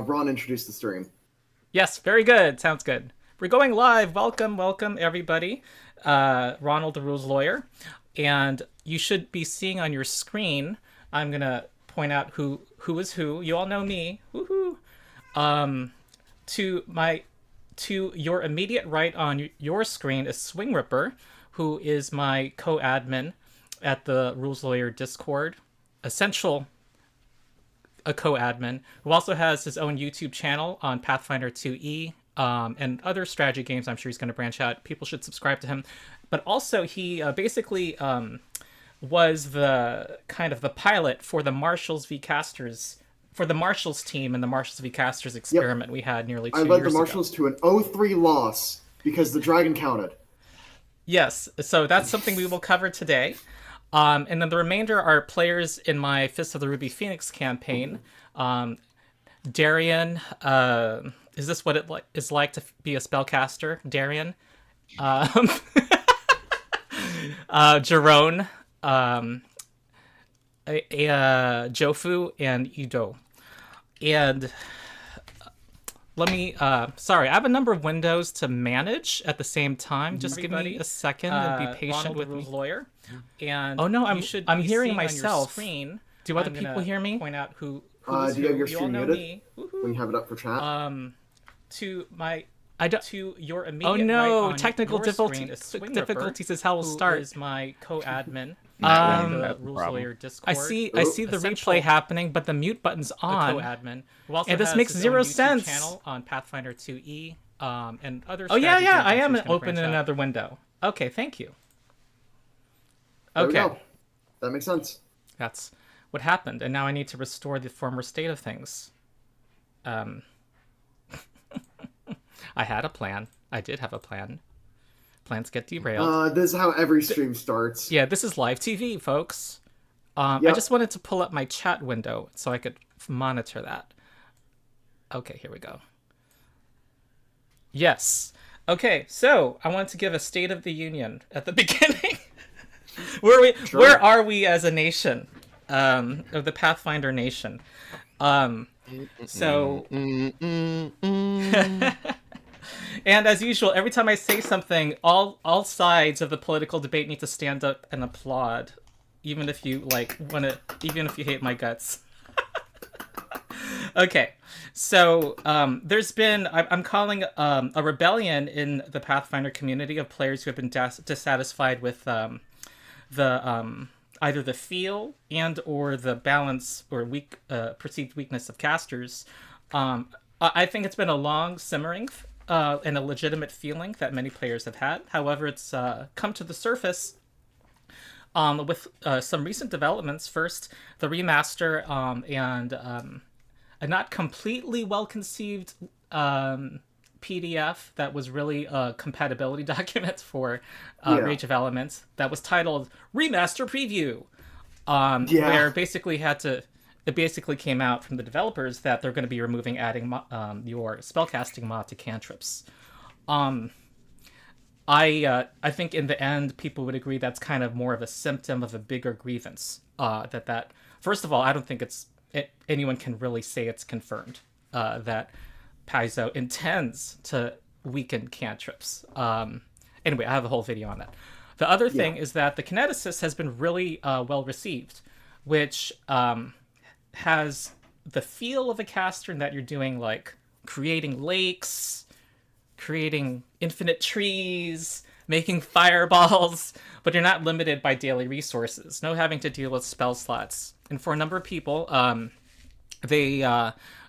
Ron introduced the stream. Yes, very good. Sounds good. We're going live. Welcome, everybody. Ronald, the rules lawyer, and you should be seeing on your screen. I'm gonna point out who is who. You all know me. Woohoo! Um, to my to your immediate right on your screen is Swing Ripper, who is my co-admin at the Rules Lawyer Discord. Essential a co-admin who also has his own YouTube channel on Pathfinder 2E and other strategy games. I'm sure he's going to branch out. People should subscribe to him. But also, he basically was the kind of the pilot for the Marshals v Casters, for the Marshals team and the Marshals v Casters Yep. experiment we had nearly I 2 led the years ago. Marshals to an 0-3 loss because the dragon counted. Yes, so that's something we will cover today. And then the remainder are players in my Fist of the Ruby Phoenix campaign. Darien, is this what it is like to be a spellcaster? Darien, um, Jerone, Jofu, and Ido. And let me, sorry, I have a number of windows to manage at the same time. Just give me a second and be patient with me. Lawyer. And oh no, I'm hearing myself. Screen. Do other people hear me? Point out who do you have your stream muted when you have it up for chat? To my to your immediate. Oh no, right technical difficulties is how we'll start. Is my co-admin. The rules lawyer Discord. I see the replay happening, but the mute button's on. Co-admin, and this makes zero sense. Channel on Pathfinder 2E, and other. Oh yeah, I am open in another window. Okay, thank you. Okay, that makes sense. That's what happened, and now I need to restore the former state of things. I had a plan. I did have a plan. Plans get derailed. This is how every stream starts. Yeah, this is live TV, folks. I just wanted to pull up my chat window so I could monitor that. Okay, here we go. Yes. Okay, so I wanted to give a State of the Union at the beginning. Where are we as a nation? Of the Pathfinder nation. So and as usual, every time I say something, all sides of the political debate need to stand up and applaud, even if you even if you hate my guts. Okay, so there's been I'm calling a rebellion in the Pathfinder community of players who have been dissatisfied with either the feel and or the balance or perceived weakness of casters. I think it's been a long simmering and a legitimate feeling that many players have had. However, it's come to the surface with some recent developments. First, the remaster and a not completely well-conceived PDF that was really a compatibility document for Rage of Elements that was titled Remaster Preview, where it basically came out from the developers that they're going to be adding your spellcasting mod to cantrips. I think in the end people would agree that's kind of more of a symptom of a bigger grievance. That first of all, I don't think anyone can really say it's confirmed that Paizo intends to weaken cantrips. Anyway, I have a whole video on that. The other thing is that the Kineticist has been really well received, which has the feel of a caster in that you're doing like creating lakes, creating infinite trees, making fireballs, but you're not limited by daily resources. No having to deal with spell slots. And for a number of people,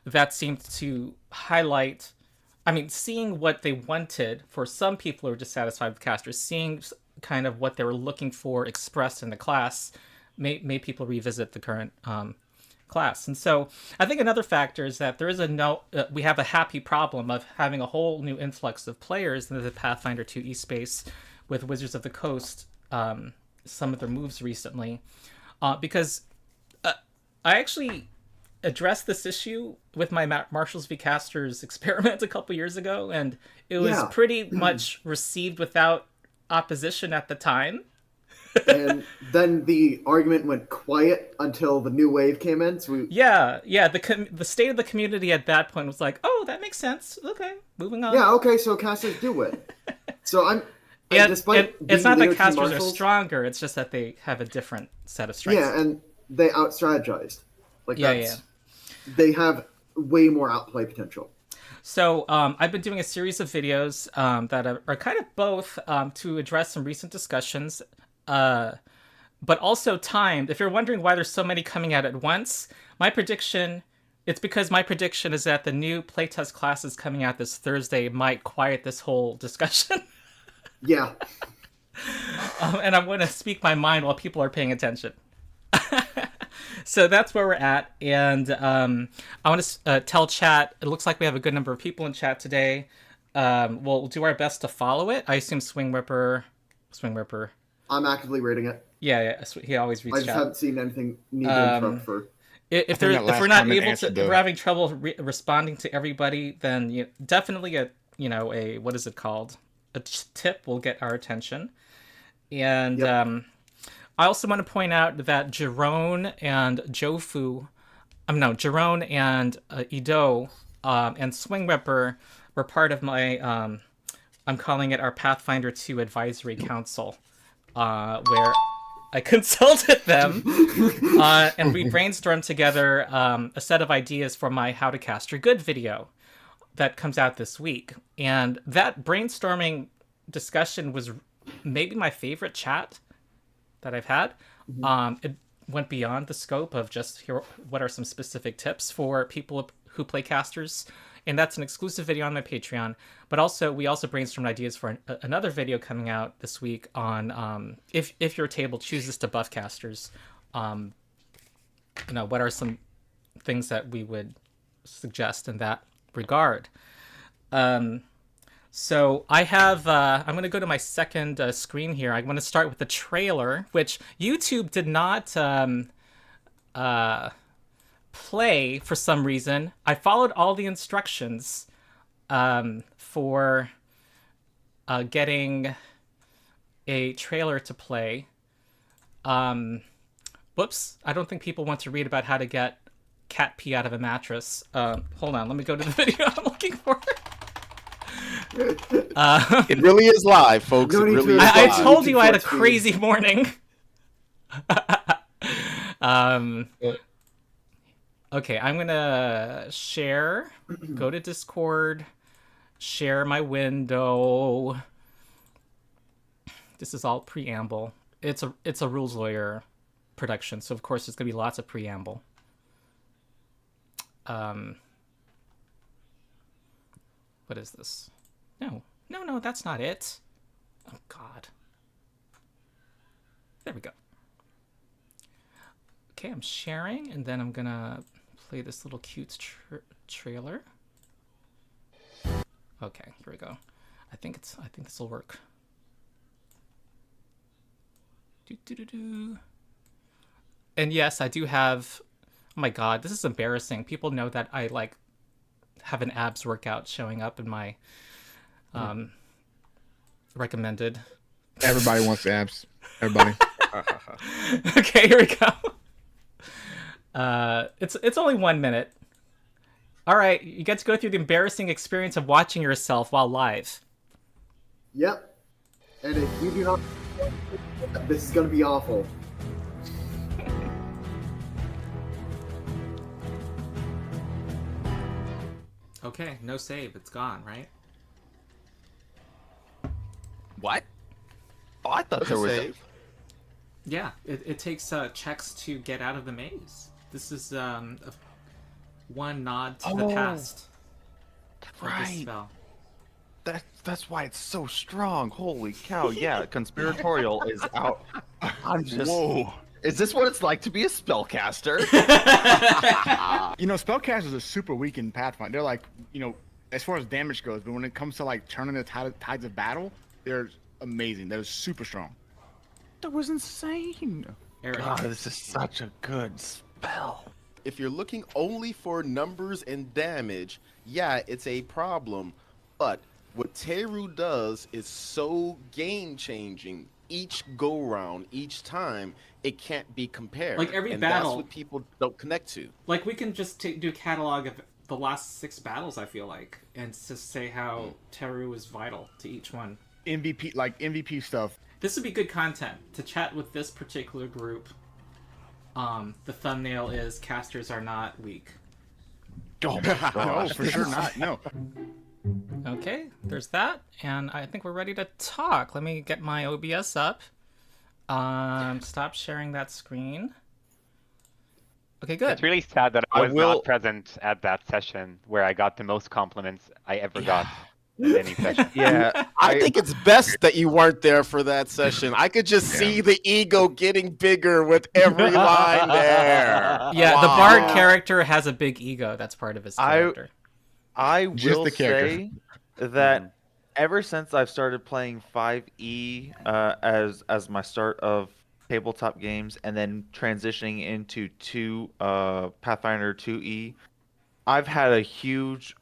that seemed to highlight, seeing what they wanted. For some people who are dissatisfied with casters, seeing kind of what they were looking for expressed in the class made people revisit the current class. And so I think another factor is that there is we have a happy problem of having a whole new influx of players into the Pathfinder 2E space with Wizards of the Coast, some of their moves recently, because I actually addressed this issue with my Marshals v Casters experiment a couple years ago, and it was pretty much received without opposition at the time. And then the argument went quiet until the new wave came in. So Yeah. The state of the community at that point was like, oh, that makes sense. Okay, moving on. yeah, okay, so casters do win. So and And despite it's being not that leader team casters are marshals, stronger. It's just that they have a different set of strengths. yeah, and they out strategized. Like Yeah. they have way more outplay potential. So I've been doing a series of videos that are kind of both to address some recent discussions, but also timed. If you're wondering why there's so many coming out at once, it's because my prediction is that the new playtest classes coming out this Thursday might quiet this whole discussion. Yeah. And I'm going to speak my mind while people are paying attention. So that's where we're at, and I want to tell chat. It looks like we have a good number of people in chat today. We'll do our best to follow it. I assume Swing Ripper. I'm actively rating it. Yeah, he always reads I just chat. haven't seen anything need to interrupt for. If we're not able to, if we're having trouble responding to everybody, then definitely a what is it called? A tip will get our attention, and. Yep. I also want to point out that Jerone and Jerone and Ido and Swing Ripper were part of my, I'm calling it our Pathfinder 2 Advisory Council, where I consulted them and we brainstormed together a set of ideas for my How to Cast Your Good video that comes out this week. And that brainstorming discussion was maybe my favorite chat that I've had. It went beyond the scope of just here. What are some specific tips for people who play casters? And that's an exclusive video on my Patreon. But also, we also brainstormed ideas for another video coming out this week on if your table chooses to buff casters. What are some things that we would suggest in that regard? So I have, I'm going to go to my second screen here. I'm going to start with the trailer, which YouTube did not play for some reason. I followed all the instructions for getting a trailer to play. Whoops, I don't think people want to read about how to get cat pee out of a mattress. Hold on, let me go to the video I'm looking for. It really is live, folks. It really is I live. told you I had a crazy morning. Okay, I'm gonna share. Go to Discord. Share my window. This is all preamble. It's a Rules Lawyer production, so of course there's gonna be lots of preamble. What is this? No, that's not it. Oh, God. There we go. Okay, I'm sharing, and then I'm gonna play this little cute trailer. Okay, here we go. I think this will work. And yes, I do have. Oh my God, this is embarrassing. People know that I have an abs workout showing up in my recommended. Everybody wants abs. Everybody. Okay, here we go. It's only 1 minute. All right, you get to go through the embarrassing experience of watching yourself while live. Yep. And if you do not, this is going to be awful. Okay, no save. It's gone, right? What? Oh, I thought there was a... Yeah, it takes checks to get out of the maze. This is one nod to the past. Right. This spell. That's why it's so strong. Holy cow! Yeah, conspiratorial is out. I'm just. Whoa. Is this what it's like to be a spellcaster? Spellcasters are super weak in Pathfinder. They're like, as far as damage goes, but when it comes to turning the tides of battle, they're amazing. They're super strong. That was insane. Eric. God, this is such a good spell. If you're looking only for numbers and damage, yeah, it's a problem. But what Teru does is so game-changing each go round, each time, it can't be compared. Like every and battle, that's what people don't connect to. like we can just do a catalog of the last 6 battles. I feel like, and just say how Teru is vital to each one. MVP stuff. This would be good content to chat with this particular group. The thumbnail is casters are not weak. Oh my No, gosh. for sure not. No. Okay, there's that, and I think we're ready to talk. Let me get my OBS up. Stop sharing that screen. Okay, good. It's really sad that I I was will- not present at that session where I got the most compliments I ever got in any session. Yeah, I think it's best that you weren't there for that session. I could just see the ego getting bigger with every line there. Yeah, the Wow. bard character has a big ego. That's part of his character. I Just will the character. say that ever since I've started playing 5e as my start of tabletop games, and then transitioning into Pathfinder 2e, I've had a huge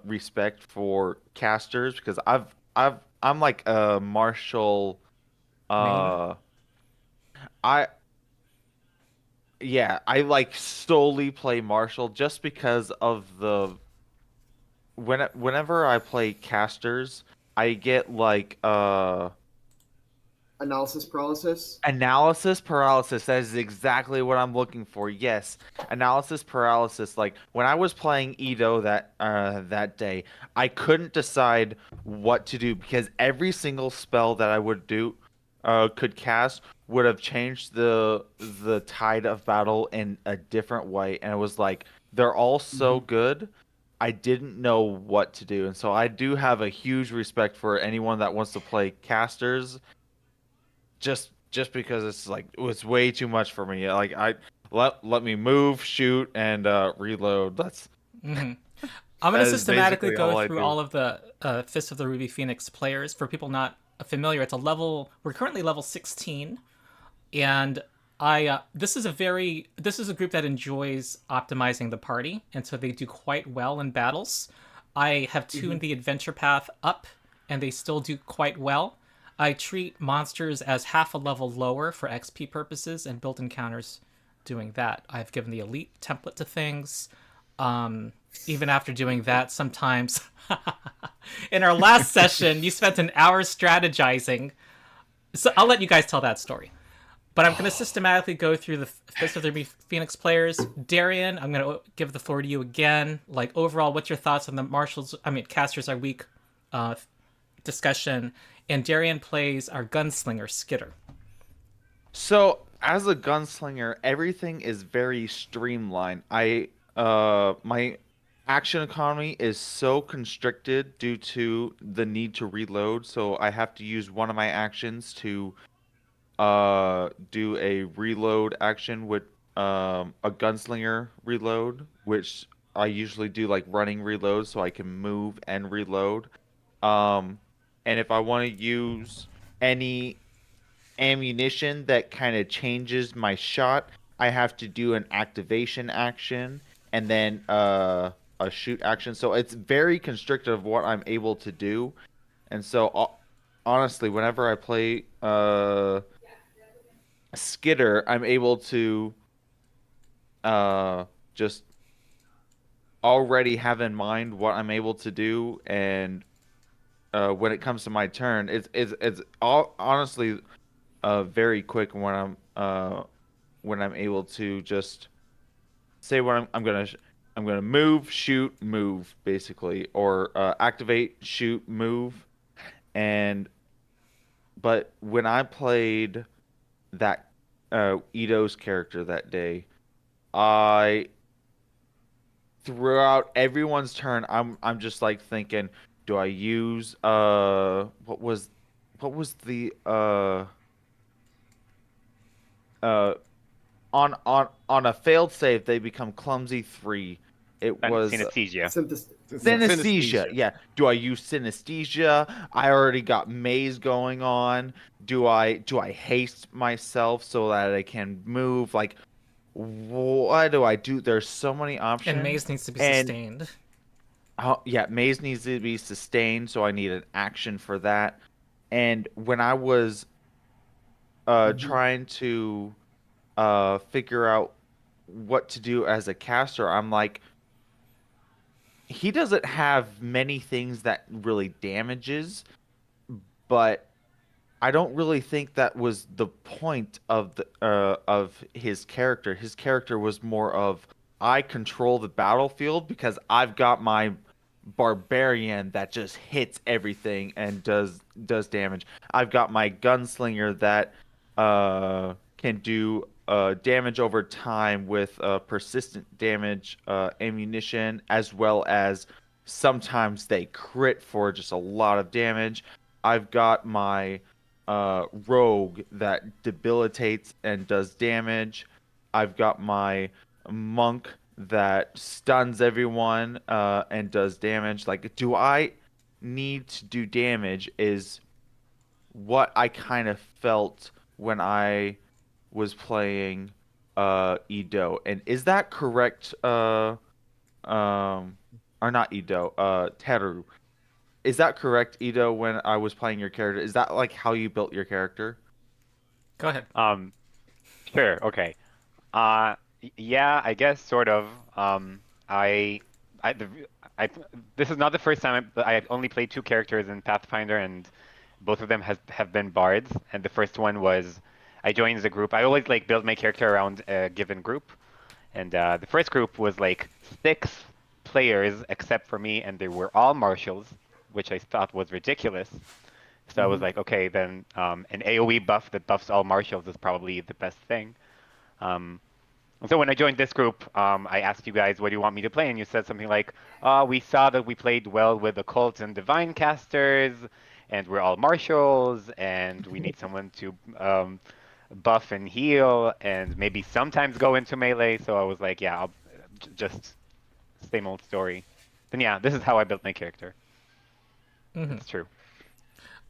respect for casters because I'm like a martial. I like solely play martial just because of the whenever I play casters, I get like Analysis paralysis. analysis paralysis. That is exactly what I'm looking for. Yes, analysis paralysis. Like when I was playing Edo that day, I couldn't decide what to do because every single spell that I would do could cast would have changed the tide of battle in a different way, and it was like they're all so good. I didn't know what to do, and so I do have a huge respect for anyone that wants to play casters. Just because it's like it was way too much for me. Like let me move, shoot, and reload. That's I'm going That to is systematically basically all go I through do. all of the Fist of the Ruby Phoenix players. For people not familiar, it's a level. We're currently level 16, and this is a group that enjoys optimizing the party, and so they do quite well in battles. I have tuned the adventure path up, and they still do quite well. I treat monsters as half a level lower for XP purposes, and build encounters doing that. I've given the elite template to things. Even after doing that, sometimes in our last session, you spent an hour strategizing. So I'll let you guys tell that story. But I'm going to systematically go through the Fist of the Phoenix players. Darien, I'm going to give the floor to you again. Like, overall, what's your thoughts on the casters are weak discussion? And Darien plays our gunslinger, Skitter. So, as a gunslinger, everything is very streamlined. My action economy is so constricted due to the need to reload, so I have to use one of my actions to do a reload action with a gunslinger reload, which I usually do like running reload so I can move and reload. And if I want to use any ammunition that kind of changes my shot, I have to do an activation action and then a shoot action. So it's very constricted of what I'm able to do. And so honestly, whenever I play Skitter, I'm able to just already have in mind what I'm able to do, and when it comes to my turn, it's all honestly very quick when I'm able to just say what I'm gonna move, shoot, move, basically, or activate, shoot, move, but when I played that Ito's character that day, throughout everyone's turn, I'm just like thinking, do I use what was the on a failed save they become clumsy 3. It was Synesthesia. synesthesia. Yeah. Do I use synesthesia? I already got maze going on. Do I haste myself so that I can move? Like, what do I do? There's so many options. And maze needs to be sustained. Yeah, maze needs to be sustained, so I need an action for that. And when I was trying to figure out what to do as a caster, I'm like, he doesn't have many things that really damages, but I don't really think that was the point of his character. His character was more of, I control the battlefield because I've got my barbarian that just hits everything and does damage. I've got my gunslinger that can do damage over time with persistent damage ammunition, as well as sometimes they crit for just a lot of damage. I've got my rogue that debilitates and does damage. I've got my monk that stuns everyone and does damage. Like, do I need to do damage is what I kind of felt when I was playing Edo. And is that correct? Or not Edo, Teru. Is that correct, Edo, when I was playing your character? Is that like how you built your character? Go ahead. Sure. Okay. Yeah, I guess sort of. I, I, the, I, this is not the first time I've only played two characters in Pathfinder, and both of them have been bards. And the first one was I joined the group. I always like build my character around a given group, and the first group was like 6 players except for me, and they were all marshals, which I thought was ridiculous. So I was like, okay, then an AoE buff that buffs all marshals is probably the best thing. And so when I joined this group, I asked you guys, what do you want me to play? And you said something like, we saw that we played well with occult and divine casters, and we're all marshals, and we need someone to buff and heal, and maybe sometimes go into melee. So I was like, yeah, I'll just same old story. Then yeah, this is how I built my character. It's true.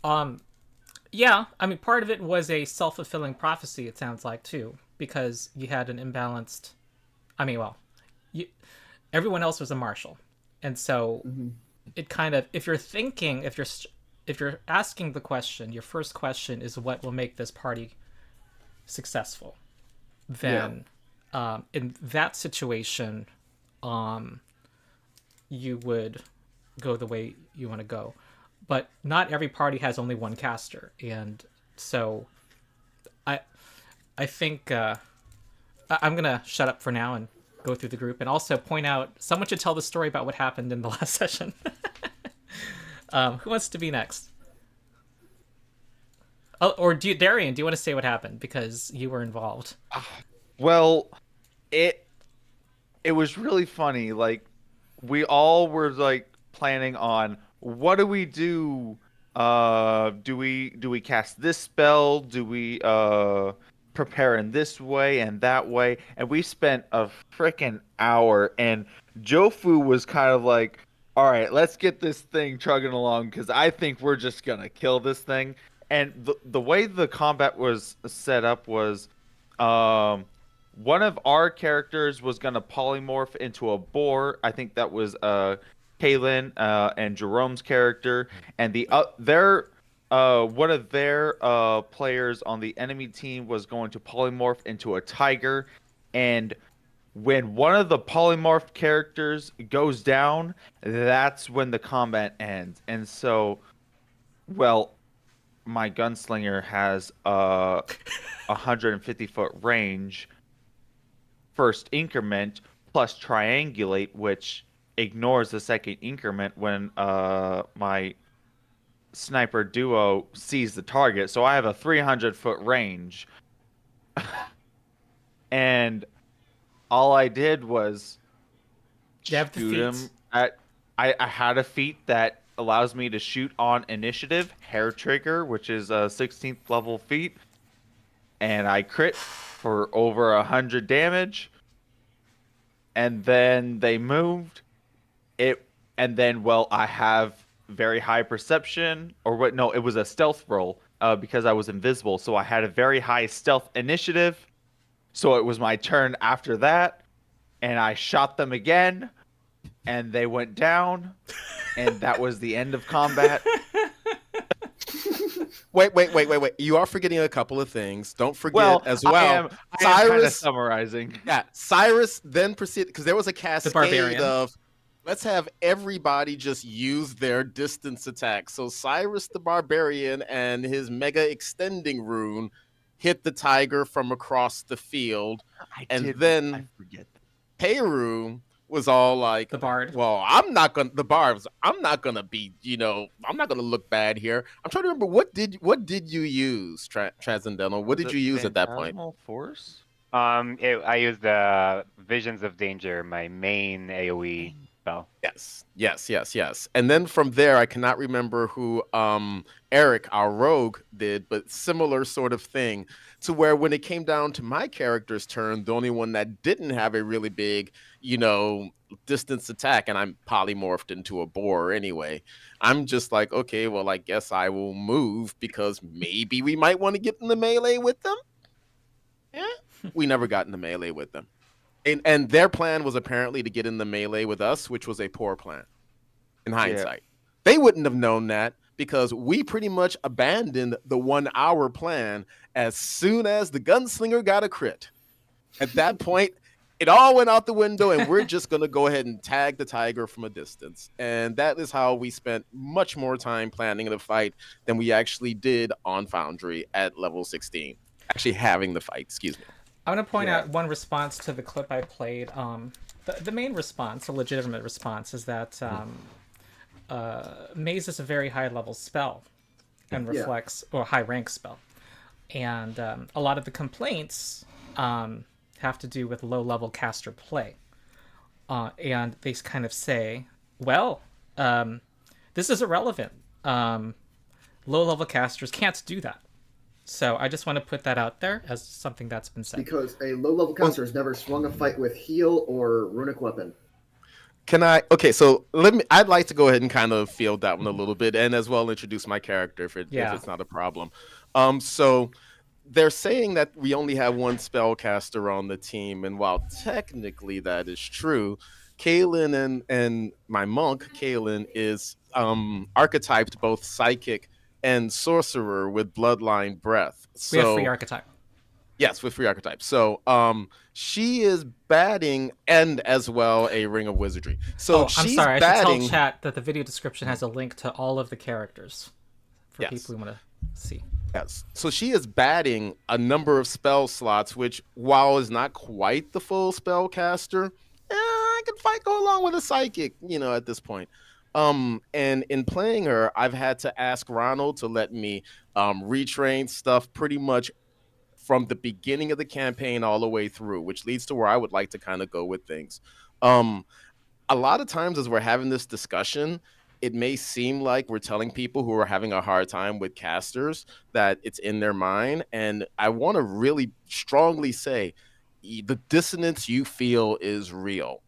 Yeah, I mean, part of it was a self-fulfilling prophecy, it sounds like, too, because you had an imbalanced... I mean, well, everyone else was a marshal. And so it kind of... If you're asking the question, your first question is what will make this party successful, then in that situation, you would go the way you want to go. But not every party has only one caster, and so I think I'm gonna shut up for now and go through the group, and also point out someone should tell the story about what happened in the last session. Who wants to be next? Oh, or Darien, do you want to say what happened because you were involved? Well, it was really funny. Like, we all were like planning on, what do we do? Do we cast this spell? Do we prepare in this way and that way? And we spent a freaking hour, and Jofu was kind of like, all right, let's get this thing chugging along because I think we're just gonna kill this thing. And the way the combat was set up was, one of our characters was gonna polymorph into a boar. I think that was Kailen and Jerome's character, and one of their players on the enemy team was going to polymorph into a tiger. And when one of the polymorphed characters goes down, that's when the combat ends. And so, well, my gunslinger has 150-foot range, first increment, plus triangulate, which ignores the second increment when my sniper duo sees the target. So I have a 300-foot range. And all I did was shoot him at... I had a feat that allows me to shoot on initiative, hair trigger, which is a 16th level feat. And I crit for over 100 damage. And then they moved. I have very high perception, or what? No, it was a stealth roll because I was invisible. So I had a very high stealth initiative. So it was my turn after that, and I shot them again, and they went down, and that was the end of combat. Wait. You are forgetting a couple of things. Don't forget Well, as I well. am kind of Cyrus, summarizing. yeah, Cyrus then proceeded because there was a cascade barbarian. of let's have everybody just use their distance attack. So Cyrus the barbarian and his mega extending rune hit the tiger from across the field, I then forget. Teru was all like, The bard. well, I'm not gonna be, I'm not gonna look bad here. I'm trying to remember what did you use, Transcendental? What did you use at that point? Phantasmal Force? I used the Visions of Danger, my main AoE spell. Yes. And then from there, I cannot remember who Eric, our rogue, did, but similar sort of thing to where when it came down to my character's turn, the only one that didn't have a really big, distance attack, and I'm polymorphed into a boar anyway. I'm just like, okay, well, I guess I will move because maybe we might want to get in the melee with them. Yeah, we never got in the melee with them. And their plan was apparently to get in the melee with us, which was a poor plan in hindsight. They wouldn't have known that because we pretty much abandoned the 1 hour plan as soon as the gunslinger got a crit. At that point, it all went out the window, and we're just going to go ahead and tag the tiger from a distance. And that is how we spent much more time planning the fight than we actually did on Foundry at level 16. Actually having the fight, excuse me. I'm going to point out one response to the clip I played. The main response, a legitimate response, is that Maze is a very high-level spell and reflects, or high-rank spell. And a lot of the complaints have to do with low-level caster play. And they kind of say, well, this is irrelevant. Low-level casters can't do that. So I just want to put that out there as something that's been said. Because a low-level caster has never swung a fight with heal or runic weapon. Okay, so I'd like to go ahead and kind of field that one a little bit, and as well introduce my character if it's not a problem. So they're saying that we only have one spellcaster on the team, and while technically that is true, Kailen and my monk, Kailen, is archetyped both psychic and sorcerer with bloodline breath. So, we have free archetype. Yes, with free archetype. So she is batting and as well a ring of wizardry. So I'm sorry, I should tell chat that the video description has a link to all of the characters for people who want to see. Yes. So she is batting a number of spell slots, which while is not quite the full spellcaster, I can go along with a psychic, at this point. And in playing her, I've had to ask Ronald to let me retrain stuff pretty much from the beginning of the campaign all the way through, which leads to where I would like to kind of go with things. A lot of times as we're having this discussion, it may seem like we're telling people who are having a hard time with casters that it's in their mind. And I want to really strongly say the dissonance you feel is real.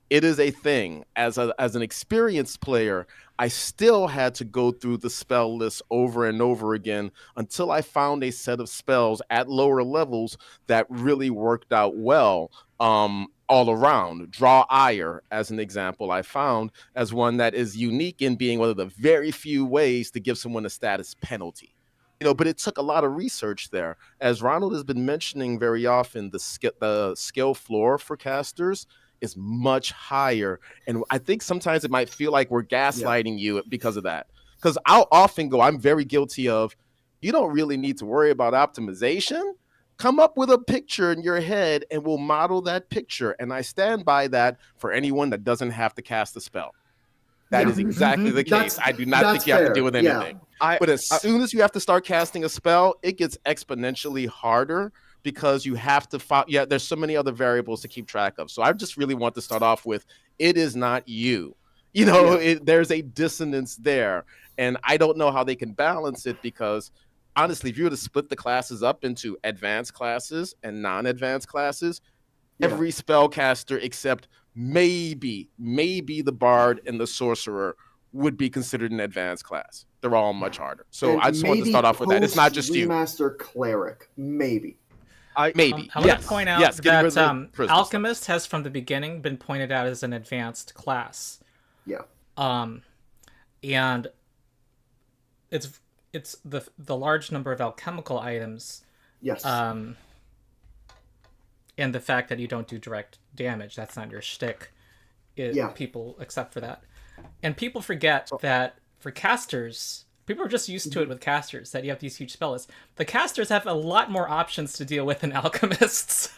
It is a thing. As an experienced player, I still had to go through the spell list over and over again until I found a set of spells at lower levels that really worked out well all around. Draw Ire, as an example, I found as one that is unique in being one of the very few ways to give someone a status penalty. But it took a lot of research there. As Ronald has been mentioning very often, the skill floor for casters is much higher. And I think sometimes it might feel like we're gaslighting you because of that. Because I'll often I'm very guilty of, you don't really need to worry about optimization. Come up with a picture in your head and we'll model that picture. And I stand by that for anyone that doesn't have to cast a spell. That is exactly the case. I do not think you have to deal with anything. But as soon as you have to start casting a spell, it gets exponentially harder because you have to there's so many other variables to keep track of. So I just really want to start off with, it is not you. There's a dissonance there. And I don't know how they can balance it because, honestly, if you were to split the classes up into advanced classes and non-advanced classes, every spellcaster except maybe the bard and the sorcerer would be considered an advanced class. They're all much harder. So I just want to start off with that. It's not just you. Remaster cleric, maybe. Maybe. I want to point out that Alchemist has from the beginning been pointed out as an advanced class. Yeah. And it's it's the large number of alchemical items, Yes. and the fact that you don't do direct damage. That's not your shtick. Yeah. People accept for that, and people forget that for casters, people are just used to it with casters that you have these huge spell lists. The casters have a lot more options to deal with than alchemists.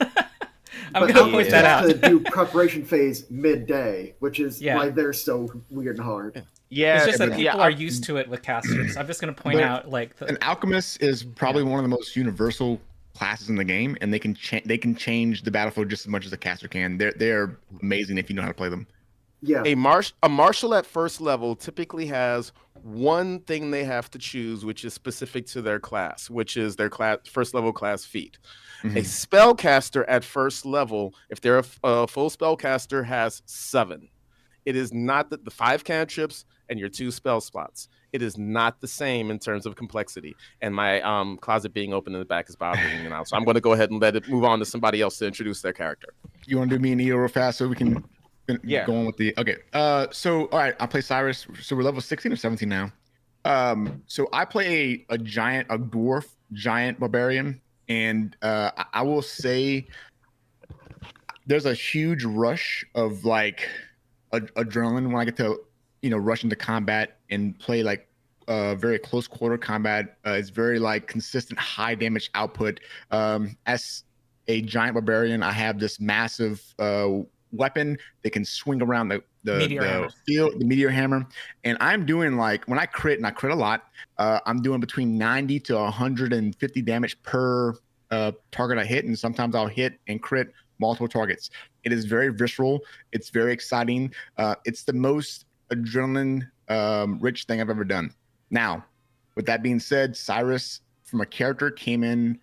I'm But going to point that out. to do preparation phase midday, which is Yeah. why they're so weird and hard. Yeah, It's just that but people are used to it with casters. I'm just going to point But out like An alchemist is probably one of the most universal classes in the game, and they can change the battlefield just as much as a caster can. They're amazing if you know how to play them. Yeah. A marshal at first level typically has one thing they have to choose, which is specific to their class, which is their first level class feat. Mhm. A spellcaster at first level, if they're a full spellcaster, has 7. It is not the 5 cantrips and your 2 spell slots. It is not the same in terms of complexity. And my closet being open in the back is bothering me now. So I'm going to go ahead and let it move on to somebody else to introduce their character. You want to do me and Eo real fast so we can Yeah. go on with the okay. So all right, I play Cyrus. So we're level 16 or 17 now. So I play a dwarf giant barbarian, and I will say there's a huge rush of like adrenaline when I get to rush into combat and play like very close quarter combat. It's very like consistent high damage output. As a giant barbarian, I have this massive weapon that can swing around the field, the meteor hammer, and I'm doing like when I crit, and I crit a lot, I'm doing between 90 to 150 damage per target I hit, and sometimes I'll hit and crit multiple targets. It is very visceral. It's very exciting. It's the most adrenaline rich thing I've ever done. Now, with that being said, Cyrus from a character came in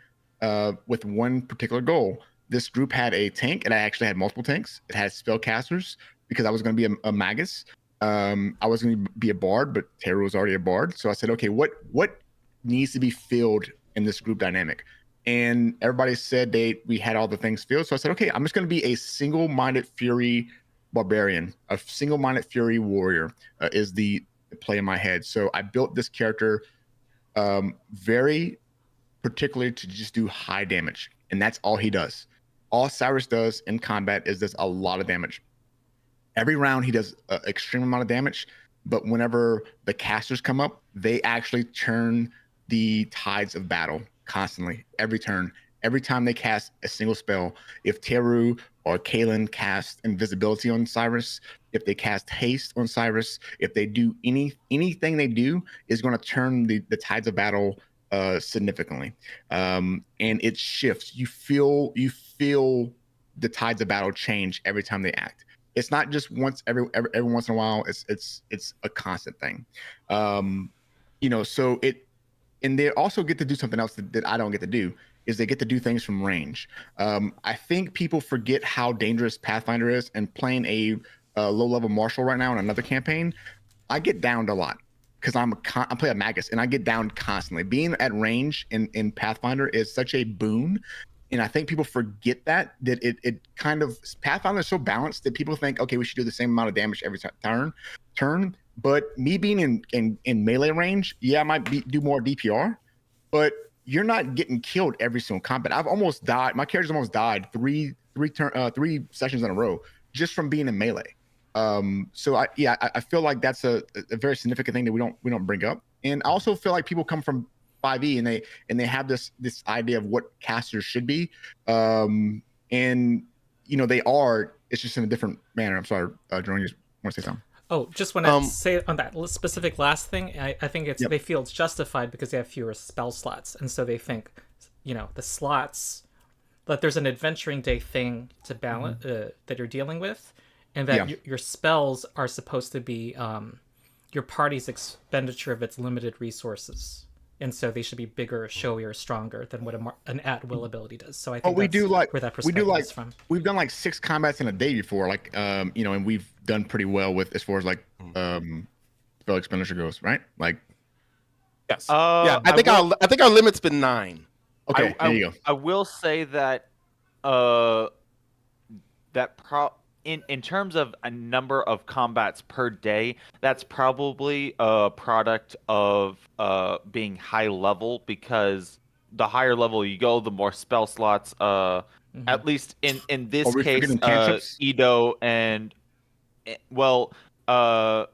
with one particular goal. This group had a tank, and I actually had multiple tanks. It had spellcasters because I was going to be a magus. I was going to be a bard, but Teru was already a bard. So I said, okay, what needs to be filled in this group dynamic? And everybody said we had all the things filled. So I said, okay, I'm just going to be a single-minded fury barbarian. A single-minded fury warrior is the play in my head. So I built this character very particularly to just do high damage, and that's all he does. All Cyrus does in combat is does a lot of damage. Every round he does an extreme amount of damage, but whenever the casters come up, they actually turn the tides of battle constantly, every turn. Every time they cast a single spell, if Teru or Kailen cast invisibility on Cyrus, if they cast haste on Cyrus, if they do anything they do is going to turn the tides of battle significantly, and it shifts. You feel the tides of battle change every time they act. It's not just once every once in a while. It's a constant thing. So and they also get to do something else that I don't get to do. Is they get to do things from range. I think people forget how dangerous Pathfinder is, and playing a low-level marshal right now in another campaign, I get downed a lot because I play a magus, and I get downed constantly. Being at range in Pathfinder is such a boon, and I think people forget that it kind of Pathfinder is so balanced that people think, okay, we should do the same amount of damage every turn. But me being in melee range, yeah, I might do more DPR, but you're not getting killed every single combat. I've almost died. My character's almost died three sessions in a row just from being in melee. So I feel like that's a very significant thing that we don't bring up. And I also feel like people come from 5e and they have this idea of what casters should be. And they are. It's just in a different manner. I'm sorry, Jerone, you want to say something? Oh, just want to say on that specific last thing, I think they feel it's justified because they have fewer spell slots, and so they think, the slots, that there's an adventuring day thing to balance that you're dealing with, and that your spells are supposed to be your party's expenditure of its limited resources, and so they should be bigger, showier, stronger than what an at-will ability does. So I think where that perspective is from. We've done like 6 combats in a day before, like and we've done pretty well with as far as like spell expenditure goes, right? Like, yes, I think our limit's been 9. Okay, there you go. I will say that in terms of a number of combats per day, that's probably a product of being high level, because the higher level you go, the more spell slots. At least in Are this we case, forgetting cantrips? Edo and well, uh,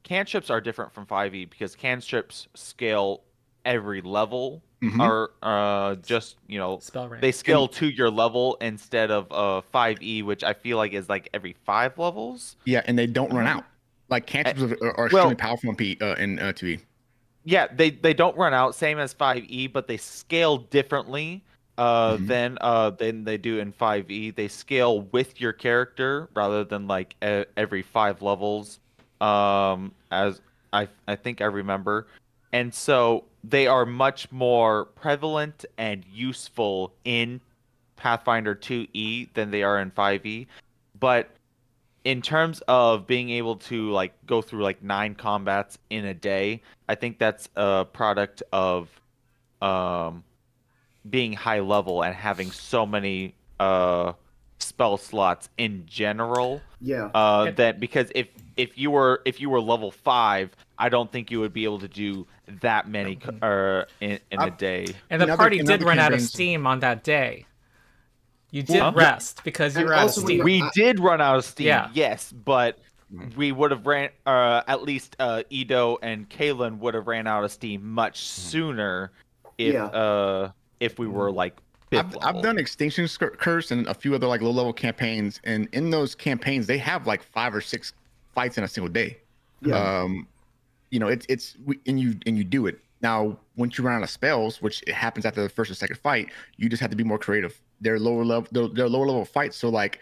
cantrips are different from 5e because cantrips scale every level. Mhm. Are just Spell rank. they scale to your level instead of 5e, which I feel like is like every 5 levels. Yeah, and they don't run Uh-huh. out. Like cantrips are Well, extremely powerful in 2e. yeah, they don't run out, same as 5e, but they scale differently than they do in 5e. They scale with your character rather than like every 5 levels, as I think I remember. And so they are much more prevalent and useful in Pathfinder 2e than they are in 5e. But in terms of being able to like go through like 9 combats in a day, I think that's a product of um being high level and having so many spell slots in general. Yeah. That because if you were level 5, I don't think you would be able to do that many in a day. And the In other- party in did other run out of campaigns- steam on that day. You did Huh? rest because you And were out of also when steam. We did run out of steam, Yeah. yes, but Mhm. we would have ran at least Edo and Kailen would have ran out of steam much sooner if we were like fifth I've level. done Extinction Curse and a few other like low level campaigns, and in those campaigns they have like 5 or 6 fights in a single day. Yeah. And you do it. Now, once you run out of spells, which it happens after the first or second fight, you just have to be more creative. They're lower level fights, so like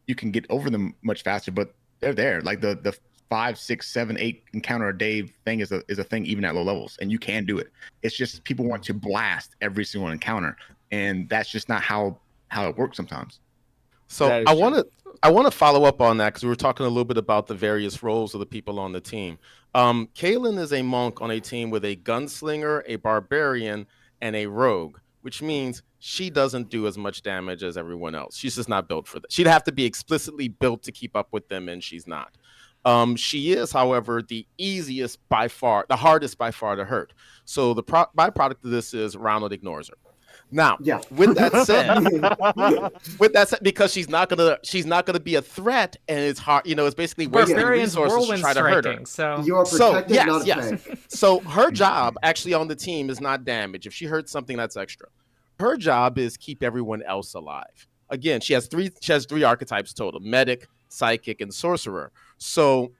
you can get over them much faster, but they're there. Like the 5, 6, 7, 8 encounter a day thing is a thing even at low levels, and you can do it. It's just people want to blast every single encounter, and that's just not how it works sometimes. So That is I true. want to follow up on that because we were talking a little bit about the various roles of the people on the team. Kailen is a monk on a team with a gunslinger, a barbarian, and a rogue, which means she doesn't do as much damage as everyone else. She's just not built for that. She'd have to be explicitly built to keep up with them, and she's not. She is, however, the easiest by far, the hardest by far to hurt. So the byproduct of this is Ronald ignores her. Now, Yeah. with that said, because she's not gonna be a threat, and it's hard, it's basically wasting Barbarian's resources to whirlwind try to hurt her. striking, so You are protected, yes, not a yes. tank. So her job actually on the team is not damage. If she hurts something, that's extra. Her job is keep everyone else alive. Again, she has three archetypes total: medic, psychic, and sorcerer. So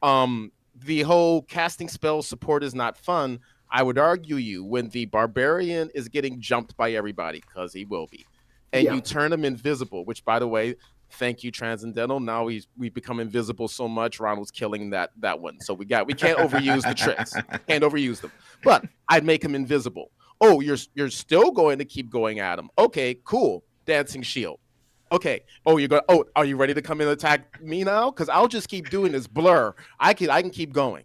the whole casting spell support is not fun. I would argue when the barbarian is getting jumped by everybody, because he will be, and Yeah. you turn him invisible, which, by the way, thank you, Transcendental. Now we've become invisible so much. Ronald's killing that one. So we can't overuse the tricks. Can't overuse them. But I'd make him invisible. Oh, you're still going to keep going at him. Okay, cool. Dancing shield. Okay. Oh, are you ready to come in and attack me now? Because I'll just keep doing this blur. I can keep going.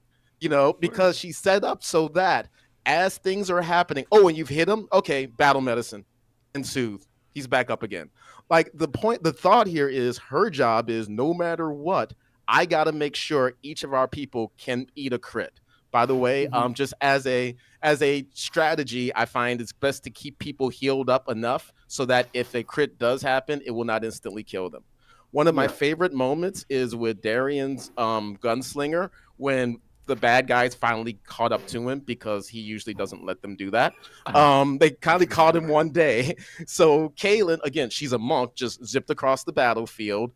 Because she's set up so that as things are happening, and you've hit him. Okay, battle medicine and soothe. He's back up again. Like the thought here is her job is no matter what, I got to make sure each of our people can eat a crit. By the way, just as a strategy, I find it's best to keep people healed up enough so that if a crit does happen, it will not instantly kill them. One of my favorite moments is with Darien's gunslinger when the bad guys finally caught up to him, because he usually doesn't let them do that. They kind of caught him one day. So Kailen, again, she's a monk, just zipped across the battlefield,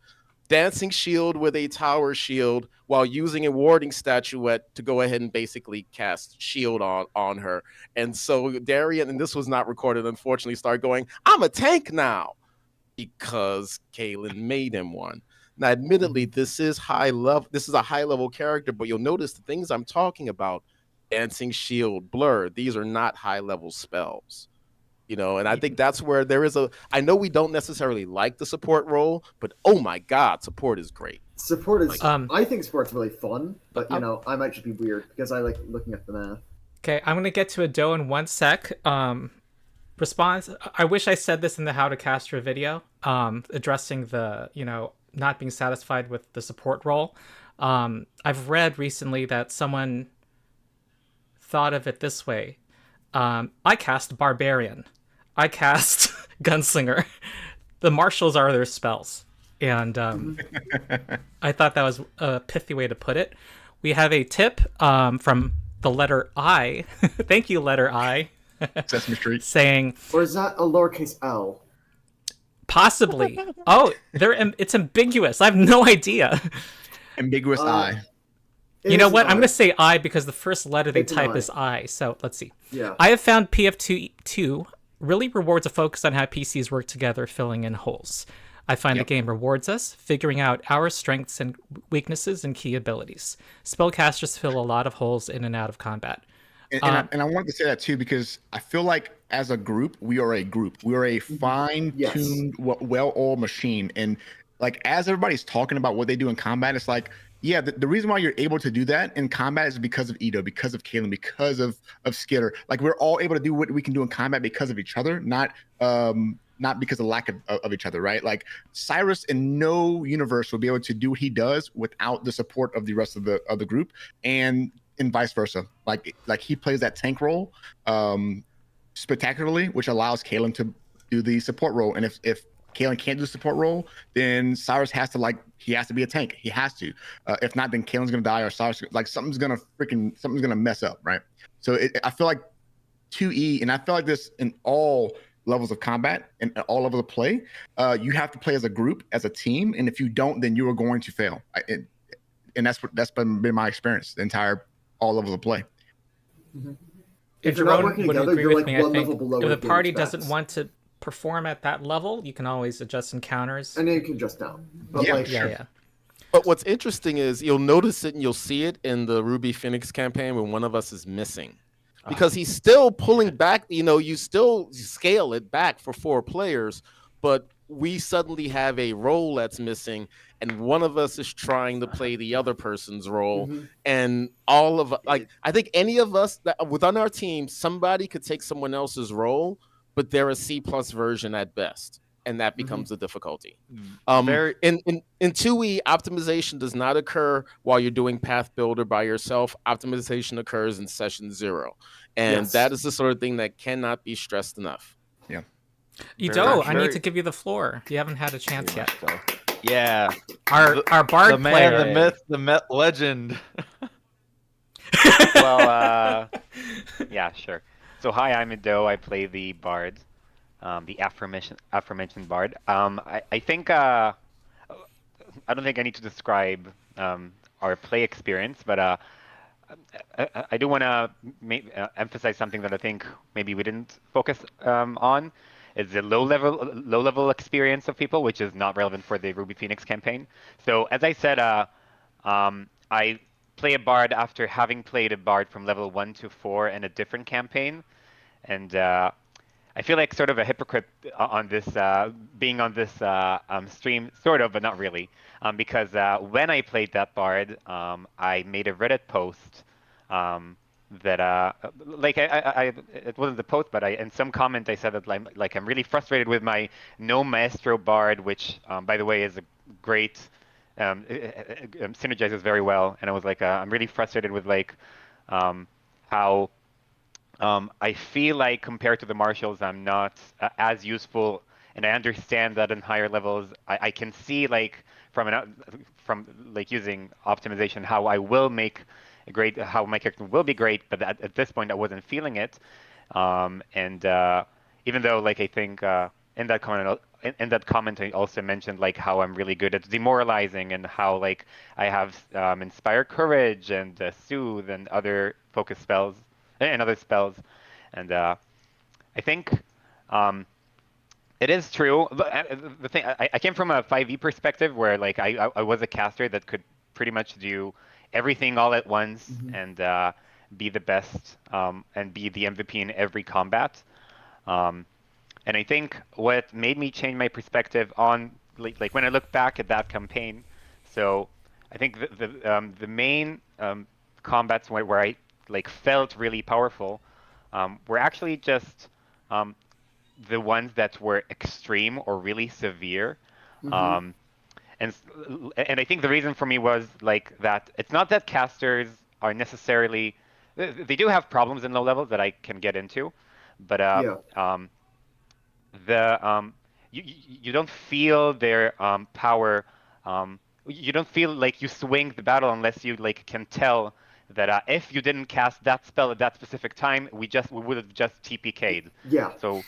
dancing shield with a tower shield while using a warding statuette to go ahead and basically cast shield on her. And so Darien, and this was not recorded, unfortunately, started going, I'm a tank now, because Kailen made him one. Now, admittedly, this is high level. This is a high level character, but you'll notice the things I'm talking about: dancing shield, blur. These are not high level spells, And I think that's where there is I know we don't necessarily like the support role, but oh my god, support is great. Support is. I think support's really fun, but I might just be weird because I like looking at the math. okay, I'm gonna get to a doe in 1 sec. Response. I wish I said this in the How to Caster video, addressing the not being satisfied with the support role. I've read recently that someone thought of it this way. I cast barbarian. I cast gunslinger. The marshals are their spells. And I thought that was a pithy way to put it. We have a tip from the letter I. Thank you, letter I. Sesame Street. Saying, Or is that a lowercase L? possibly. Oh, it's ambiguous. I have no idea. Ambiguous eye. You know what? I'm going to say I because the first letter they It's an type I. is I. So let's see. Yeah. I have found PF2 really rewards a focus on how PCs work together, filling in holes. I find the game rewards us, figuring out our strengths and weaknesses and key abilities. Spellcasters fill a lot of holes in and out of combat. And I wanted to say that too because I feel like as a group, we are a group. We are a fine-tuned, well-oiled machine. And like as everybody's talking about what they do in combat, it's like, yeah, the reason why you're able to do that in combat is because of Ito, because of Kailen, because of Skitter. Like we're all able to do what we can do in combat because of each other, not because of lack of each other, right? Like Cyrus in no universe will be able to do what he does without the support of the rest of the group, and vice versa. Like he plays that tank role spectacularly, which allows Kailen to do the support role. And if Kailen can't do the support role, then Cyrus has to he has to be a tank. He has to. If not, then Kailen's gonna die or Cyrus something's gonna mess up, right? So I feel like 2E, and I feel like this in all levels of combat and all levels of play, you have to play as a group, as a team, and if you don't, then you are going to fail. And that's been my experience the entire all levels of play. If you're not Jerone working would together, agree you're with like me, I one think level below if the with party your doesn't stats. want to perform at that level, you can always adjust encounters. And then you can adjust down. But Yeah, Yeah. But what's interesting is you'll notice it and you'll see it in the Ruby Phoenix campaign when one of us is missing. Because he's still pulling back, you still scale it back for 4 players, but we suddenly have a role that's missing, and one of us is trying to play the other person's role. And all of I think any of us that within our team, somebody could take someone else's role, but they're a C+ version at best. And that becomes the difficulty. In 2E, optimization does not occur while you're doing Path Builder by yourself. Optimization occurs in session 0. And that is the sort of thing that cannot be stressed enough. Yeah. Ido, I need to give you the floor. You haven't had a chance yet. Yeah. Our bard The man, player. the myth, the legend. Well, yeah, sure. So hi, I'm Ido. I play the bard, the aforementioned bard. I think I don't think I need to describe our play experience, but I do want to emphasize something that I think maybe we didn't focus on. Is the low level experience of people, which is not relevant for the Ruby Phoenix campaign. So as I said, I play a bard after having played a bard from level 1 to 4 in a different campaign, and I feel like sort of a hypocrite on this, being on this stream, sort of, but not really, because when I played that bard, I made a Reddit post that it wasn't the post, but in some comment I said that like I'm really frustrated with my no maestro bard, which by the way is a great it synergizes very well, and I was like I'm really frustrated with how I feel like compared to the marshals I'm not as useful, and I understand that in higher levels I can see from using optimization how I will make how my character will be great, but at this point I wasn't feeling it, and even though I think in that comment I also mentioned how I'm really good at demoralizing, and how I have inspire courage and soothe and other focus spells and other spells, and I think it is true. The thing I came from a 5e perspective where I was a caster that could pretty much do everything all at once and be the best and be the MVP in every combat. And I think what made me change my perspective on when I look back at that campaign, so I think the main combats where I felt really powerful were actually just the ones that were extreme or really severe. and I think the reason for me was like that it's not that casters are necessarily they do have problems in low levels that I can get into, but Yeah. you don't feel their power. You don't feel like you swing the battle unless you like can tell that if you didn't cast that spell at that specific time, we would have just TPK'd. Yeah. So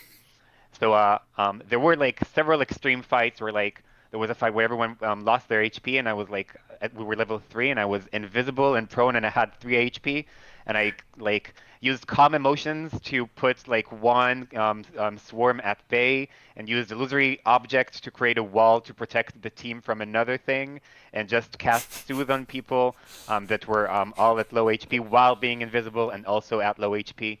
there were like several extreme fights where like there was a fight where everyone lost their HP, and I was like, we were level 3, and I was invisible and prone, and I had 3 HP, and I like used calm emotions to put like one swarm at bay, and used illusory object to create a wall to protect the team from another thing, and just cast soothe on people that were all at low HP while being invisible and also at low HP.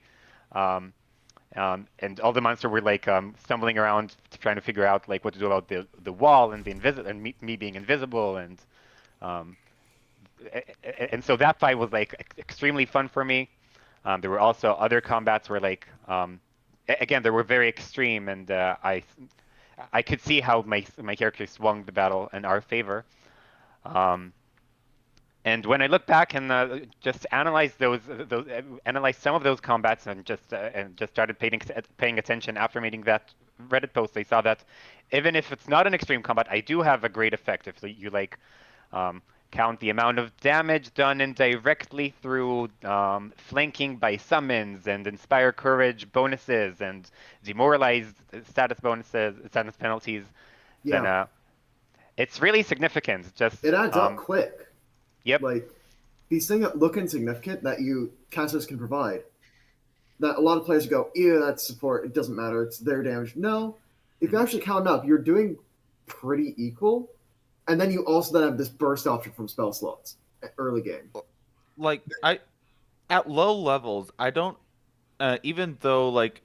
And all the monsters were like stumbling around trying to figure out like what to do about the wall and the invisible and me being invisible, and so that fight was like extremely fun for me. There were also other combats where like again they were very extreme, and I could see how my character swung the battle in our favor. And when I look back and just analyze analyze some of those combats, and just started paying attention after reading that Reddit post, I saw that even if it's not an extreme combat, I do have a great effect if you like count the amount of damage done indirectly through flanking by summons and inspire courage bonuses and demoralized status bonuses, status penalties. Yeah. Then it's really significant. Just It adds up quick. Yep. Like, these things that look insignificant that casters can provide, that a lot of players go, ew, that's support, it doesn't matter, it's their damage. No, if you actually count up, you're doing pretty equal, and then you also then have this burst option from spell slots early game. Like, at low levels, I don't, even though, like,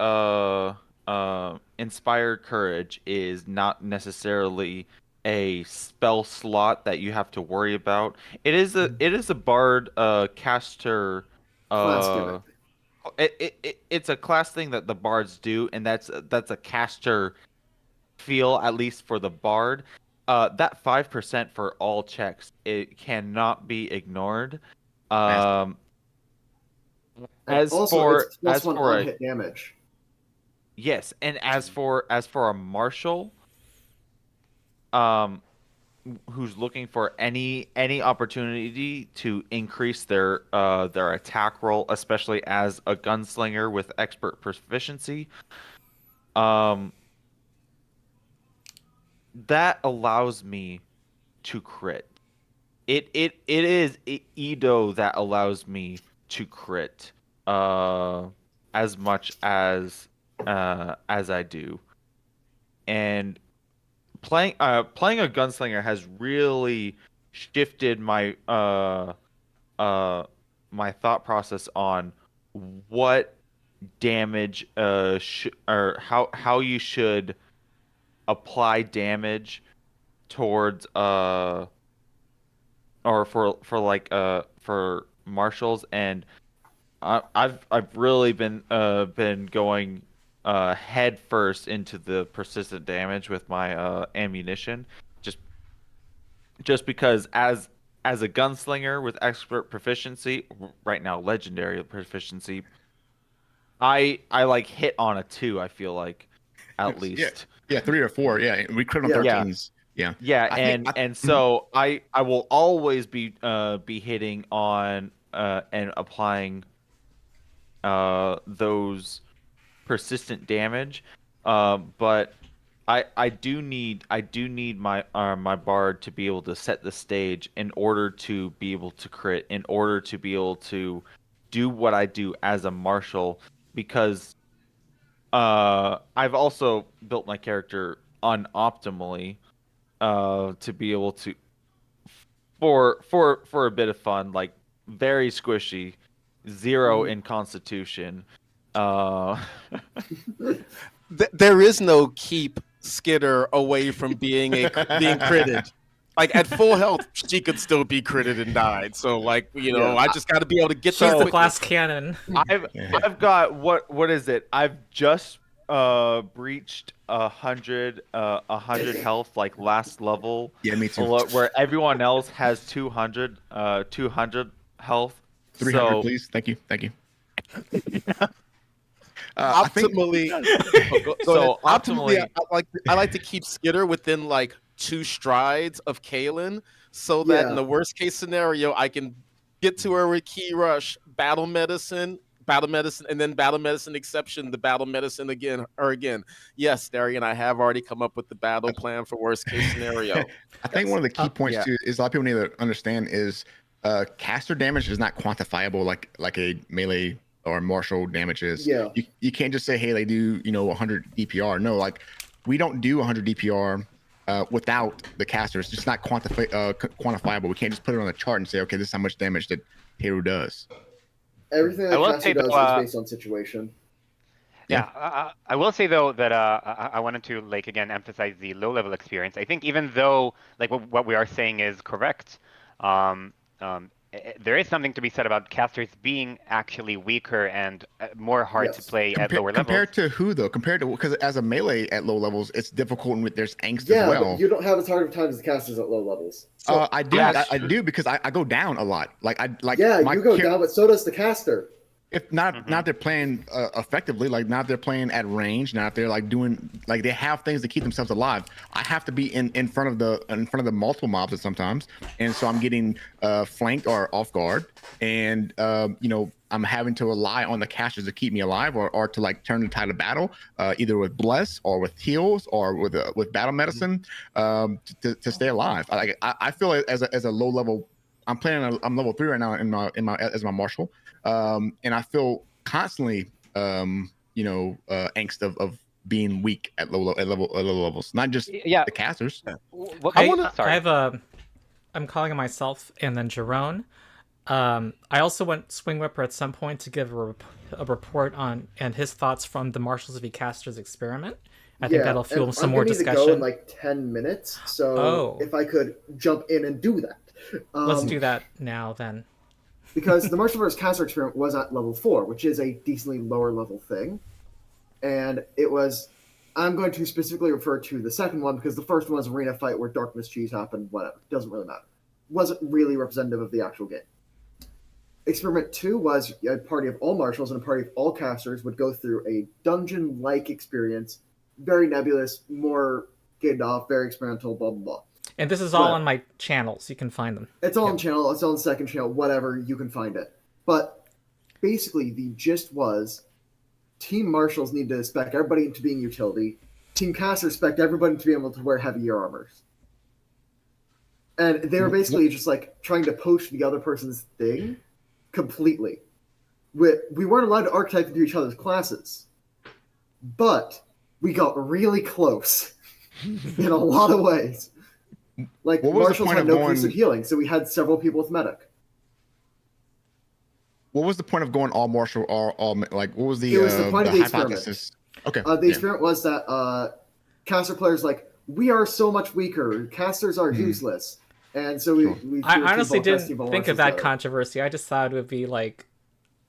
Inspired Courage is not necessarily a spell slot that you have to worry about. It is a bard caster Class gimmick. it's a class thing that the bards do, and that's a caster feel, at least for the bard. That 5% for all checks, it cannot be ignored. And As also, for it's plus as one for on a, hit damage. yes, and as for a marshal, who's looking for any opportunity to increase their attack roll, especially as a gunslinger with expert proficiency, that allows me to crit. It is Edo that allows me to crit as much as I do. And playing a gunslinger has really shifted my my thought process on what damage or how you should apply damage towards or for marshals. And I've really been going head first into the persistent damage with my ammunition, just because as a gunslinger with expert proficiency, right now legendary proficiency, I like hit on a 2, I feel like, at least. Yeah, 3 or 4. Yeah, we crit on Yeah. 13s. Yeah. And so I will always be hitting on and applying those persistent damage, but I do need my my bard to be able to set the stage in order to be able to crit, in order to be able to do what I do as a marshal, because I've also built my character unoptimally to be able to for a bit of fun, like very squishy, 0 in constitution. There is no keep Skitter away from being critted. Like at full health, she could still be critted and died. So like, I just got to be able to get She's there the quickly. glass cannon. I've got what is it? I've just breached 100 health like last level. Yeah, me too. Where everyone else has 200 health. 300, So please. Thank you. I think Optimally, go So, ahead. optimally- I like to keep Skitter within like 2 strides of Kailen, so that in Yeah. the worst case scenario, I can get to her with key rush, battle medicine, and then battle medicine exception, the battle medicine again. Yes, Darien, I have already come up with the battle plan for worst case scenario. I think one of the key points yeah. too is a lot of people need to understand is caster damage is not quantifiable like a melee or martial damage is. Yeah. You can't just say, hey, they do 100 DPR. No, like we don't do 100 DPR without the caster. It's just not quantifiable. We can't just put it on a chart and say, okay, this is how much damage that Teru does. Everything I that will caster say does though, is based on situation. Yeah, I will say though that I wanted to like again emphasize the low level experience. I think even though like what we are saying is correct, there is something to be said about casters being actually weaker and more hard to Yes. play at lower levels. Compared to who though? Compared to because as a melee at low levels, it's difficult and there's angst Yeah, as well. but you don't have as hard of a time as the casters at low levels. I do. Yeah, I do because I go down a lot. Yeah, my you go down, but so does the caster. If not they're playing effectively, like not they're playing at range, not they're like doing like they have things to keep themselves alive. I have to be in front of the multiple mobs at sometimes, and so I'm getting flanked or off guard, and I'm having to rely on the casters to keep me alive or to like turn the tide of battle, either with bless or with heals or with battle medicine, to stay alive. I feel as a low level. I'm level 3 right now in my as my marshal, and I feel constantly angst of being weak at low levels, not just Yeah. the casters. I'm calling on myself and then Jerone. I also went Swing Whipper at some point to give a report on and his thoughts from the Marshals v Casters experiment. I think that'll fuel some more discussion. I'm going to go in like 10 minutes, so if I could jump in and do that. Let's do that now then. Because the Marshal vs. Caster experiment was at level 4, which is a decently lower level thing. And it was... I'm going to specifically refer to the second one because the first one was arena fight where Darkness Cheese happened, whatever. Doesn't really matter. Wasn't really representative of the actual game. Experiment 2 was a party of all Marshals and a party of all casters would go through a dungeon-like experience. Very nebulous, more gated off, very experimental, blah, blah, blah. And this is all on my channels. You can find them. It's all on channel. It's on the second channel. Whatever. You can find it. But basically, the gist was Team Marshals need to spec everybody into being utility. Team Casters spec everybody to be able to wear heavier armors. And they were basically just like trying to poach the other person's thing completely. We weren't allowed to archetype into each other's classes. But we got really close in a lot of ways. Like, Marshals had no conclusive healing, so we had several people with medic. What was the point of going all martial or all like? What was the point of the hypothesis? Experiment. Okay. The experiment was that caster players like we are so much weaker. Casters are useless, and so we I honestly didn't think of that controversy. I just thought it would be like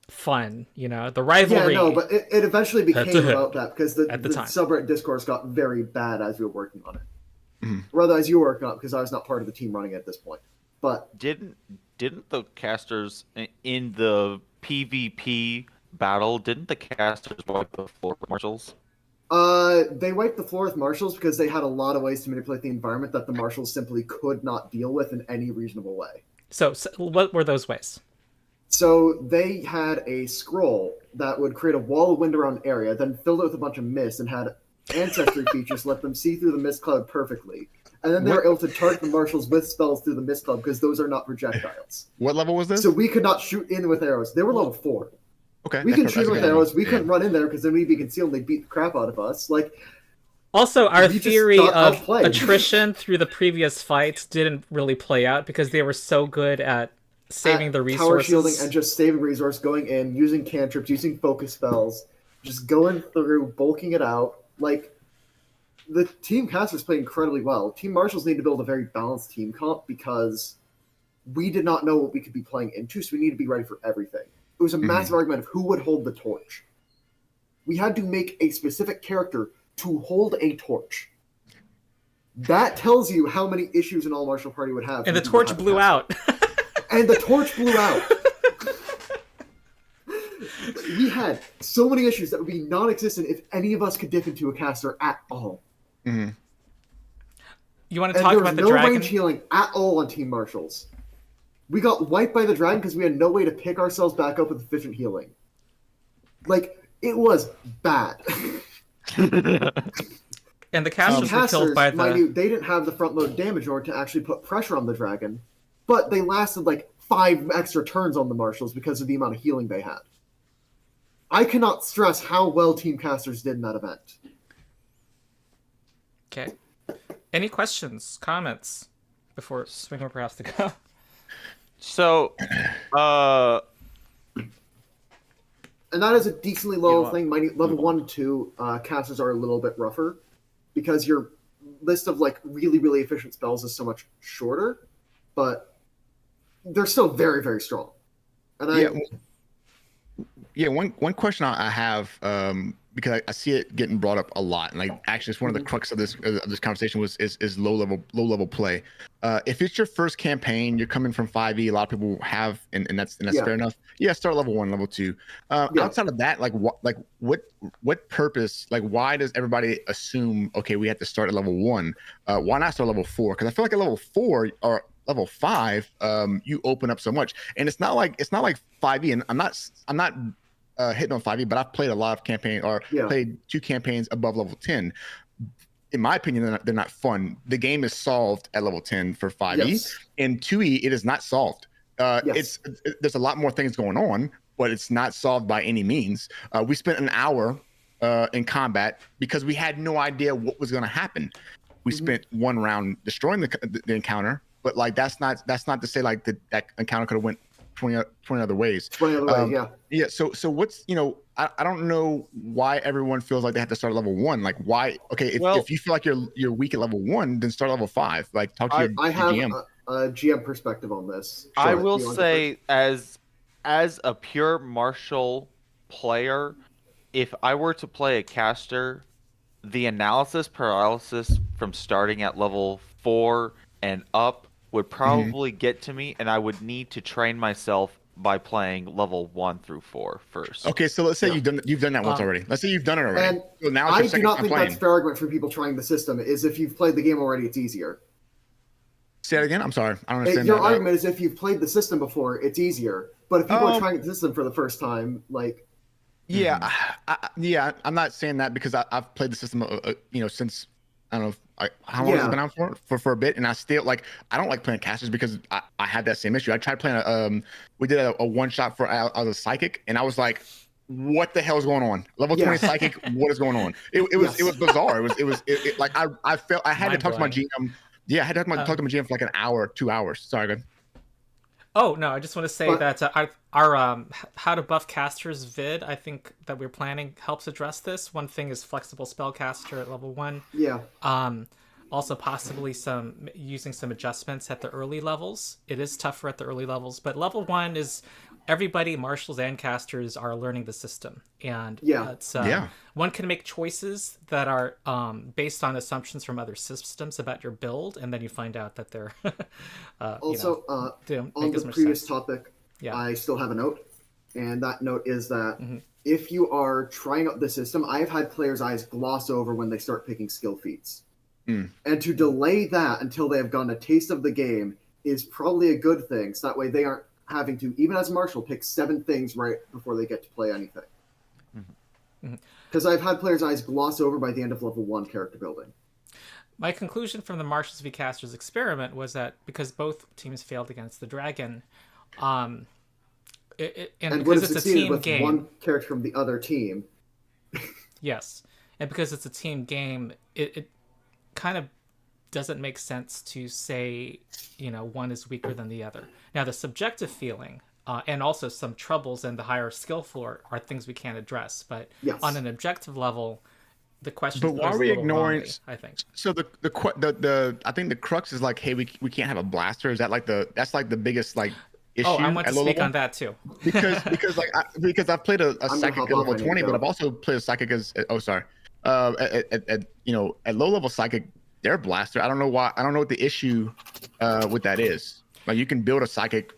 fun, the rivalry. Yeah, no, but it eventually became about that because the subreddit discourse got very bad as we were working on it. Rather, as you were working on it, because I was not part of the team running it at this point. But didn't the casters in the PvP battle? Didn't the casters wipe the floor with Marshals? They wiped the floor with Marshals because they had a lot of ways to manipulate the environment that the Marshals simply could not deal with in any reasonable way. So what were those ways? So they had a scroll that would create a wall of wind around an area, then filled it with a bunch of mist and had ancestry features let them see through the mist cloud perfectly. And then they were able to target the Marshals with spells through the mist cloud because those are not projectiles. What level was this? So we could not shoot in with arrows. They were level 4. Okay. We can shoot with arrows. We couldn't run in there because then we'd be concealed and they'd beat the crap out of us. Also, our theory of attrition through the previous fights didn't really play out because they were so good at saving the resources. Tower shielding and just saving resource, going in, using cantrips, using focus spells, just going through, bulking it out. The Team Casters played incredibly well. Team Marshals need to build a very balanced team comp because we did not know what we could be playing into, so we need to be ready for everything. It was a massive argument of who would hold the torch. we had to make a specific character to hold a torch. That tells you how many issues an all-martial party would have. And the torch blew out. And the torch blew out. We had so many issues that would be non-existent if any of us could dip into a caster at all. Mm-hmm. You want to talk about the dragon? There was no range healing at all on Team Marshals. We got wiped by the dragon because we had no way to pick ourselves back up with efficient healing. Like, it was bad. And the casters were killed by the... Mind you, they didn't have the front-load damage in order to actually put pressure on the dragon, but they lasted like 5 extra turns on the Marshals because of the amount of healing they had. I cannot stress how well Team Casters did in that event. Okay. Any questions, comments before Swingwhipper has to go? So, and that is a decently low thing. Level 1 and 2 casters are a little bit rougher because your list of like really, really efficient spells is so much shorter, but they're still very, very strong. And one question I have, because I see it getting brought up a lot, and like actually it's one of the crux of this conversation is low level play. If it's your first campaign, you're coming from 5e, a lot of people have, and that's fair enough. Yeah, start level 1, level 2. Outside of that, what purpose? Like, why does everybody assume we have to start at level 1? Why not start level 4? Because I feel like at level 4 or level 5, you open up so much, and it's not like 5e. And I'm not hitting on 5e, but I've played a lot of played 2 campaigns above level 10. In my opinion, they're not fun. The game is solved at level 10 for 5e. Yes. In 2e, it is not solved. There's a lot more things going on, but it's not solved by any means. We spent an hour in combat because we had no idea what was going to happen. We spent 1 round destroying the encounter, but like that's not to say like that encounter could have went 20 other ways. 20 other ways, yeah. Yeah. So what's I don't know why everyone feels like they have to start at level 1. Like why? Okay, if you feel like you're weak at level 1, then start at level 5. Like talk to your I have GM. a GM perspective on this. I will say as a pure martial player, if I were to play a caster, the analysis paralysis from starting at level 4 and up would probably get to me, and I would need to train myself by playing level 1 through 4 first. Okay, so let's say you've done that once already. Let's say you've done it already. And so now it's I your do second not time think playing. that's fair argument for people trying the system. Is if you've played the game already, it's easier. Say that again. I'm sorry, I don't understand. Your argument is if you've played the system before, it's easier. But if people are trying the system for the first time, like. Yeah, I'm not saying that because I've played the system, since I don't know how long has it been out for a bit, and I still I don't like playing casters because I had that same issue. I tried playing we did a one shot for I was a psychic, and I was like, what the hell is going on? Level 20 psychic, what is going on? It was bizarre. It was like I felt I had to talk to my GM. Yeah, I had to talk to my GM for like an hour, 2 hours. Sorry, good. Oh no, I just want to say that our how to buff casters vid, I think that we're planning helps address this. One thing is flexible spellcaster at level 1. Yeah. Also possibly using some adjustments at the early levels. It is tougher at the early levels, but level 1 is everybody, marshals and casters, are learning the system, and one can make choices that are based on assumptions from other systems about your build, and then you find out that they're also on the previous topic. I still have a note, and that note is that if you are trying out the system, I've had players' eyes gloss over when they start picking skill feats. And to delay that until they have gotten a taste of the game is probably a good thing. So that way they aren't having to, even as a marshal, pick 7 things right before they get to play anything. Because I've had players' eyes gloss over by the end of level 1 character building. My conclusion from the Marshals v Casters experiment was that because both teams failed against the dragon, and because it's a team with game, one character from the other team. Yes, and because it's a team game, it kind of doesn't make sense to say one is weaker than the other. Now the subjective feeling and also some troubles in the higher skill floor are things we can't address, but on an objective level, the question. But why are we ignoring? I think so. The I think the crux is like, hey, we can't have a blaster. Is that that's the biggest issue Oh, I want at to low speak level on that too. because I've played a gonna psychic hop at off, level I need to 20, but go. I've also played a psychic as at at low level psychic, they're blaster. I don't know why. I don't know what the issue with that is. Like you can build a psychic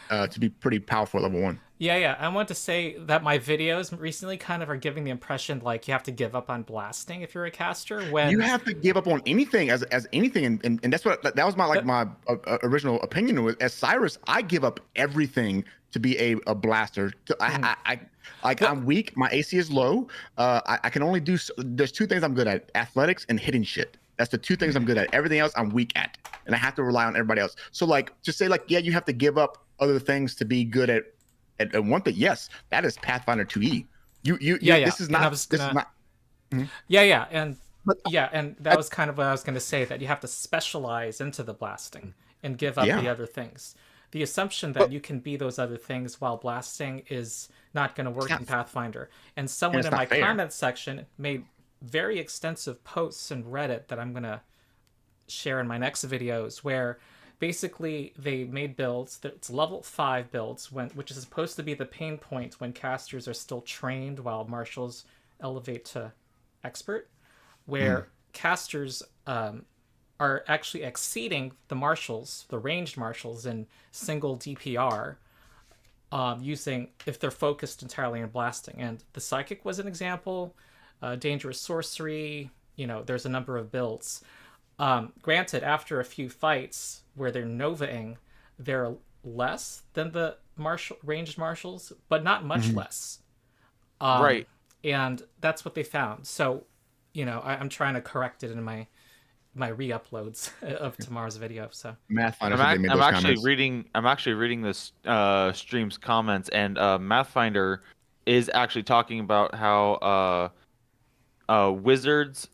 to be pretty powerful at level 1. Yeah. I want to say that my videos recently kind of are giving the impression like you have to give up on blasting if you're a caster. When You have to give up on anything as anything, and that's what that was my original opinion was. As Cyrus, I give up everything to be a blaster. I'm weak. My AC is low. I can only do. There's 2 things I'm good at: athletics and hitting shit. That's the 2 things I'm good at. Everything else I'm weak at, and I have to rely on everybody else. So like, just say like, yeah, you have to give up other things to be good at one thing. Yes, that is Pathfinder 2E. Yeah. This is And I not. was This is gonna- not. Yeah, and But and that was kind of what I was going to say, that you have to specialize into the blasting and give up Yeah. the other things. The assumption that you can be those other things while blasting is not going to work in Pathfinder. And someone it's in not my fair. comment section made very extensive posts in Reddit that I'm going to share in my next videos, where basically they made builds that's level 5 builds, which is supposed to be the pain point when casters are still trained while marshals elevate to expert, where casters are actually exceeding the marshals, the ranged marshals, in single DPR, using, if they're focused entirely on blasting. And the psychic was an example. Dangerous sorcery. There's a number of builds. Granted, after a few fights where they're novaing, they're less than the ranged marshals, but not much less. Right. And that's what they found. So, I'm trying to correct it in my re-uploads of tomorrow's video. So Mathfinder I'm, said they ac- made I'm those actually comments. reading. I'm actually reading this stream's comments, and Mathfinder is actually talking about how wizards,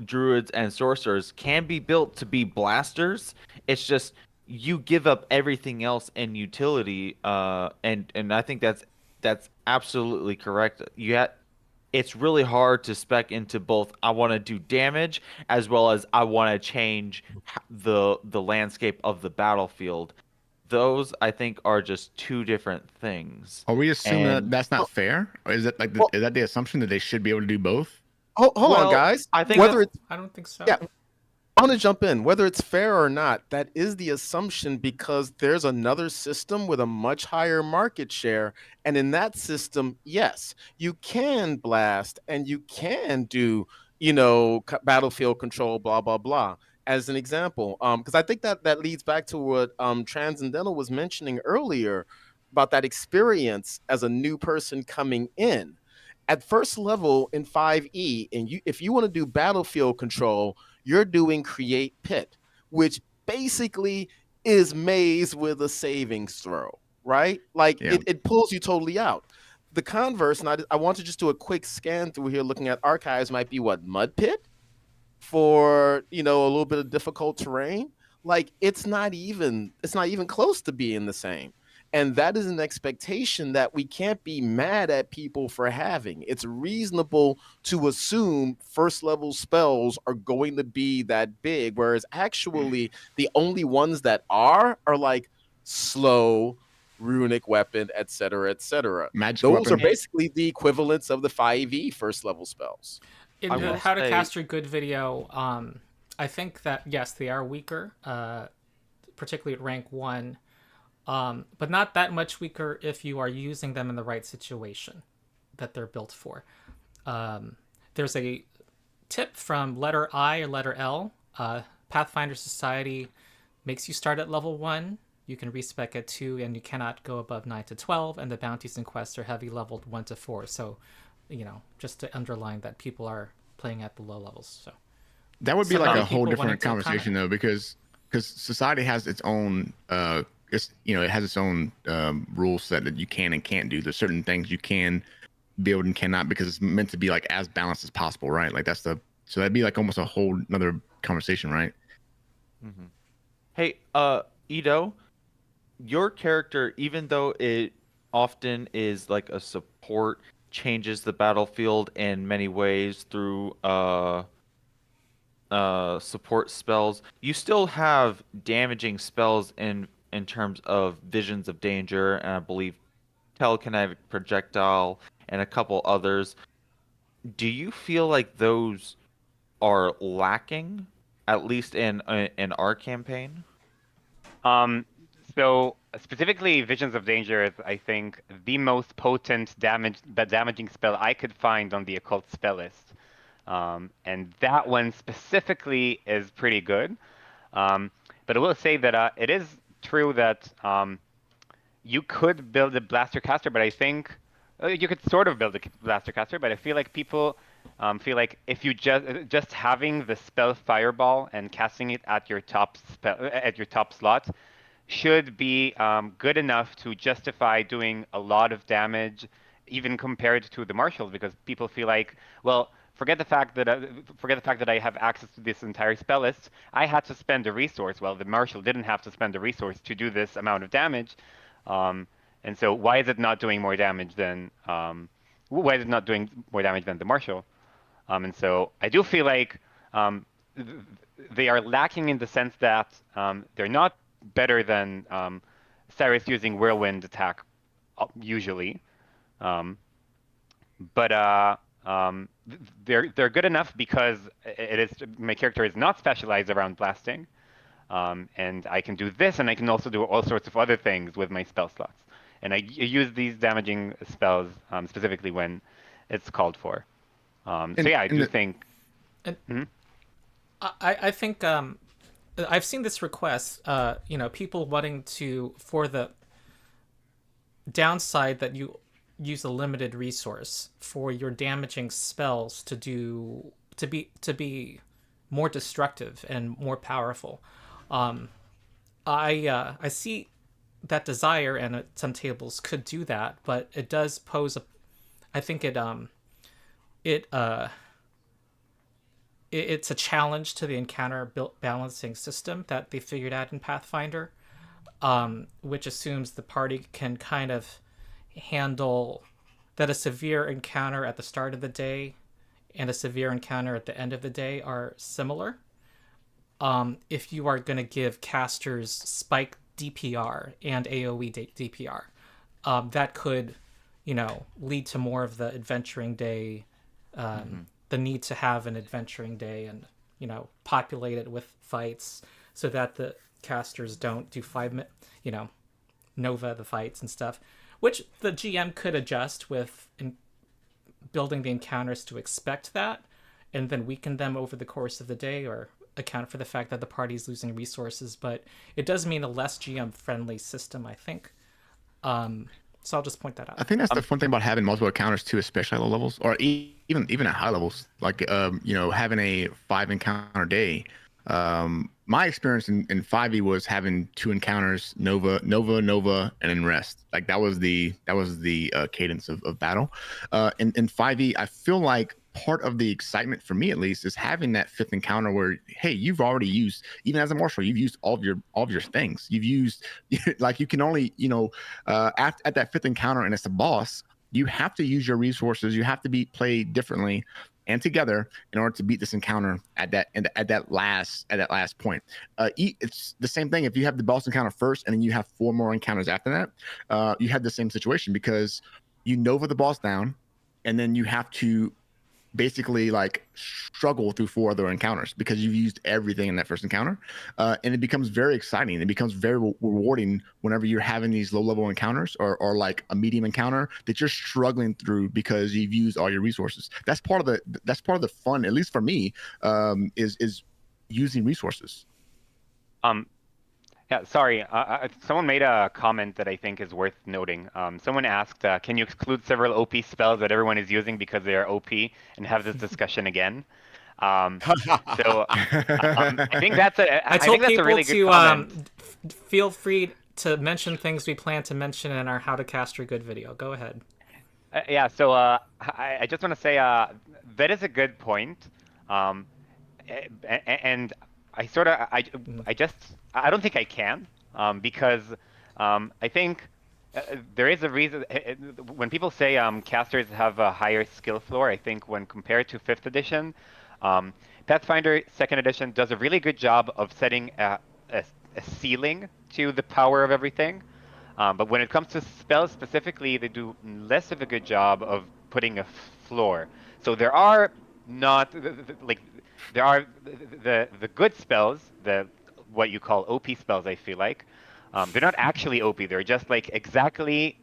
druids, and sorcerers can be built to be blasters. It's just you give up everything else in utility, and I think that's absolutely correct. It's really hard to spec into both. I want to do damage as well as I want to change the landscape of the battlefield. Those I think are just 2 different things. Are we assuming that And that's not fair? Or is it like Well- is that the assumption that they should be able to do both? hold on, Well, guys. I think Whether that's- it's I don't think so. Yeah. I want to jump in. Whether it's fair or not, that is the assumption because there's another system with a much higher market share. And in that system, yes, you can blast and you can do, battlefield control, blah, blah, blah, as an example. Because I think that leads back to what Transcendental was mentioning earlier about that experience as a new person coming in. At first level in 5e, and if you want to do battlefield control, you're doing create pit, which basically is maze with a savings throw, right? Like Yeah. it pulls you totally out. The converse, and I want to just do a quick scan through here looking at archives, might be what, mud pit for a little bit of difficult terrain. Like it's not even close to being the same. And that is an expectation that we can't be mad at people for having. It's reasonable to assume first level spells are going to be that big, whereas actually the only ones that are like slow, runic weapon, etc., etc. Magic Those weapon. are basically the equivalents of the 5e first level spells. In I the will How to say- Cast Your Good video, I think that, yes, they are weaker, particularly at rank 1. But not that much weaker if you are using them in the right situation that they're built for. There's a tip from letter I or letter L. Pathfinder Society makes you start at level 1. You can respec at 2, and you cannot go above 9 to 12. And the bounties and quests are heavy leveled 1 to 4. So, just to underline that people are playing at the low levels. So That would be So like many a whole people wanted different to conversation though, because society has its own it has its own rule set that you can and can't do. There's certain things you can build and cannot because it's meant to be like as balanced as possible, right? Like so that'd be like almost a whole another conversation, right? Mm-hmm. Hey, Ito, your character, even though it often is like a support, changes the battlefield in many ways through support spells. You still have damaging spells in in terms of visions of danger, and I believe telekinetic projectile and a couple others. Do you feel like those are lacking, at least in our campaign? Um, so specifically, Visions of Danger is, I think, the most potent damaging spell I could find on the occult spell list. And that one specifically is pretty good. But I will say that it is true that you could build a blaster caster, but I think you could sort of build a blaster caster, but I feel like people feel like if you just having the spell fireball and casting it at your top slot should be good enough to justify doing a lot of damage, even compared to the marshals, because people feel like, well, forget the fact that I have access to this entire spell list. I had to spend a resource. Well, the marshal didn't have to spend a resource to do this amount of damage, and so why is it not doing more damage than the marshal? And so I do feel like they are lacking in the sense that they're not better than Cyrus using whirlwind attack usually, um, but they're good enough because my character is not specialized around blasting, and I can do this, and I can also do all sorts of other things with my spell slots, and I use these damaging spells specifically when it's called for. So yeah, I do think. And Mhm. I think I've seen this request. People wanting to, for the downside that you use a limited resource for your damaging spells to be more destructive and more powerful. I see that desire, and some tables could do that, but it does pose a. I think it's a challenge to the encounter balancing system that they figured out in Pathfinder, which assumes the party can kind of handle that a severe encounter at the start of the day and a severe encounter at the end of the day are similar. If you are going to give casters spike DPR and AoE DPR, that could, lead to more of the adventuring day, the need to have an adventuring day and, populate it with fights so that the casters don't do Nova the fights and stuff, which the GM could adjust with building the encounters to expect that and then weaken them over the course of the day or account for the fact that the party's losing resources. But it does mean a less GM friendly system, I think. So I'll just point that out. I think that's the fun thing about having multiple encounters too, especially at low levels, or even at high levels. Like having a 5 encounter day. My experience in 5e was having 2 encounters, Nova, and then rest. Like that was the cadence of battle. In 5e, I feel like part of the excitement for me, at least, is having that 5th encounter where, hey, you've already used, even as a marshal, you've used all of your things. You've used like you can only at that 5th encounter, and it's a boss. You have to use your resources. You have to play differently and together in order to beat this encounter at that last point. It's the same thing if you have the boss encounter first and then you have 4 more encounters after that. You have the same situation because you Nova the boss down, and then you have to basically like struggle through 4 other encounters because you've used everything in that first encounter, and it becomes very exciting. It becomes very rewarding whenever you're having these low-level encounters or like a medium encounter that you're struggling through because you've used all your resources. That's part of the fun, at least for me, is using resources. Yeah, sorry. Someone made a comment that I think is worth noting. Someone asked, can you exclude several OP spells that everyone is using because they are OP and have this discussion again? So I think that's I told think that's a people really good to comment. feel free to mention things we plan to mention in our How to Caster Good video. Go ahead. Yeah, so I just want to say that is a good point. And I sort of I don't think I can because I think there is a reason when people say casters have a higher skill floor. I think when compared to 5th edition, Pathfinder 2nd edition does a really good job of setting a ceiling to the power of everything. But when it comes to spells specifically, they do less of a good job of putting a floor. So there are not like there are the good spells, the what you call OP spells. I feel like they're not actually OP. They're just like exactly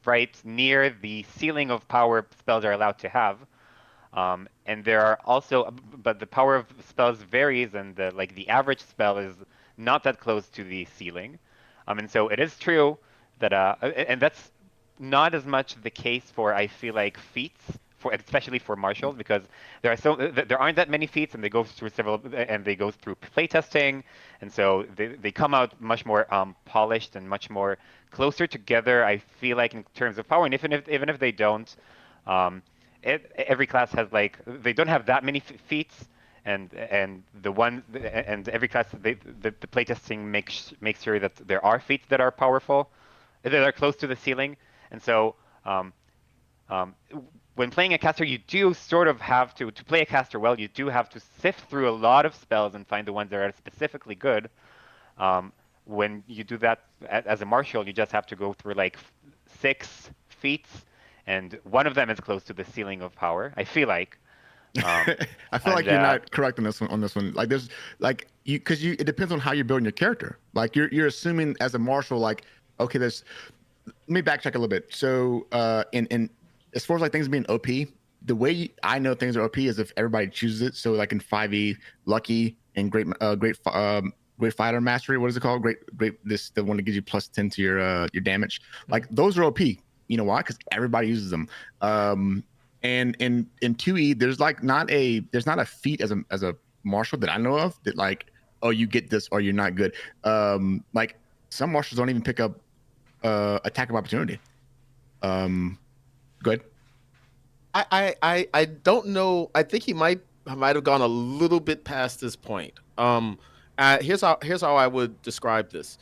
right near the ceiling of power spells are allowed to have. And there are also, but the power of spells varies, and the average spell is not that close to the ceiling. And so it is true that, and that's not as much the case for I feel like feats, for especially for marshals, because there aren't that many feats, and they go through several, and they go through playtesting, and so they come out much more polished and much more closer together. I feel like in terms of power, and even if they don't. Um, every class has like they don't have that many feats, and the one and every class the playtesting makes sure that there are feats that are powerful, that are close to the ceiling, and so um, um, when playing a caster, you do sort of have to play a caster well. You do have to sift through a lot of spells and find the ones that are specifically good. When you do that as a marshal, you just have to go through like 6 feats, and one of them is close to the ceiling of power. I feel like. I feel like you're not correct on this one. On this one, like there's like because it depends on how you're building your character. Like you're assuming as a marshal, like okay, there's. Let me backtrack a little bit. So, in as far as like things being OP, the way I know things are OP is if everybody chooses it. So, like in 5e, lucky and great fighter mastery. What is it called? The one that gives you +10 to your damage. Like those are OP. You know why? Because everybody uses them. And in 2e, there's not a feat as a marshal that I know of that like, oh, you get this or you're not good. Like some marshals don't even pick up attack of opportunity. Go ahead. I don't know. I think he might have gone a little bit past this point. Here's how I would describe this.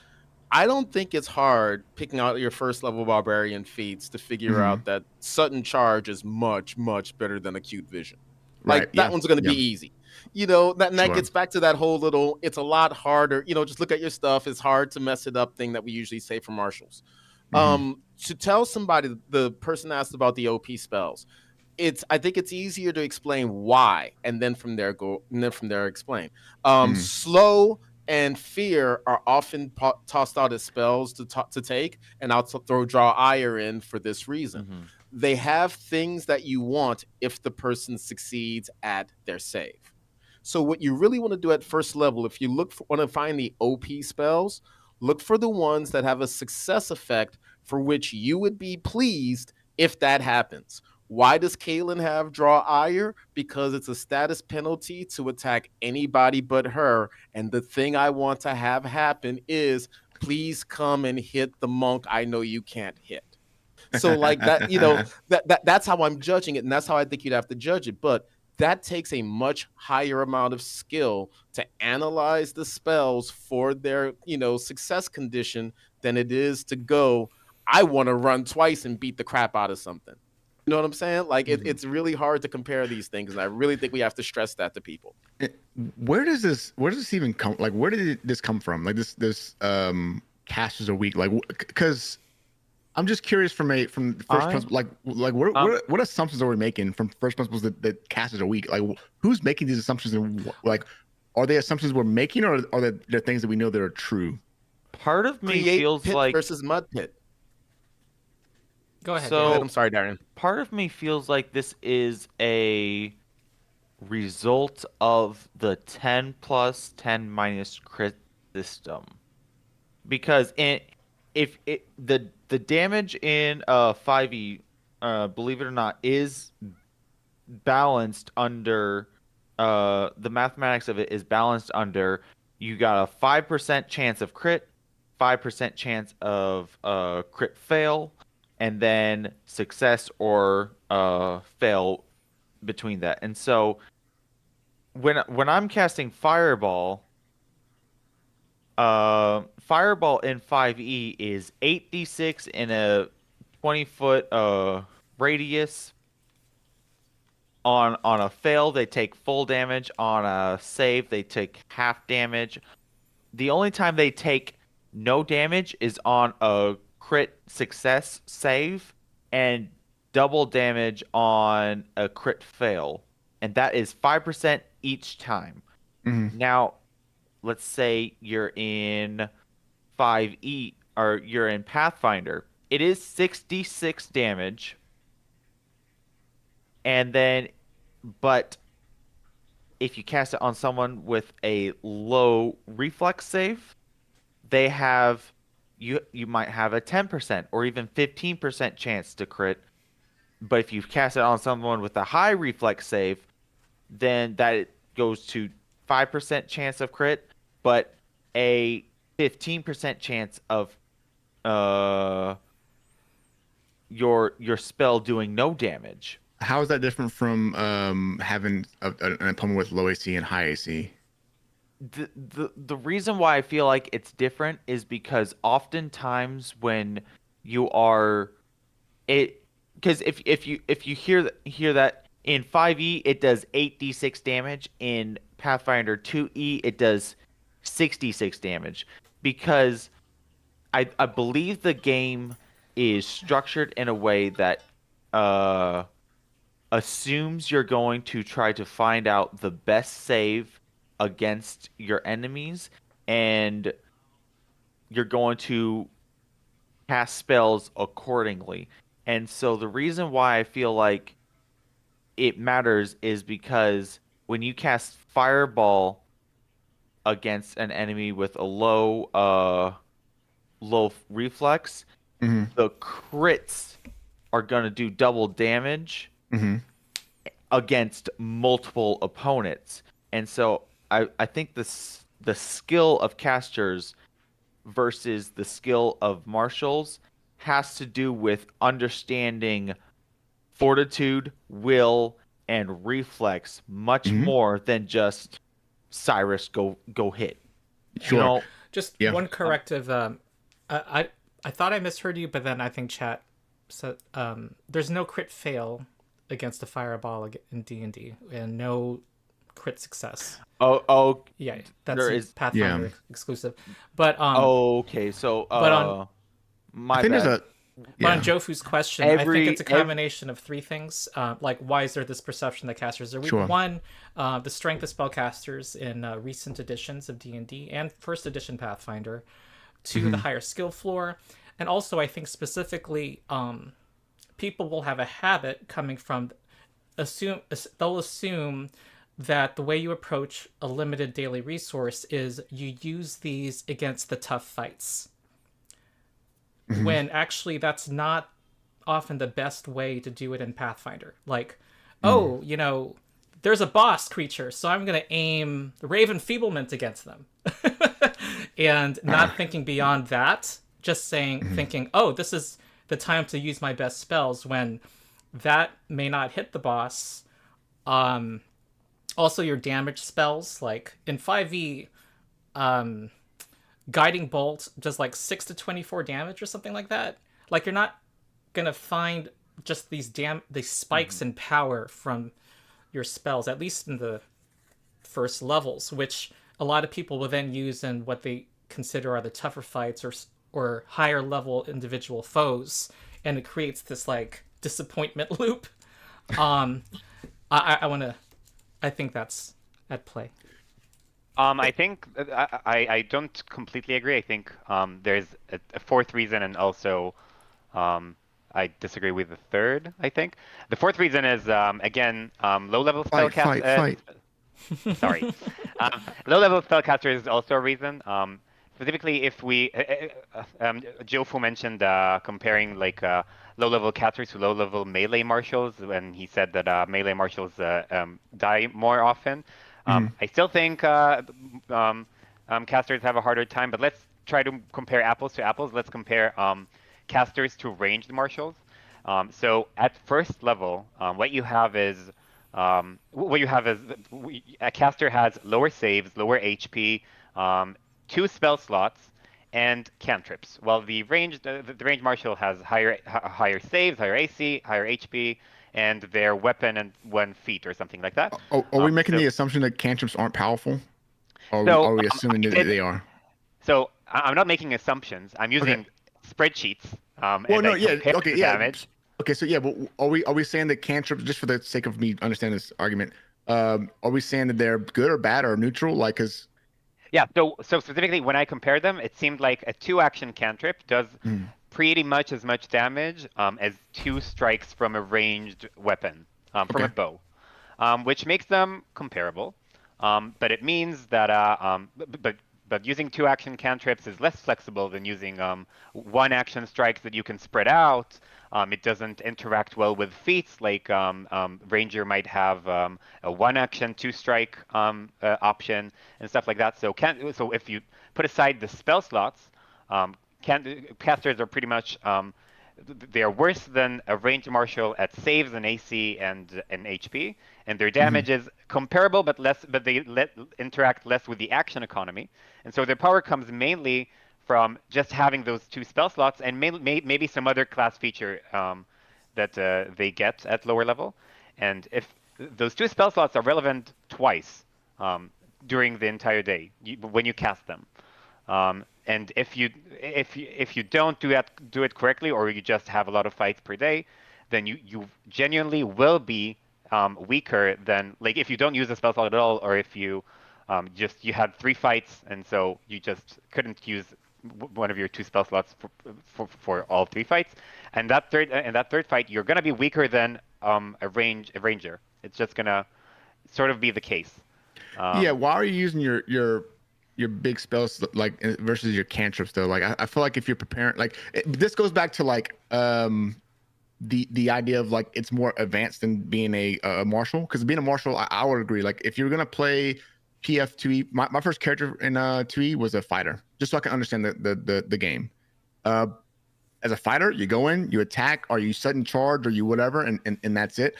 I don't think it's hard picking out your first level barbarian feats to figure out that sudden charge is much better than acute vision. Like Right, that one's going to be easy. That Sure. gets back to that whole little. It's a lot harder. Just look at your stuff. It's hard to mess it up thing that we usually say for marshals. To tell somebody, the person asked about the OP spells. I think it's easier to explain why, and then from there explain. Slow and fear are often tossed out as spells to take, and I'll throw draw ire in for this reason. They have things that you want if the person succeeds at their save. So what you really want to do at first level, if you want to find the OP spells, look for the ones that have a success effect for which you would be pleased if that happens. Why does Kailen have draw ire? Because it's a status penalty to attack anybody but her. And the thing I want to have happen is, please come and hit the monk I know you can't hit. So like that, that's how I'm judging it. And that's how I think you'd have to judge it. But that takes a much higher amount of skill to analyze the spells for their, success condition than it is to go, I want to run twice and beat the crap out of something. You know what I'm saying? Like it's really hard to compare these things, and I really think we have to stress that to people. Where does this even come? Like, where did this come from? Like this casters a week? Like, because I'm just curious from first principle. Like what assumptions are we making from first principles that casters a week? Like, who's making these assumptions, and like, are they assumptions we're making, or are they things that we know that are true? Part of me Create feels pit like versus mud pit. Go ahead. So- Go ahead. I'm sorry, Darien. part of me feels like this is a result of the 10 plus 10 minus crit system, because the damage in 5e, believe it or not, is balanced under the mathematics of it is balanced under, you got a 5% chance of crit, 5% chance of crit fail, and then success or fail between that. And so when I'm casting Fireball, Fireball in 5e is 8d6 in a 20-foot radius. On a fail, they take full damage. On a save, they take half damage. the only time they take no damage is on a crit success save and double damage on a crit fail. And that is 5% each time. Mhm. Now, let's say you're in 5e or you're in Pathfinder. It is 66 damage. And then, but if you cast it on someone with a low reflex save, they have you might have a 10% or even 15% chance to crit. But if you cast it on someone with a high reflex save, then that goes to 5% chance of crit, but a 15% chance of your spell doing no damage. How is that different from having an opponent with low AC and high AC? The reason why I feel like it's different is because oftentimes when you are it because if you hear that in 5e it does 8d6 damage, in Pathfinder 2e it does 66 damage, because I believe the game is structured in a way that assumes you're going to try to find out the best save against your enemies, and you're going to cast spells accordingly. And so the reason why I feel like it matters is because when you cast Fireball against an enemy with a low reflex, Mm-hmm. the crits are going to do double damage Mm-hmm. against multiple opponents. And so I think the skill of casters versus the skill of marshals has to do with understanding fortitude, will, and reflex much Mhm. more than just Cyrus go hit. Sure. You know, Just Yeah. one corrective. I thought I misheard you, but then I think chat said there's no crit fail against a fireball in D&D, and no crit success. oh, Yeah, that's there a is. Pathfinder Yeah. exclusive. But Okay, so but on my I think bad. there's a But on yeah. Jofu's question, I think Every- it's a combination of three things. Like, why is there this perception that casters are weak? Sure. One, the strength of spellcasters in recent editions of D&D and first edition Pathfinder. Two, the higher skill floor. And also, I think specifically, people will have a habit coming from they'll assume that the way you approach a limited daily resource is you use these against the tough fights, when actually that's not often the best way to do it in Pathfinder. Like, oh, there's a boss creature, so I'm going to aim the Raven Feeblement against them. And not thinking beyond that, just thinking, oh, this is the time to use my best spells, when that may not hit the boss. Also, your damage spells, like in 5e, Guiding Bolt does like 6 to 24 damage or something like that. Like, you're not gonna find just these spikes in power from your spells, at least in the first levels, which a lot of people will then use in what they consider are the tougher fights or higher level individual foes, and it creates this like disappointment loop. I think that's at play. I think I don't completely agree. I think there's a fourth reason, and also I disagree with the third. I think the fourth reason is again low-level spellcaster. Fight. Sorry, low-level spellcaster is also a reason. Specifically, if we Jofu mentioned comparing like low-level casters to low-level melee marshals, when he said that melee marshals die more often. I still think casters have a harder time, but let's try to compare apples to apples. Let's compare casters to ranged marshals. So at first level, what you have is a caster has lower saves, lower HP, 2 spell slots, and cantrips. While the ranged marshal has higher saves, higher AC, higher HP, and their weapon and 1 feat or something like that. Are we making the assumption that cantrips aren't powerful? Or So, are we assuming that they are? So I'm not making assumptions. I'm using spreadsheets. Well, And no, I yeah, compare okay, the yeah. damage. Okay, so yeah, but are we saying that cantrips, just for the sake of me understanding this argument, are we saying that they're good or bad or neutral? Like, cause Yeah, so specifically when I compared them, it seemed like a 2-action cantrip does pretty much as much damage as 2 strikes from a ranged weapon, from a okay, bow, which makes them comparable. But it means that but using 2-action cantrips is less flexible than using 1-action strikes that you can spread out. It doesn't interact well with feats like Ranger might have a 1-action 2-strike option and stuff like that. So if you put aside the spell slots, casters are pretty much they are worse than a ranged marshal at saves and AC and HP, and their damage is comparable but less. But they interact less with the action economy, and so their power comes mainly from just having those 2 spell slots and maybe some other class feature that they get at lower level. And if those 2 spell slots are relevant twice during the entire day when you cast them. And if you don't do it correctly, or you just have a lot of fights per day, then you genuinely will be weaker than, like, if you don't use a spell slot at all, or if you you had 3 fights and so you just couldn't use one of your 2 spell slots for all 3 fights, and that third fight you're gonna be weaker than a ranger. It's just gonna sort of be the case. yeah. Why are you using your big spells like versus your cantrips though? Like, I feel like if you're preparing, like this goes back to like the idea of like it's more advanced than being a marshal, because being a marshal, I would agree. Like if you're gonna play PF 2E, my first character in 2E was a fighter, just so I can understand the game. As a fighter, you go in, you attack, or you sudden charge, or you whatever, and that's it.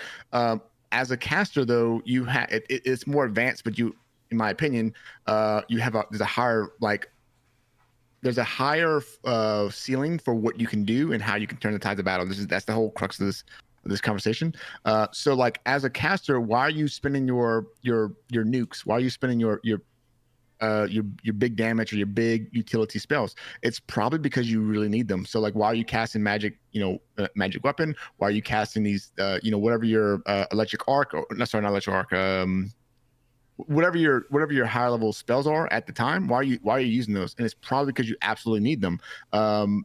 As a caster, though, you have it's more advanced, but you, in my opinion, you have there's a higher ceiling for what you can do and how you can turn the tides of battle. That's the whole crux of this conversation. So like as a caster, why are you spending your nukes? Why are you spending your big damage or your big utility spells? It's probably because you really need them. So like, why are you casting magic, magic weapon? Why are you casting these, whatever your electric arc, or not electric arc, whatever your higher level spells are at the time? Why are you using those? And it's probably because you absolutely need them.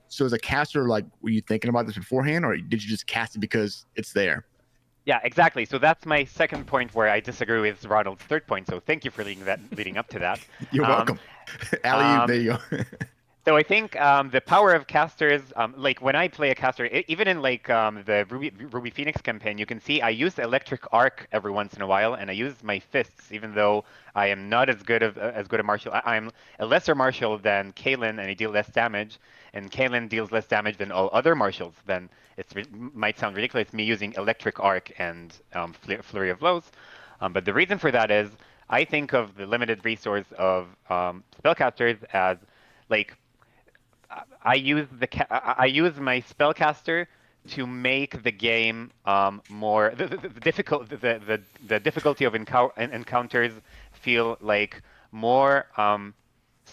So as a caster, like, were you thinking about this beforehand, or did you just cast it because it's there? Yeah, exactly. So that's my second point where I disagree with Ronald's third point. So thank you for leading up to that. You're welcome. Alley, there you go. So I think the power of casters, like when I play a caster, even in like the Ruby Phoenix campaign, you can see I use electric arc every once in a while, and I use my fists, even though I am not as good a marshal. I'm a lesser marshal than Kailen, and I deal less damage. And Kailen deals less damage than all other marshals. Then might sound ridiculous me using electric arc and flurry of blows, but the reason for that is I think of the limited resource of spellcasters as like I use my spellcaster to make the game more the difficulty of encounters feel like more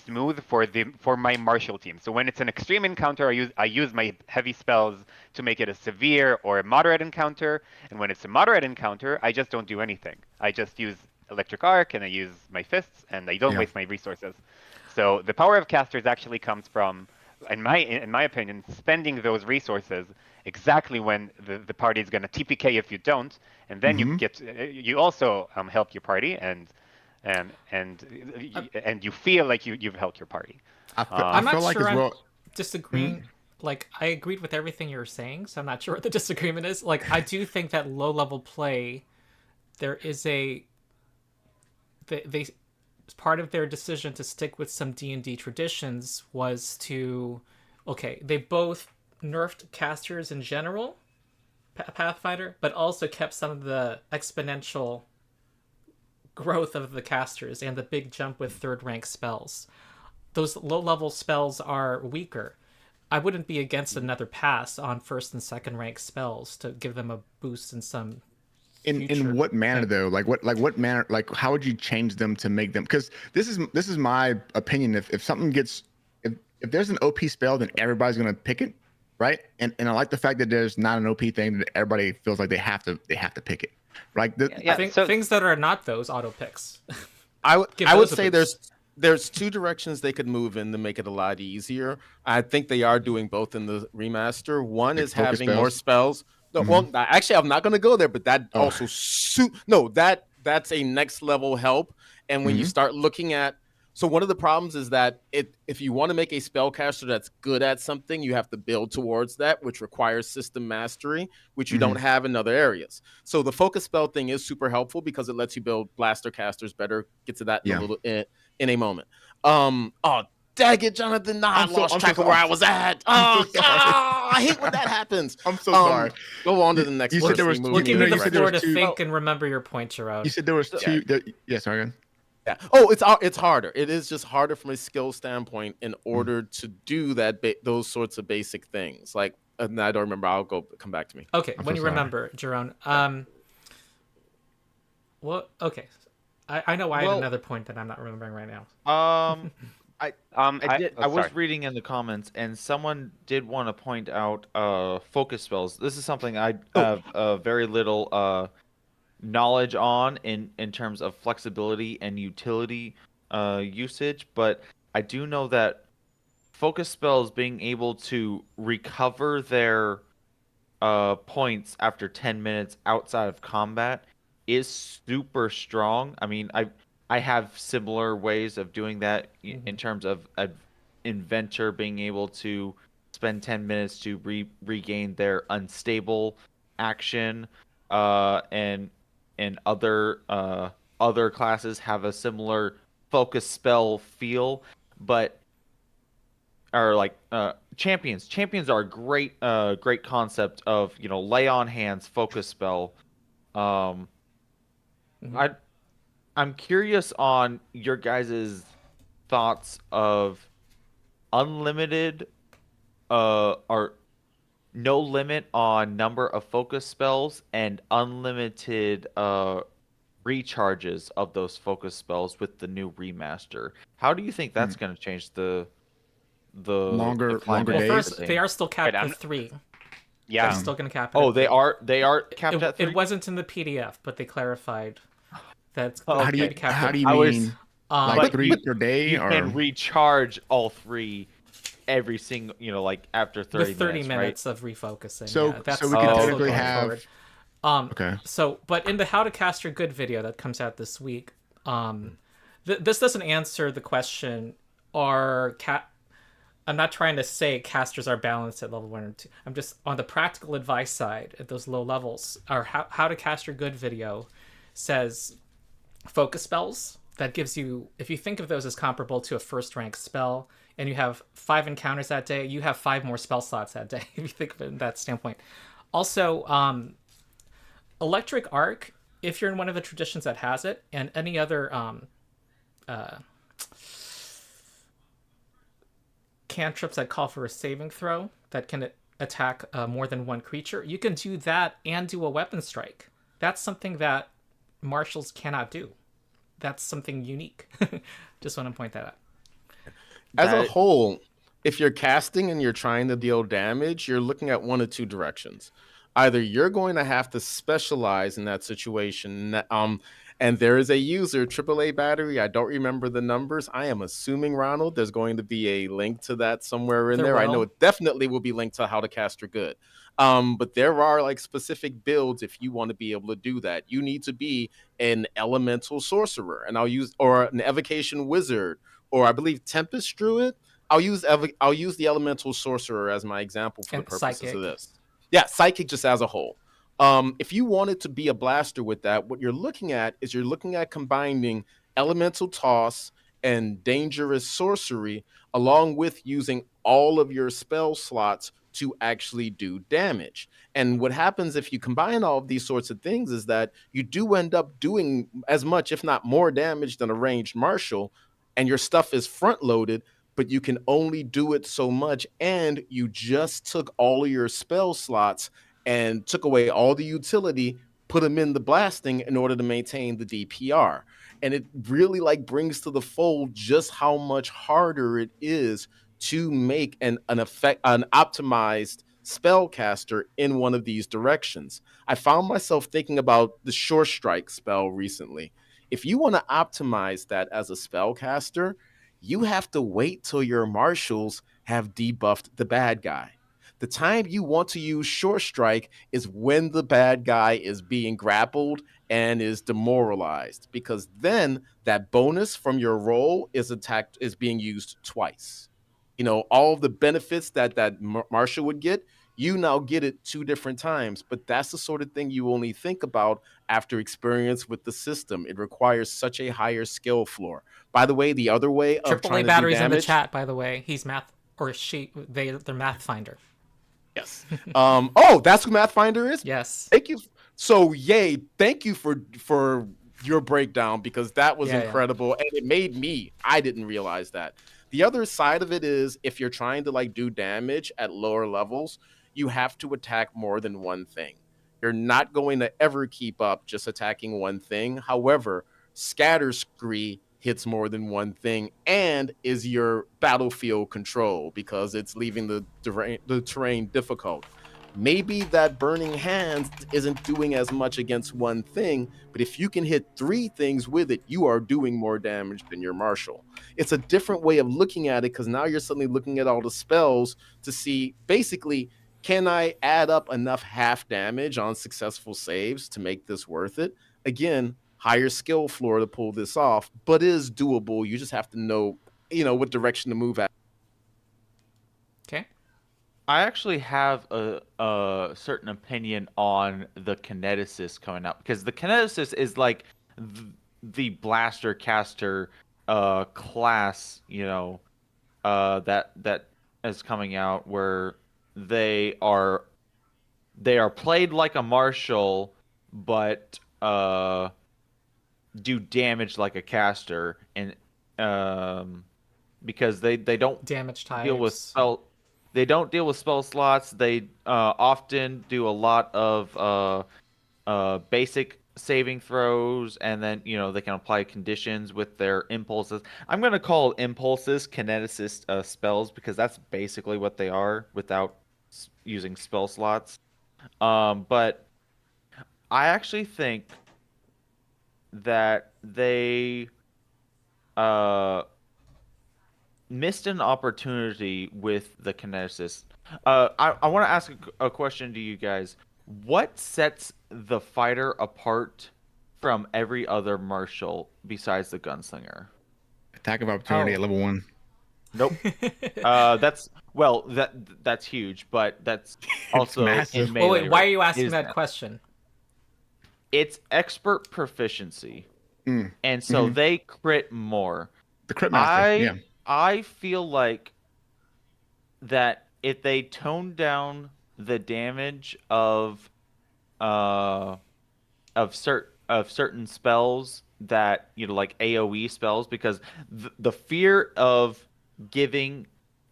smooth for my martial team. So when it's an extreme encounter, I use my heavy spells to make it a severe or a moderate encounter, and when it's a moderate encounter, I just don't do anything. I just use electric arc and I use my fists, and I don't waste my resources. So the power of casters actually comes from, in my opinion, spending those resources exactly when the party is going to TPK if you don't, and then you also help your party and you feel like you've helped your party. I'm not like sure as I'm well. disagreeing. Like, I agreed with everything you were saying, so I'm not sure what the disagreement is. Like, I do think that low level play, there is they part of their decision to stick with some D&D traditions was to, okay, they both nerfed casters in general, Pathfinder, but also kept some of the exponential growth of the casters and the big jump with third rank spells. Those low level spells are weaker. I wouldn't be against another pass on first and second rank spells to give them a boost in some In what manner though? Like what manner? Like how would you change them to make them? Because this is my opinion. If something gets if there's an OP spell, then everybody's gonna pick it, right? And I like the fact that there's not an OP thing that everybody feels like they have to pick it. Like Things that are not those auto picks. I would Give those a say boost. there's two directions they could move in to make it a lot easier. I think they are doing both in the remaster. One Like is focus having more spells. No, well, actually, I'm not going to go there, but that also that's a next level help. And when you start looking at, so one of the problems is that if you want to make a spellcaster that's good at something, you have to build towards that, which requires system mastery, which you don't have in other areas. So the focus spell thing is super helpful because it lets you build blaster casters better. Get to that in a moment. Oh, dang it, Jonathan! I lost track of where I was at. Oh, I hate when that happens. I'm so sorry. Go on to the next. You said there was We'll give you the said there floor was to two- think and remember your point, Jerone. You said there was two. Yeah, sorry. Go ahead. Yeah. Oh, it's harder. It is just harder from a skill standpoint in order to do those sorts of basic things. Like, and I don't remember. Come back to me. Okay, I'm when so you sorry. remember, Jerone. Well, okay. I know I had another point that I'm not remembering right now. I sorry. was reading in the comments, and someone did want to point out focus spells. This is something I have very little knowledge on in terms of flexibility and utility usage, but I do know that focus spells being able to recover their points after 10 minutes outside of combat is super strong. I mean, I have similar ways of doing that in terms of an inventor being able to spend 10 minutes to regain their unstable action, and other classes have a similar focus spell feel, but are like champions. Champions are a great concept of, lay on hands focus spell. I'm curious on your guys' thoughts of unlimited or no limit on number of focus spells and unlimited recharges of those focus spells with the new remaster. How do you think that's going to change the Longer climate? days? Well, first, they are still capped Wait, at 3. Yeah. They're still going to cap it. Oh, at they 3. are capped at 3? It wasn't in the PDF, but they clarified that Oh, it's How do you gonna be capped how at do you I was- mean But like 3 per day You or can recharge all 3 every single, like after 30 with 30 minutes, minutes of refocusing. So- yeah, that's so we can also technically going have- forward. okay? So, but in the How to Cast Your Good video that comes out this week, this doesn't answer the question, I'm not trying to say casters are balanced at level 1 or 2. I'm just on the practical advice side at those low levels. Or How to Cast Your Good video says focus spells. That gives you, if you think of those as comparable to a first rank spell, and you have 5 encounters that day, you have 5 more spell slots that day, if you think of it in that standpoint. Also, Electric Arc, if you're in one of the traditions that has it, and any other cantrips that call for a saving throw that can attack more than one creature, you can do that and do a weapon strike. That's something that Marshals cannot do. That's something unique. Just want to point that out. As a whole, if you're casting and you're trying to deal damage, you're looking at one of two directions. Either you're going to have to specialize in that situation, and there is a user, AAA battery, I don't remember the numbers. I am assuming, Ronald, there's going to be a link to that somewhere in there. I know it definitely will be linked to How to Cast Your Good. But there are like specific builds if you want to be able to do that. You need to be an elemental sorcerer, and or an evocation wizard, or I believe Tempest Druid. I'll use the elemental sorcerer as my example for the purposes psychic. of this. Yeah, psychic just as a whole. If you wanted to be a blaster with that, what you're looking at is combining elemental toss and dangerous sorcery along with using all of your spell slots to actually do damage. And what happens if you combine all of these sorts of things is that you do end up doing as much, if not more damage than a ranged marshal, and your stuff is front loaded, but you can only do it so much, and you just took all of your spell slots and took away all the utility, put them in the blasting in order to maintain the DPR. And it really brings to the fold just how much harder it is to make an optimized spellcaster in one of these directions. I found myself thinking about the Sure Strike spell recently. If you want to optimize that as a spellcaster, you have to wait till your marshals have debuffed the bad guy. The time you want to use Sure Strike is when the bad guy is being grappled and is demoralized, because then that bonus from your roll is being used twice. You know, all of the benefits that Marshall would get, you now get it 2 different times. But that's the sort of thing you only think about after experience with the system. It requires such a higher skill floor. By the way, the other way of Triple A trying to do batteries in the damage. chat, by the way. He's math, or she. They're Mathfinder. Yes. Oh, that's who Pathfinder is? Yes. Thank you. So, yay. Thank you for your breakdown, because that was incredible. And I didn't realize that. The other side of it is, if you're trying to like do damage at lower levels, you have to attack more than one thing. You're not going to ever keep up just attacking one thing. However, Scatter Scree hits more than one thing and is your battlefield control, because it's leaving the terrain difficult. Maybe that Burning Hands isn't doing as much against one thing, but if you can hit 3 things with it, you are doing more damage than your marshal. It's a different way of looking at it, because now you're suddenly looking at all the spells to see, basically, can I add up enough half damage on successful saves to make this worth it? Again, higher skill floor to pull this off, but it is doable. You just have to know, what direction to move at. Okay. I actually have a certain opinion on the kineticist coming out, because the kineticist is like the blaster caster class, that is coming out, where they are played like a marshal, but do damage like a caster, and because they don't Damage types. deal with spell slots. They often do a lot of basic saving throws, and then they can apply conditions with their impulses. I'm gonna call impulses kineticist spells, because that's basically what they are without using spell slots. But I actually think that they missed an opportunity with the kineticist. I want to ask a question to you guys. What sets the fighter apart from every other marshal besides the gunslinger? Attack of opportunity at level 1. Nope. That's huge, but that's also massive. in melee. Well, wait, why are you It asking is that question? It's expert proficiency, Mm. and so Mhm. they crit more. The crit master. I feel like that if they tone down the damage of certain spells that like AoE spells, because the fear of giving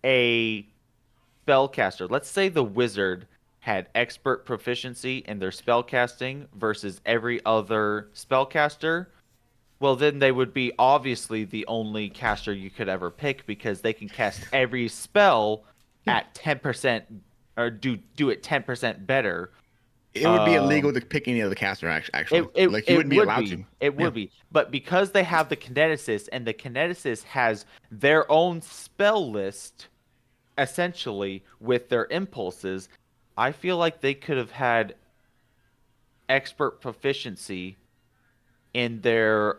a spellcaster, let's say the wizard had expert proficiency in their spellcasting versus every other spellcaster, well, then they would be obviously the only caster you could ever pick, because they can cast every spell at 10%, or do it 10% better. It would be illegal to pick any other caster, actually. Like, you wouldn't be allowed to. It would be. But because they have the kineticist, and the kineticist has their own spell list, essentially, with their impulses, I feel like they could have had expert proficiency in their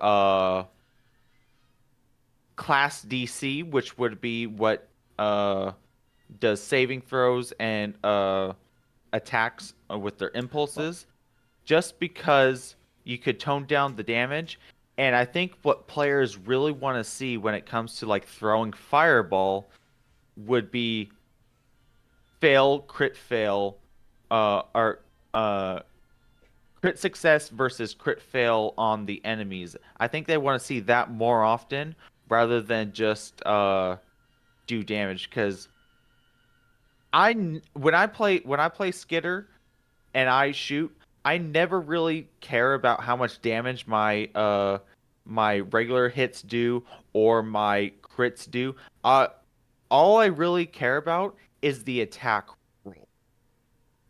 class DC, which would be what does saving throws and attacks with their impulses, just because you could tone down the damage. And I think what players really want to see when it comes to like throwing fireball would be crit fail, or crit success versus crit fail on the enemies. I think they want to see that more often rather than just do damage, because when I play Skitter and I shoot, I never really care about how much damage my regular hits do or my crits do. all I really care about is the attack roll.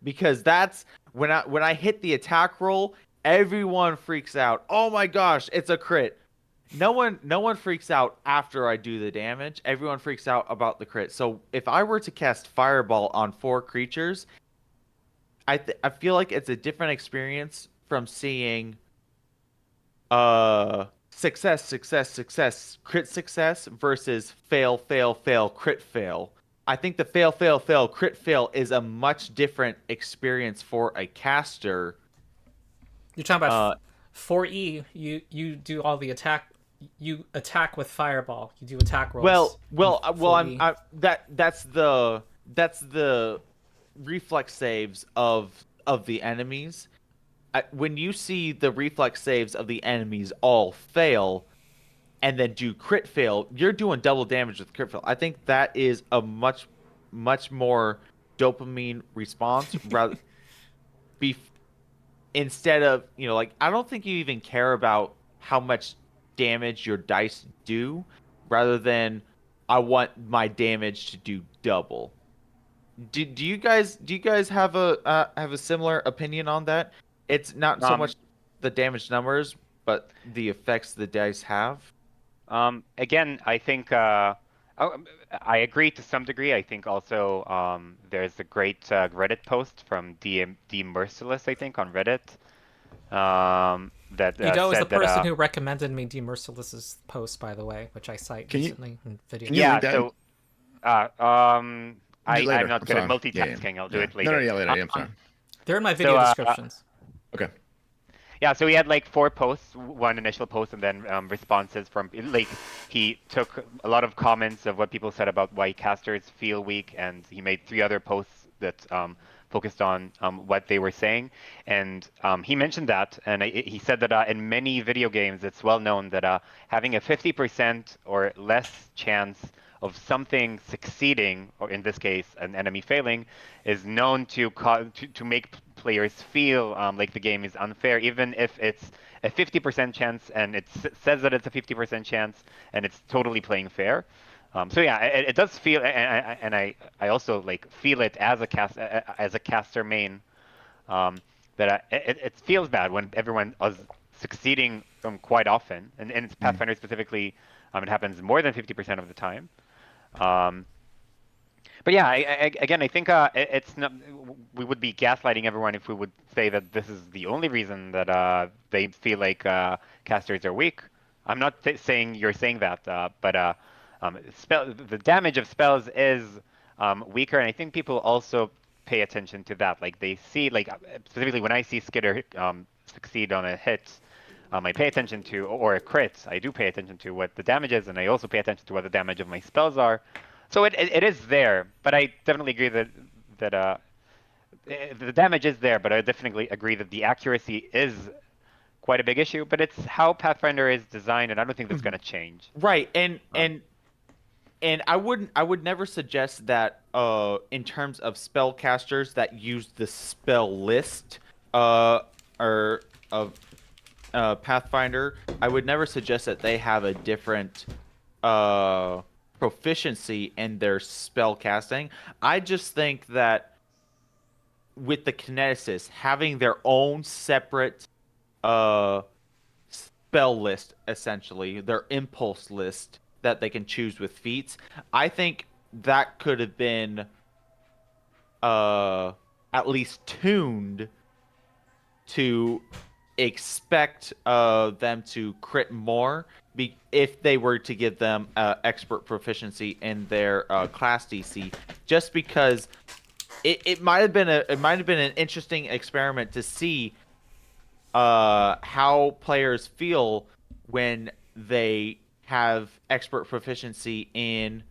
Because that's when I hit the attack roll, everyone freaks out. Oh my gosh, it's a crit. No one freaks out after I do the damage. Everyone freaks out about the crit. So if I were to cast Fireball on 4 creatures, I feel like it's a different experience from seeing success, success, success, crit success versus fail, fail, fail, crit fail. I think the fail, fail, fail, crit fail is a much different experience for a caster. You're talking about 4E. You do all the attack. You attack with Fireball. You do attack rolls. That's the reflex saves of the enemies. When you see the reflex saves of the enemies all fail, and then do crit fail, you're doing double damage with crit fail. I think that is a much more dopamine response rather instead of, like, I don't think you even care about how much damage your dice do, rather than I want my damage to do double. Do you guys have a similar opinion on that? It's not so much the damage numbers, but the effects the dice have. Again, I think I agree to some degree. I think also there's a great Reddit post from D Merciless, I think, on Reddit. That Ego is the said that, person who recommended me D Merciless's post, by the way, which I cite recently in video. Can you yeah. read that? So, I'm not good at multitasking. I'll do it later. No, yeah, later. Yeah, I'm sorry. They're in my video descriptions. Okay. Yeah, so he had like 4 posts, one initial post, and then responses from, like, he took a lot of comments of what people said about why casters feel weak, and he made 3 other posts that focused on what they were saying. And he mentioned that, and he said that in many video games, it's well known that having a 50% or less chance of something succeeding, or in this case, an enemy failing, is known to make players feel like the game is unfair, even if it's a 50% chance and it says that it's a 50% chance and it's totally playing fair. So yeah, it does feel, and I also like feel it as a caster main, that it feels bad when everyone is succeeding quite often, and it's Pathfinder specifically, it happens more than 50% of the time. But yeah, again, I think it's not. We would be gaslighting everyone if we would say that this is the only reason that they feel like casters are weak. I'm not saying you're saying that, but the damage of spells is weaker, and I think people also pay attention to that. Like they see, like specifically when I see Skitter succeed on a hit, I pay attention to, or a crit, I do pay attention to what the damage is, and I also pay attention to what the damage of my spells are. So it is there, but I definitely agree that the damage is there, but I definitely agree that the accuracy is quite a big issue. But it's how Pathfinder is designed, and I don't think that's going to change. Right, and I would never suggest that in terms of spellcasters that use the spell list or of Pathfinder, I would never suggest that they have a different proficiency in their spell casting. I just think that with the kineticists having their own separate spell list, essentially their impulse list that they can choose with feats, I think that could have been at least tuned to expect them to crit more if they were to give them expert proficiency in their class DC, just because it might have been an interesting experiment to see how players feel when they have expert proficiency in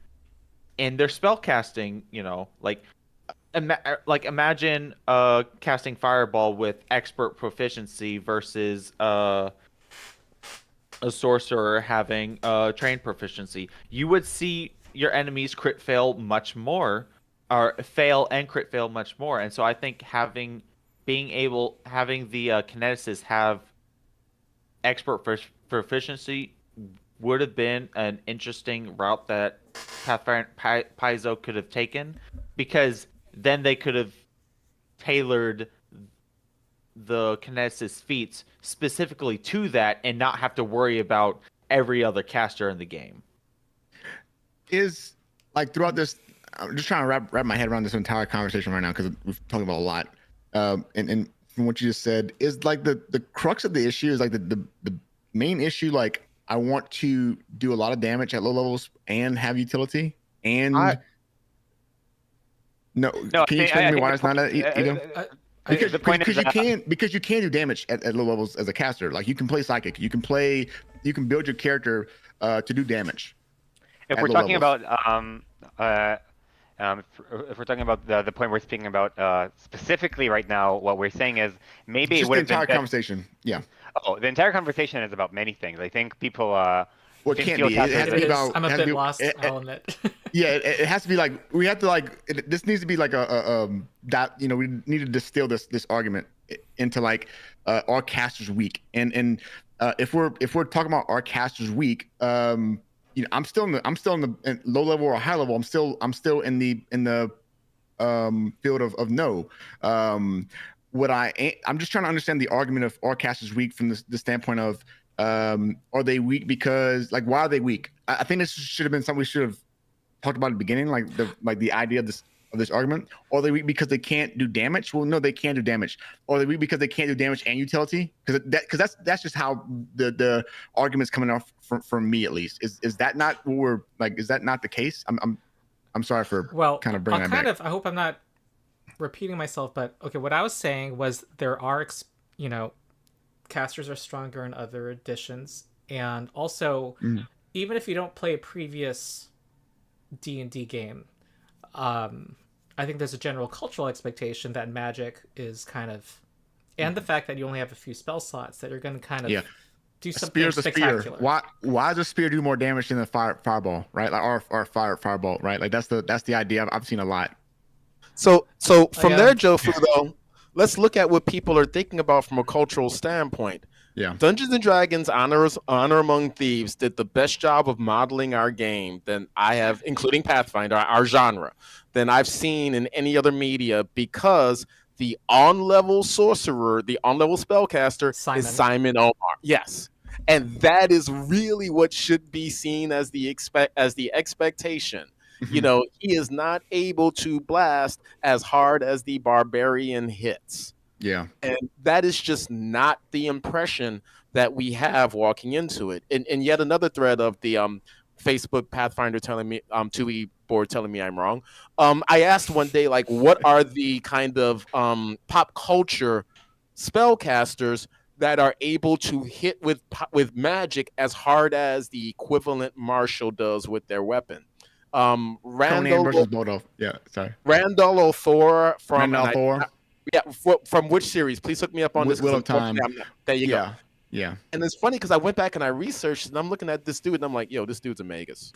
their spell casting. Imagine casting Fireball with expert proficiency versus a sorcerer having trained proficiency. You would see your enemies crit fail much more, or fail and crit fail much more. And so I think having the kineticists have expert proficiency would have been an interesting route that Pathfinder Paizo could have taken, because then they could have tailored the kineticist feats specifically to that and not have to worry about every other caster in the game. Is like throughout this, I'm just trying to wrap my head around this entire conversation right now because we've talked about a lot. And from what you just said, is like the crux of the issue is like the main issue. Like, I want to do a lot of damage at low levels and have utility. And no, can you explain to me why it's not that either? Because you can do damage at low levels as a caster. Like, you can play psychic, you can build your character to do damage. If we're talking about if we're talking about the point we're speaking about specifically right now, what we're saying is maybe just it would the have been entire conversation. Yeah. Oh, the entire conversation is about many things. I think people. Well, it can't be. It has to be about. I'm a bit lost. I'll admit. Yeah, it has to be like we have to like. This needs to be like that. You know, we need to distill this argument into like our casters weak, and if we're talking about our casters weak, you know, I'm still in the low level or high level. I'm still in the field of no. I'm just trying to understand the argument of our casters weak from the standpoint of are they weak because, like, why are they weak? I think this should have been something we should have talked about at the beginning, like the idea of this argument. Or are they weak because they can't do damage? Well, no, they can't do damage. Or are they weak because they can't do damage and utility? Because that's just how the argument's coming off from me, at least. Is that not what we're like? Is that not the case? I'm sorry for kind of bringing that back. I hope I'm not repeating myself, but okay, what I was saying was there are, casters are stronger in other editions, and also even if you don't play a previous D&D game, I think there's a general cultural expectation that magic is kind of, and the fact that you only have a few spell slots, that you're going to kind of do something spectacular. Spear. Why does a spear do more damage than a fireball, right? Like or fireball, right? Like that's the idea I've seen a lot. So from there, Joe Fu, though, let's look at what people are thinking about from a cultural standpoint. Yeah. Dungeons and Dragons Honor Among Thieves did the best job of modeling our game than I have, including Pathfinder, our genre, than I've seen in any other media, because the on-level sorcerer, the on-level spellcaster is Simon Omar. Yes. And that is really what should be seen as the expectation. You know, he is not able to blast as hard as the barbarian hits. Yeah. And that is just not the impression that we have walking into it. And yet another thread of the Facebook Pathfinder telling me, 2E board telling me I'm wrong. I asked one day, like, what are the kind of pop culture spellcasters that are able to hit with magic as hard as the equivalent Marshal does with their weapon? Randall versus Bodo. Yeah, sorry. Randall Thor from from which series? Please hook me up on this. Wheel of Time. There you go. Yeah. And it's funny because I went back and I researched, and I'm looking at this dude, and I'm like, yo, this dude's a magus.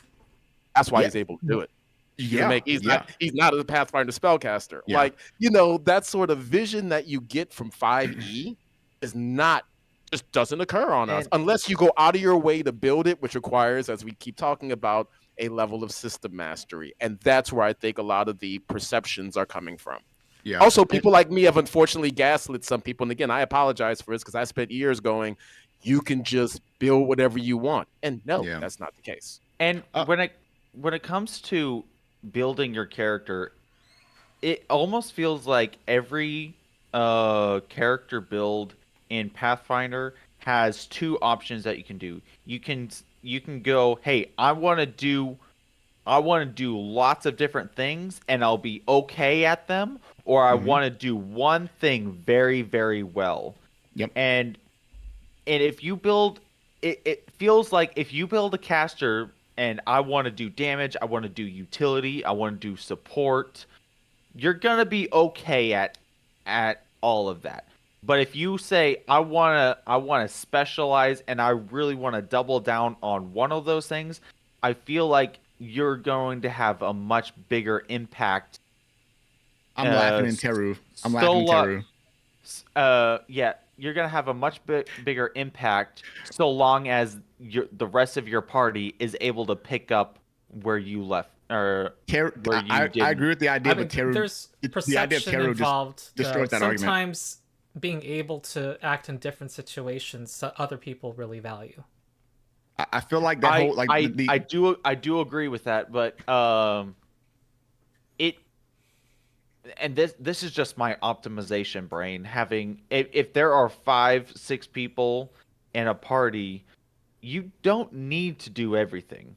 That's why he's able to do it. He's not a Pathfinder spellcaster. Yeah. Like, you know, that sort of vision that you get from 5e just doesn't occur on us unless you go out of your way to build it, which requires, as we keep talking about, a level of system mastery. And that's where I think a lot of the perceptions are coming from. Yeah. Also, people like me have unfortunately gaslit some people. And again, I apologize for this because I spent years going, you can just build whatever you want. And no, that's not the case. And when it comes to building your character, it almost feels like every character build in Pathfinder has two options that you can do. You can go, hey, I want to do lots of different things and I'll be okay at them, or I want to do one thing very, very well. Yep. And if you build it feels like if you build a caster and I want to do damage, I want to do utility, I want to do support, you're going to be okay at all of that. But if you say I want to specialize and I really want to double down on one of those things, I feel like you're going to have a much bigger impact. I'm laughing in Teru. Yeah, you're going to have a much bigger impact so long as the rest of your party is able to pick up where you left or where you I didn't. agree with the idea, I mean, but Teru, there's the idea of perception Teru involved. just destroys that argument. Sometimes being able to act in different situations other people really value. I feel like that whole like I do agree with that, but it and this is just my optimization brain. Having if there are 5-6 people in a party, you don't need to do everything.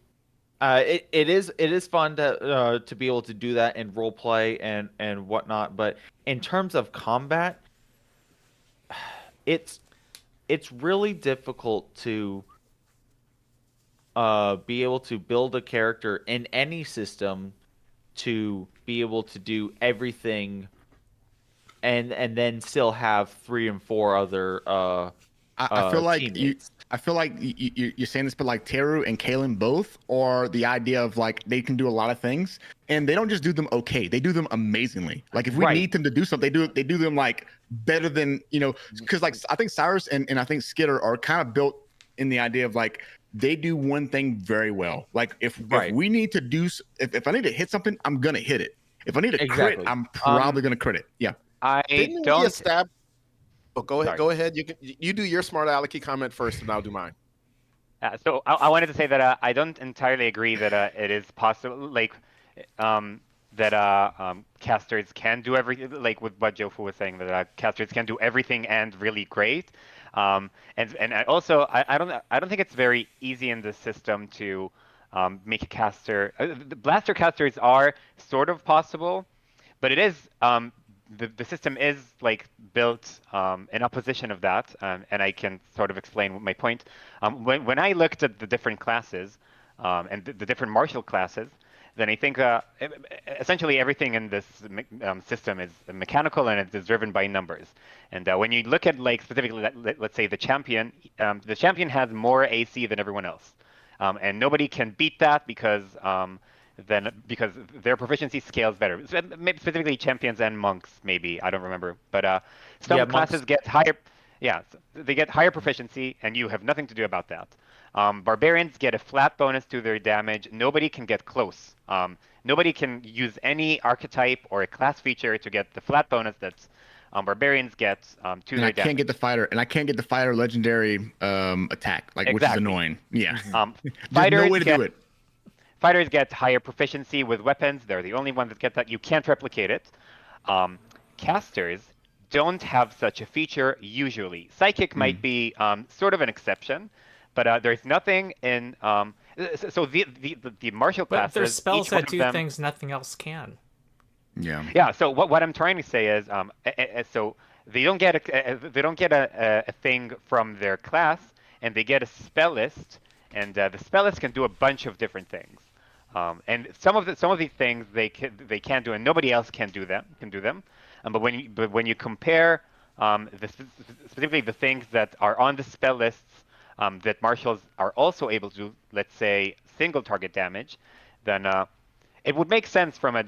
It is fun to be able to do that in role play and whatnot, but in terms of combat, it's really difficult to be able to build a character in any system to be able to do everything and then still have 3 and 4 other I feel like teammates. you're saying this, but like Teru and Kailen both are the idea of like they can do a lot of things, and they don't just do them okay; they do them amazingly. Like if we Right. need them to do something, they do them like better than because like I think Cyrus and I think Skitter are kind of built in the idea of like they do one thing very well. Like if we need to do if I need to hit something, I'm gonna hit it. If I need to crit, Exactly. I'm probably gonna crit it. Yeah. Didn't we don't. establish? Oh, go ahead. Sorry. Go ahead. You do your smart alecky comment first, and I'll do mine. So I wanted to say that I don't entirely agree that it is possible, like, that casters can do everything, like with what Jofu was saying, that casters can do everything and really great. And I also I don't think it's very easy in this system to make a caster. The blaster casters are sort of possible, but it is the system is like built in opposition of that, and I can sort of explain my point. When I looked at the different classes and the different martial classes, then I think essentially everything in this system is mechanical and it is driven by numbers. And when you look at like specifically, let's say the champion has more AC than everyone else, and nobody can beat that because their proficiency scales better. Maybe specifically champions and monks, maybe I don't remember, but some classes get higher. Yeah, they get higher proficiency, and you have nothing to do about that. Barbarians get a flat bonus to their damage. Nobody can get close. Nobody can use any archetype or a class feature to get the flat bonus that barbarians get to their damage. I can't get the fighter legendary attack, like which is annoying. Yeah. Fighters no way to do it. Fighters get higher proficiency with weapons. They're the only ones that get that. You can't replicate it. Casters don't have such a feature usually. Psychic might be sort of an exception, but there's nothing in. So the martial classes. But there's spells each one that of do them, things nothing else can. Yeah. Yeah. So what I'm trying to say is, so they don't get a thing from their class, and they get a spell list, and the spell list can do a bunch of different things. And some of these things they can do, and nobody else can do them. But when you compare specifically the things that are on the spell lists that marshals are also able to, let's say, single target damage, then it would make sense from a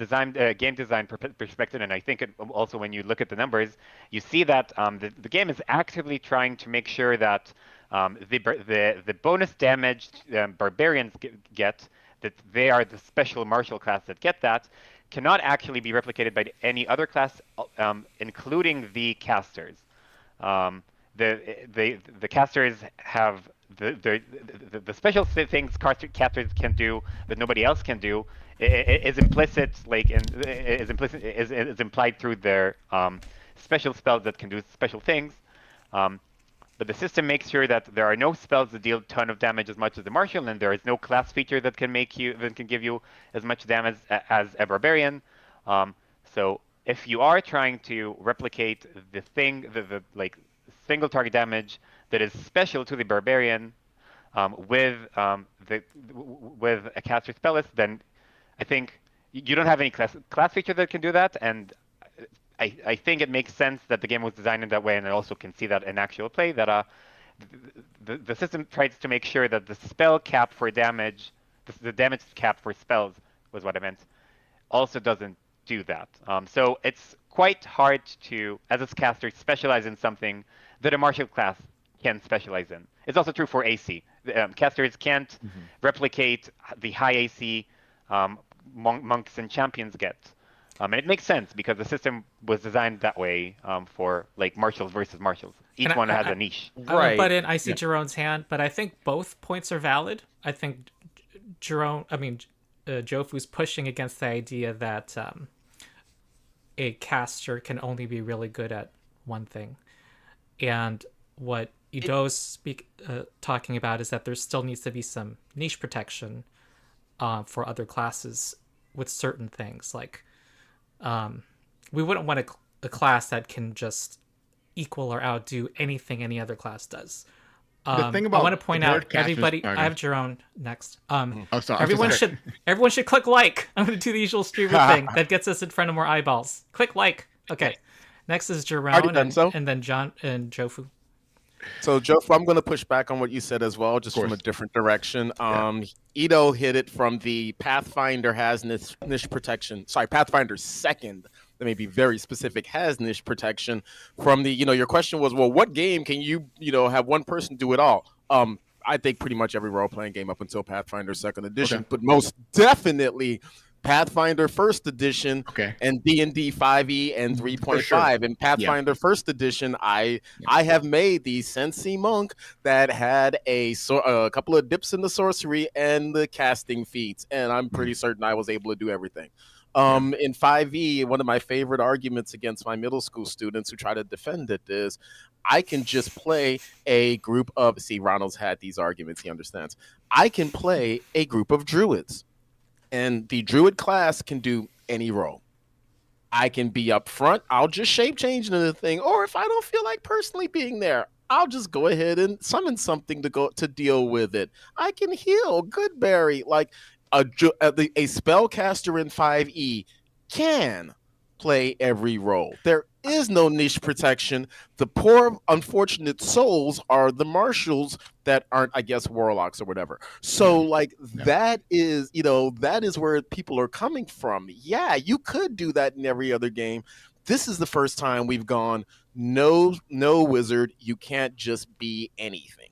game design perspective. And I think also when you look at the numbers, you see that the game is actively trying to make sure that the bonus damage barbarians get, that they are the special martial class that get that, cannot actually be replicated by any other class, including the casters. The casters have the special things casters can do that nobody else can do is implicit, is implied through their special spells that can do special things. But the system makes sure that there are no spells that deal a ton of damage as much as the martial, and there is no class feature that can give you as much damage as a barbarian. So if you are trying to replicate the thing, the single target damage that is special to the barbarian with a caster spell list, then I think you don't have any class feature that can do that, and I think it makes sense that the game was designed in that way, and I also can see that in actual play, that the system tries to make sure that the spell cap for damage, the damage cap for spells was what I meant, also doesn't do that. So it's quite hard to, as a caster, specialize in something that a martial class can specialize in. It's also true for AC. Casters can't replicate the high AC monks and champions get. And it makes sense because the system was designed that way for like marshals versus marshals. Each one has a niche. I'm gonna butt Right. in. I see Jerone's hand, but I think both points are valid. I think Jofu's pushing against the idea that a caster can only be really good at one thing, and what Ido's talking about is that there still needs to be some niche protection for other classes with certain things. Like, we wouldn't want a class that can just equal or outdo anything any other class does. The thing about I want to point out, casters- everybody. okay. I have Jerone next. Oh, sorry. Everyone should click like. I'm going to do the usual streamer thing that gets us in front of more eyeballs. Click like. Okay. Next is Already Jerone, done so. and then John and Jofu. So, Joe, I'm going to push back on what you said as well, just from a different direction. Ito hit it from the Pathfinder has niche protection. Sorry, Pathfinder second, that may be very specific, has niche protection. From the, your question was, well, what game can you, have one person do it all? I think pretty much every role-playing game up until Pathfinder second edition, but most definitely Pathfinder First Edition and D&D 5e and 3.5. Sure. In Pathfinder First Edition, I have made the Sensi Monk that had a couple of dips in the sorcery and the casting feats, and I'm pretty certain I was able to do everything. In 5e, one of my favorite arguments against my middle school students who try to defend it is I can just play a group of, see, Ronald's had these arguments, he understands. I can play a group of druids. And the druid class can do any role. I can be up front. I'll just shape change into the thing. Or if I don't feel like personally being there, I'll just go ahead and summon something to deal with it. I can heal. Good berry. Like a spellcaster in 5e can play every role. There is no niche protection. The poor, unfortunate souls are the marshals that aren't, I guess, warlocks or whatever. So, that is, that is where people are coming from. Yeah, you could do that in every other game. This is the first time we've gone, no wizard, you can't just be anything.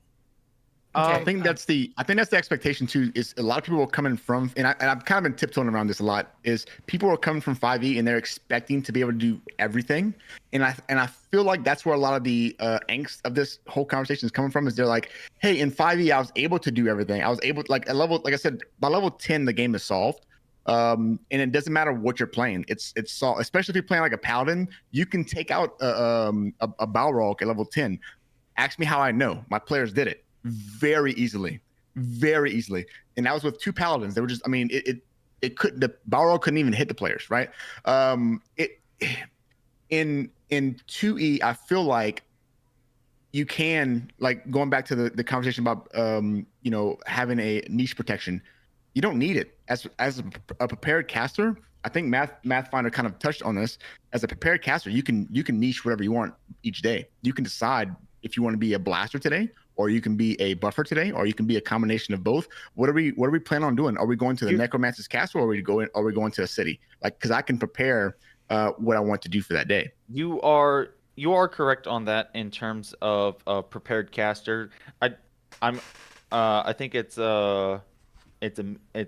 I think that's the expectation too. Is a lot of people are coming from, and I've kind of been tiptoeing around this a lot. Is people are coming from 5e and they're expecting to be able to do everything, and I feel like that's where a lot of the angst of this whole conversation is coming from. Is they're like, hey, in 5e I was able to do everything. I was able to, like I said, by level 10 the game is solved. And it doesn't matter what you're playing. It's solved. Especially if you're playing like a paladin, you can take out a Balrog at level 10. Ask me how I know. My players did it very easily, and that was with two paladins. They were just, it couldn't, the Balrog couldn't even hit the players, right? In 2e I feel like you can, like, going back to the conversation about having a niche protection, you don't need it as a prepared caster. I think Mathfinder kind of touched on this. As a prepared caster, you can niche whatever you want each day. You can decide if you want to be a blaster today, or you can be a buffer today, or you can be a combination of both. What are we planning on doing? Are we going to the necromancer's castle, or are we going to a city? Like, because I can prepare what I want to do for that day. You are correct on that in terms of prepared caster. I think it's a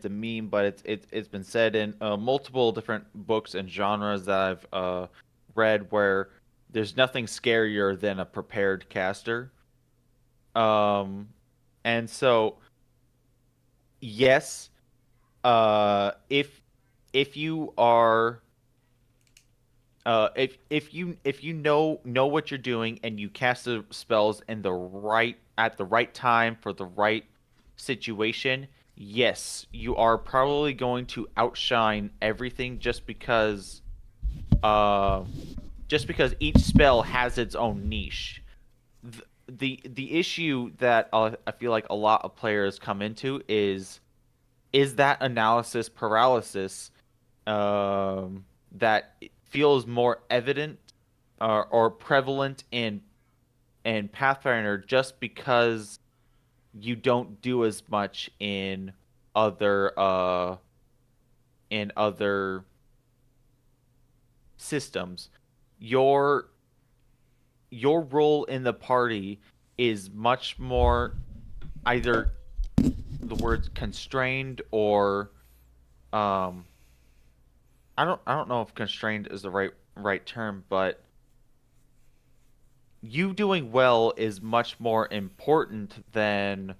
meme, but it's been said in multiple different books and genres that I've read, where there's nothing scarier than a prepared caster. And so, yes, if you are, if you know what you're doing and you cast the spells at the right time for the right situation, yes, you are probably going to outshine everything just because each spell has its own niche. The issue that I feel like a lot of players come into is that analysis paralysis that feels more evident or prevalent in Pathfinder, just because you don't do as much in other systems. Your role in the party is much more either the words constrained or I don't know if constrained is the right term, but you doing well is much more important than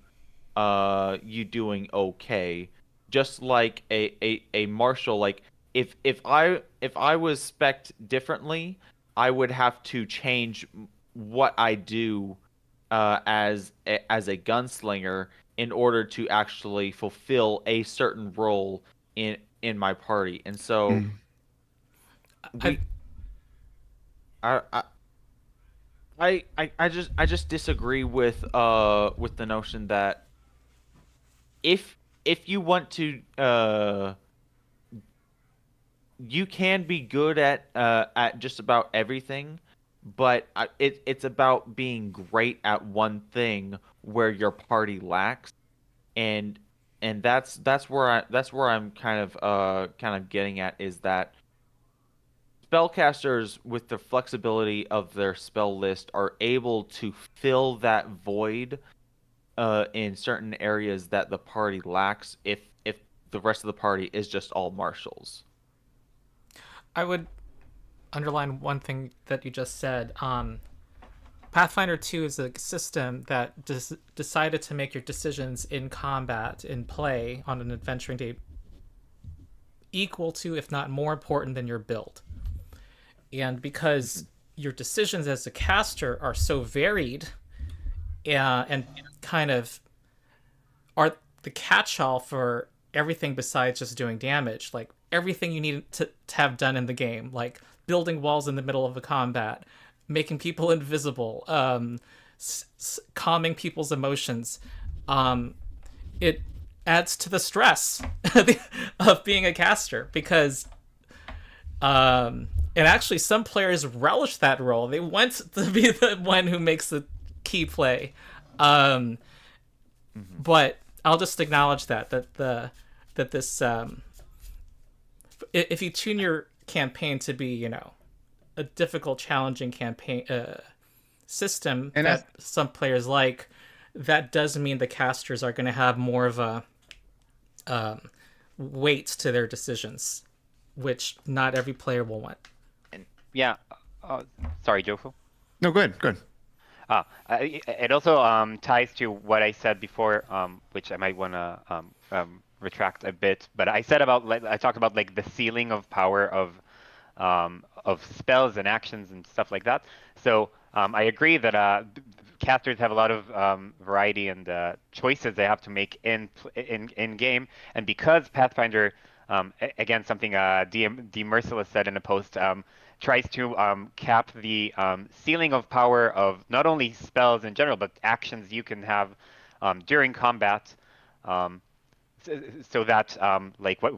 you doing okay. Just like a marshal, like if I was spec'd differently, I would have to change what I do as a gunslinger in order to actually fulfill a certain role in my party. And so Mm. we I I just disagree with the notion that if you want to you can be good at just about everything, but it's about being great at one thing where your party lacks, and that's where I'm kind of getting at, is that spellcasters with the flexibility of their spell list are able to fill that void in certain areas that the party lacks if the rest of the party is just all marshals. I would underline one thing that you just said. Pathfinder 2 is a system that decided to make your decisions in combat, in play, on an adventuring day equal to, if not more important than your build. And because your decisions as a caster are so varied, and kind of are the catch-all for everything besides just doing damage, like everything you need to have done in the game, like building walls in the middle of a combat, making people invisible, calming people's emotions. It adds to the stress of being a caster, because and actually some players relish that role. They want to be the one who makes the key play. But I'll just acknowledge that this if you tune your campaign to be, you know, a difficult, challenging campaign system And that some players like, that does mean the casters are going to have more of a weight to their decisions, which not every player will want. Yeah. Sorry, Jofu. No, good. It also ties to what I said before, which I might want to retract a bit. But I said about, like, I talked about like the ceiling of power of spells and actions and stuff like that. So I agree that casters have a lot of variety and choices they have to make in game. And because Pathfinder, again, something D Merciless said in a post, tries to cap the ceiling of power of not only spells in general, but actions you can have during combat. So that, like what,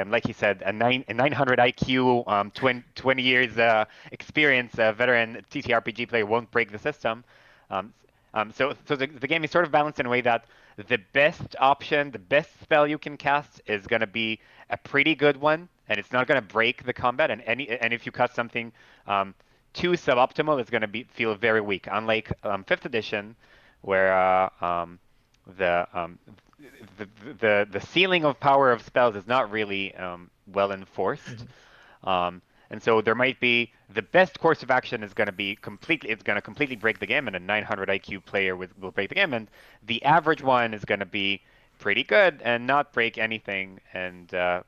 like he said, a 900 IQ, 20 years experience, veteran TTRPG player won't break the system. So the game is sort of balanced in a way that the best option, the best spell you can cast is going to be a pretty good one, and it's not going to break the combat. And if you cast something too suboptimal, it's going to feel very weak. Unlike 5th edition, where the ceiling of power of spells is not really well enforced. And so there might be the best course of action is going to be completely break the game, and a 900 IQ player will break the game, and the average one is going to be pretty good and not break anything. And so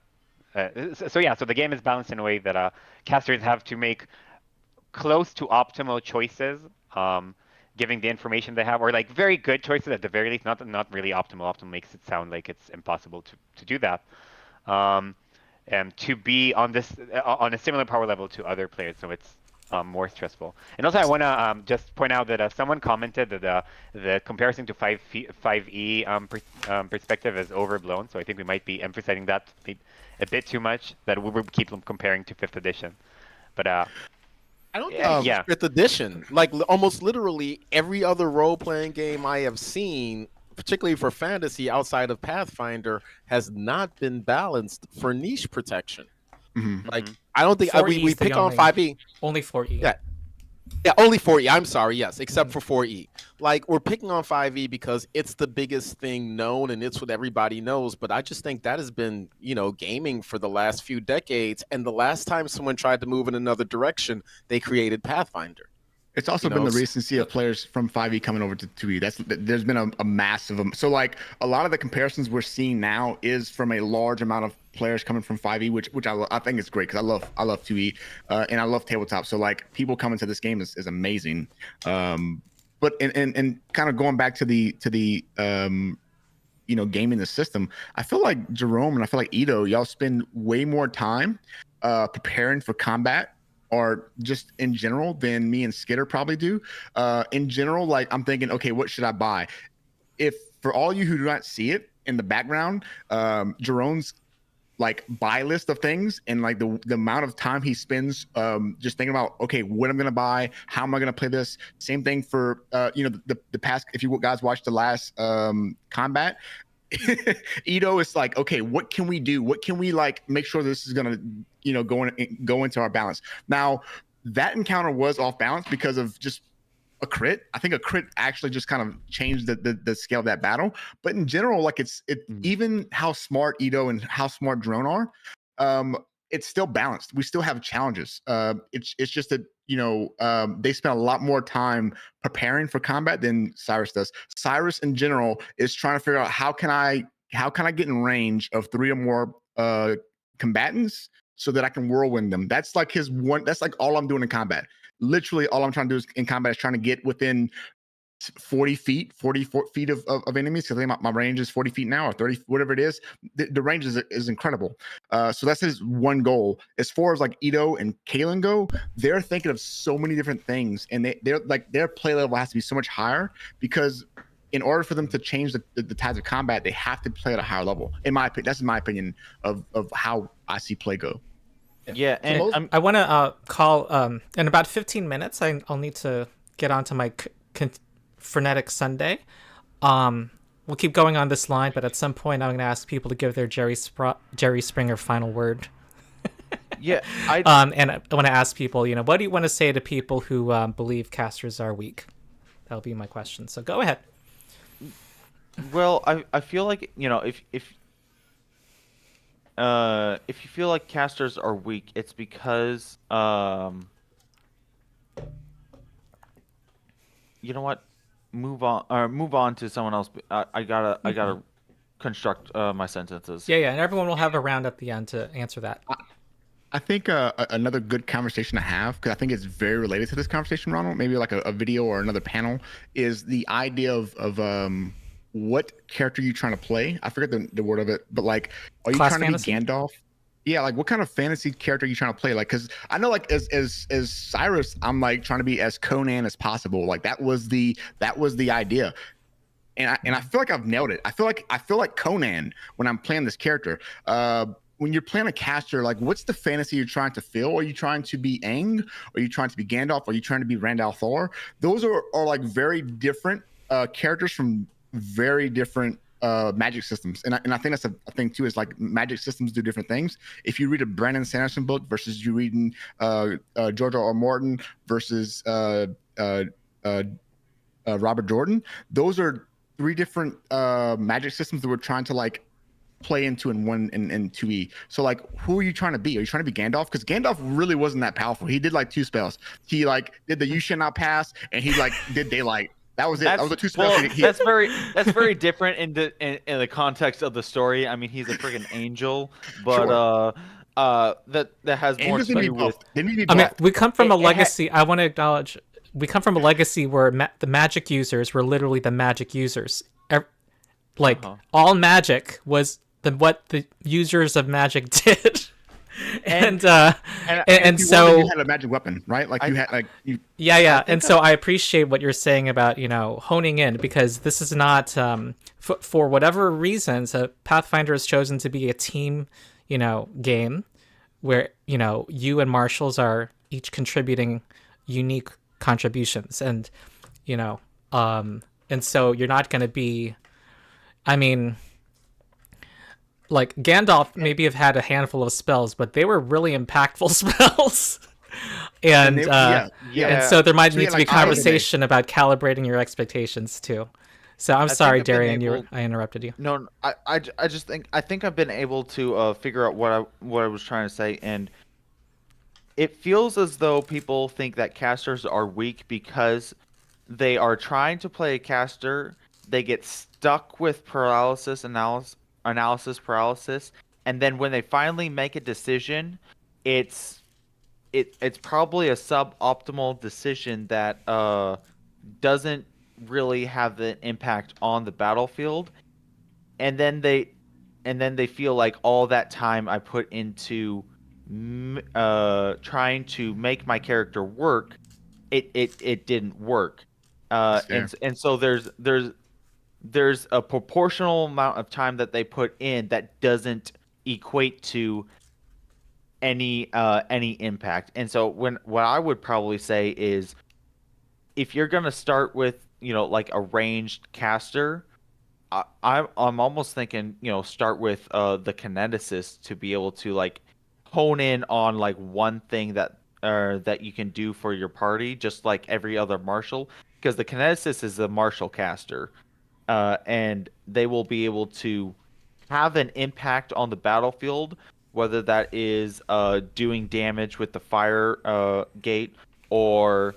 the game is balanced in a way that casters have to make close to optimal choices, giving the information they have, or like very good choices at the very least, not really optimal. Optimal makes it sound like it's impossible to do that. And to be on a similar power level to other players, so it's more stressful. And also, I want to just point out that someone commented that the comparison to 5e perspective is overblown. So I think we might be emphasizing that a bit too much. That we will keep them comparing to 5th edition. But I don't think yeah. 5th edition. Like almost literally every other role-playing game I have seen, particularly for fantasy outside of Pathfinder, has not been balanced for niche protection. Mm-hmm. Like I don't think we pick on 5e. Only 4e. Yeah, only 4e. I'm sorry, yes, except for 4e. like we're picking on 5e because it's the biggest thing known and it's what everybody knows, but I just think that has been, gaming for the last few decades, and the last time someone tried to move in another direction, they created Pathfinder. It's also been the recency of players from 5e coming over to 2e. There's been a massive so like a lot of the comparisons we're seeing now is from a large amount of players coming from 5e, which I think is great because I love 2e and I love tabletop. So like people coming to this game is amazing. But and kind of going back to the gaming the system, I feel like Jerome and I feel like Ito, y'all spend way more time preparing for combat, or just in general, than me and Skitter probably do. In general, like I'm thinking, okay, what should I buy? If for all you who do not see it in the background, Jerome's like buy list of things and like the amount of time he spends just thinking about, okay, what I'm gonna buy, how am I gonna play this. Same thing for the past. If you guys watched the last combat, Ito is like, okay, what can we do? What can we like make sure this is gonna go into our balance? Now that encounter was off balance because of just a crit. I think a crit actually just kind of changed the scale of that battle. But in general, like even how smart Ito and how smart Jerone are, it's still balanced. We still have challenges. It's just that they spend a lot more time preparing for combat than Cyrus does. Cyrus in general is trying to figure out how can I get in range of 3 or more combatants so that I can whirlwind them. That's like his one. That's like all I'm doing in combat. Literally all I'm trying to do in combat is trying to get within 40 feet of enemies. Because my range is 40 feet now, or 30, whatever it is. The range is incredible. So that's his one goal. As far as like Ito and Kailen go, they're thinking of so many different things, and they're like their play level has to be so much higher, because in order for them to change the tides of combat, they have to play at a higher level. In my opinion, that's my opinion of how I see play go. Yeah, and I want to call in about 15 minutes. I'll need to get onto my frenetic Sunday. We'll keep going on this line, but at some point I'm going to ask people to give their Jerry Springer final word. Yeah, and I want to ask people, what do you want to say to people who believe casters are weak? That'll be my question. So go ahead. Well, I feel like if you feel like casters are weak, it's because you know what? Move on to someone else. I gotta construct my sentences. Yeah, and everyone will have a round at the end to answer that. I think another good conversation to have, because I think it's very related to this conversation, Ronald, maybe like a video or another panel, is the idea of what character you trying to play. I forget the word of it, but like, are you trying to be Gandalf? Yeah, like what kind of fantasy character are you trying to play? Like, because I know like as Cyrus, I'm like trying to be as Conan as possible. Like that was the idea. And I feel like I've nailed it. I feel like Conan when I'm playing this character. When you're playing a caster, like what's the fantasy you're trying to fill? Are you trying to be Aang? Are you trying to be Gandalf? Are you trying to be Randall Thor? Those are like very different characters from very different magic systems. And I think that's a thing too, is like magic systems do different things. If you read a Brandon Sanderson book versus you reading George R. R. Martin versus Robert Jordan, those are 3 different magic systems that we're trying to like play into in 2e. So like, who are you trying to be? Are you trying to be Gandalf? Because Gandalf really wasn't that powerful. He did like 2 spells. He like did the You Shall Not Pass, and he like did Daylight. That was it. That was the 2 spells. Well, that's very different in the context of the story. I mean, he's a freaking angel, but sure. that has more to do with. I mean, we come from a legacy. I want to acknowledge we come from a legacy where the magic users were literally the magic users. Like all magic was what the users of magic did. And so you had a magic weapon, right? Like yeah. And so I appreciate what you're saying about honing in, because this is not for whatever reasons Pathfinder has chosen to be a team game where you and Marshals are each contributing unique contributions, and and so you're not going to be, I mean, like Gandalf maybe have had a handful of spells, but they were really impactful spells. and yeah. and so there might So, need yeah, to be like, I- conversation about calibrating your expectations too. So I'm I think sorry, I've been Darien, able. I interrupted you. No, I just think I've been able to figure out what I was trying to say, and it feels as though people think that casters are weak because they are trying to play a caster, they get stuck with analysis paralysis, and then when they finally make a decision, it's it's probably a suboptimal decision that doesn't really have an impact on the battlefield, and then they feel like all that time I put into trying to make my character work, it didn't work. That's fair. And so there's a proportional amount of time that they put in that doesn't equate to any impact. And so what I would probably say is, if you're gonna start with, like a ranged caster, I'm almost thinking, start with the kineticist to be able to like hone in on like one thing that you can do for your party, just like every other marshal, because the kineticist is a marshal caster, and they will be able to have an impact on the battlefield, whether that is doing damage with the fire gate, or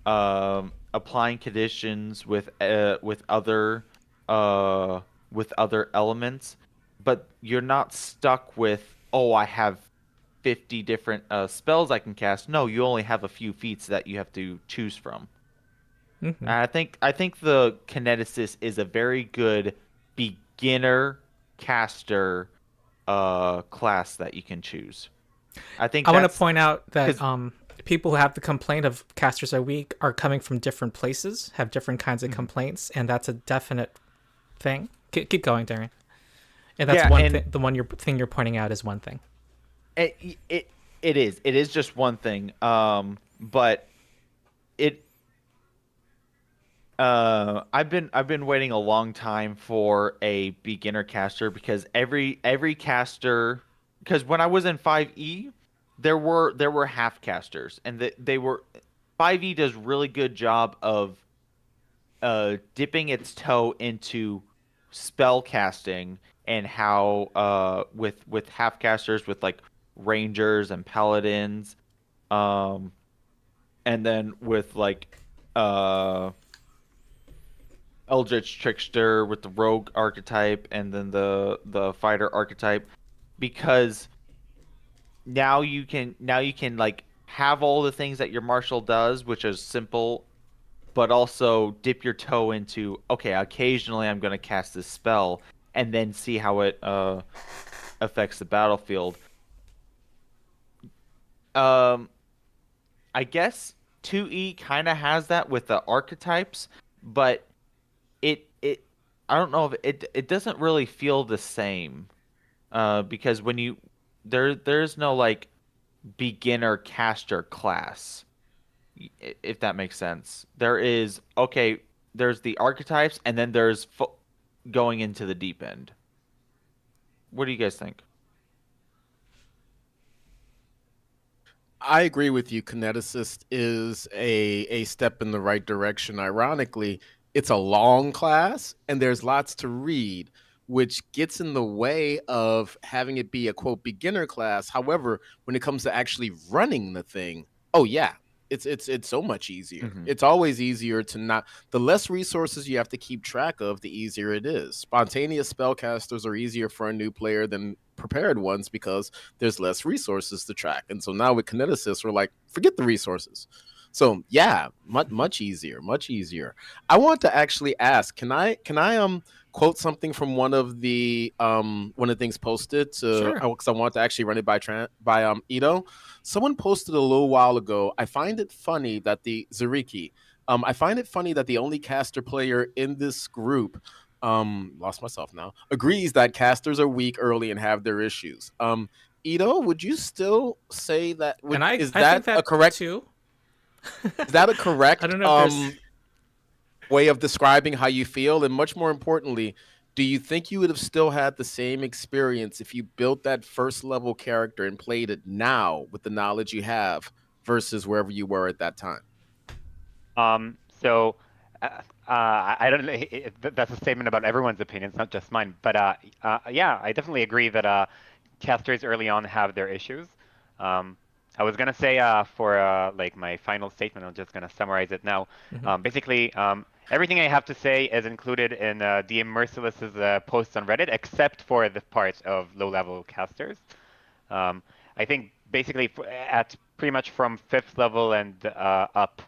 applying conditions with other elements. But you're not stuck with, oh, I have 50 different spells I can cast. No, you only have a few feats that you have to choose from. Mm-hmm. And I think the kineticist is a very good beginner caster class that you can choose. I think I want to that's point out that 'cause- people who have the complaint of casters are weak are coming from different places, have different kinds of complaints, and that's a definite thing. Keep going, Darien. And that's Yeah, one and thing. The thing you're pointing out is one thing. it is just one thing. But it I've been waiting a long time for a beginner caster, because every caster, because when I was in 5e, there were half casters, and they were 5e does really good job of dipping its toe into spell casting, and how with half casters, with like rangers and paladins, um and then with like uh Eldritch Trickster with the rogue archetype, and then the fighter archetype, because now you can like have all the things that your marshal does, which is simple, but also dip your toe into, okay, occasionally I'm going to cast this spell, and then see how it affects the battlefield. Um, I guess 2E kind of has that with the archetypes, but it I don't know if it doesn't really feel the same, because when you there's no like beginner caster class, if that makes sense. There's the archetypes, and then there's going into the deep end. What do you guys think? I agree with you. Kineticist is a step in the right direction. Ironically, it's a long class and there's lots to read, which gets in the way of having it be a quote beginner class. However, when it comes to actually running the thing, oh yeah, it's so much easier. Mhm. It's always easier to not, the less resources you have to keep track of, the easier it is. Spontaneous spellcasters are easier for a new player than prepared ones because there's less resources to track. And so now with kineticists, we're like, forget the resources. So yeah, much easier, much easier. I want to actually ask, can I quote something from one of the things posted to, Sure. because I want to actually run it by Ito. Someone posted a little while ago. I find it funny that the Zariki, I find it funny that the only caster player in this group, lost myself now, agrees that casters are weak early and have their issues. Ito, would you still say that? And I Is think that that a correct? too. Is that a correct I don't know if there's way of describing how you feel? And much more importantly, do you think you would have still had the same experience if you built that first level character and played it now with the knowledge you have versus wherever you were at that time? So I don't know. That's a statement about everyone's opinions, not just mine. But yeah, I definitely agree that casters early on have their issues. Um, I was gonna say for like my final statement, I'm just gonna summarize it now. Basically, everything I have to say is included in DM Merciless's posts on Reddit, except for the part of low-level casters. I think basically at pretty much from 5th level and up,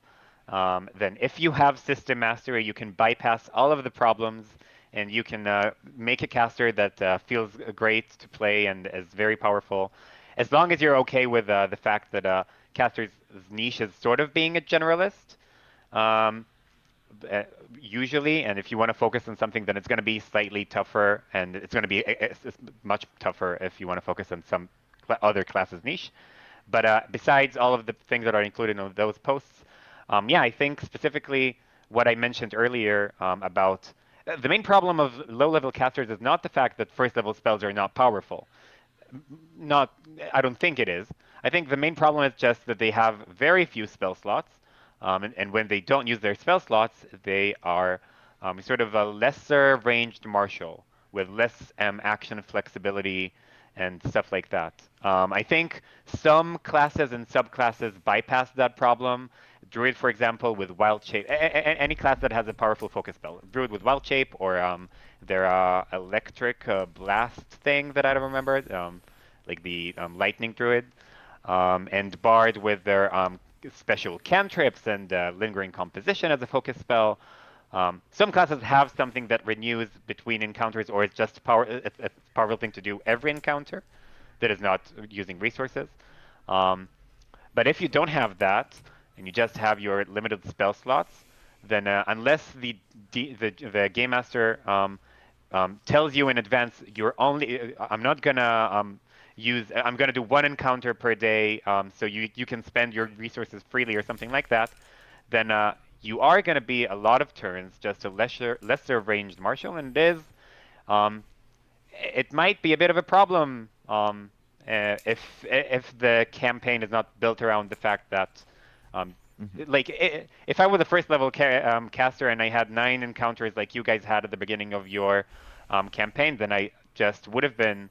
then if you have system mastery, you can bypass all of the problems and you can make a caster that feels great to play and is very powerful. As long as you're okay with the fact that caster's niche is sort of being a generalist. Um, Usually, and if you want to focus on something, then it's going to be slightly tougher, and it's going to be it's much tougher if you want to focus on some other classes niche. But besides all of the things that are included in those posts, yeah, I think specifically what I mentioned earlier about the main problem of low-level casters is not the fact that first-level spells are not powerful. Not, I don't think it is. I think the main problem is just that they have very few spell slots, and when they don't use their spell slots, they are sort of a lesser ranged marshal with less action flexibility and stuff like that. I think some classes and subclasses bypass that problem. Druid, for example, with Wild Shape, any class that has a powerful focus spell. Druid with Wild Shape, or their electric blast thing that I don't remember, like the Lightning Druid, and Bard with their special cantrips and lingering composition as a focus spell. Some classes have something that renews between encounters, or it's just it's a powerful thing to do every encounter that is not using resources. But if you don't have that, and you just have your limited spell slots, then unless the game master tells you in advance, you're only I'm not gonna I'm gonna do one encounter per day, so you can spend your resources freely or something like that, then you are gonna be a lot of turns just a lesser ranged marshal, and it might be a bit of a problem if the campaign is not built around the fact that like if I was a first level caster and I had 9 encounters like you guys had at the beginning of your campaign, then I just would have been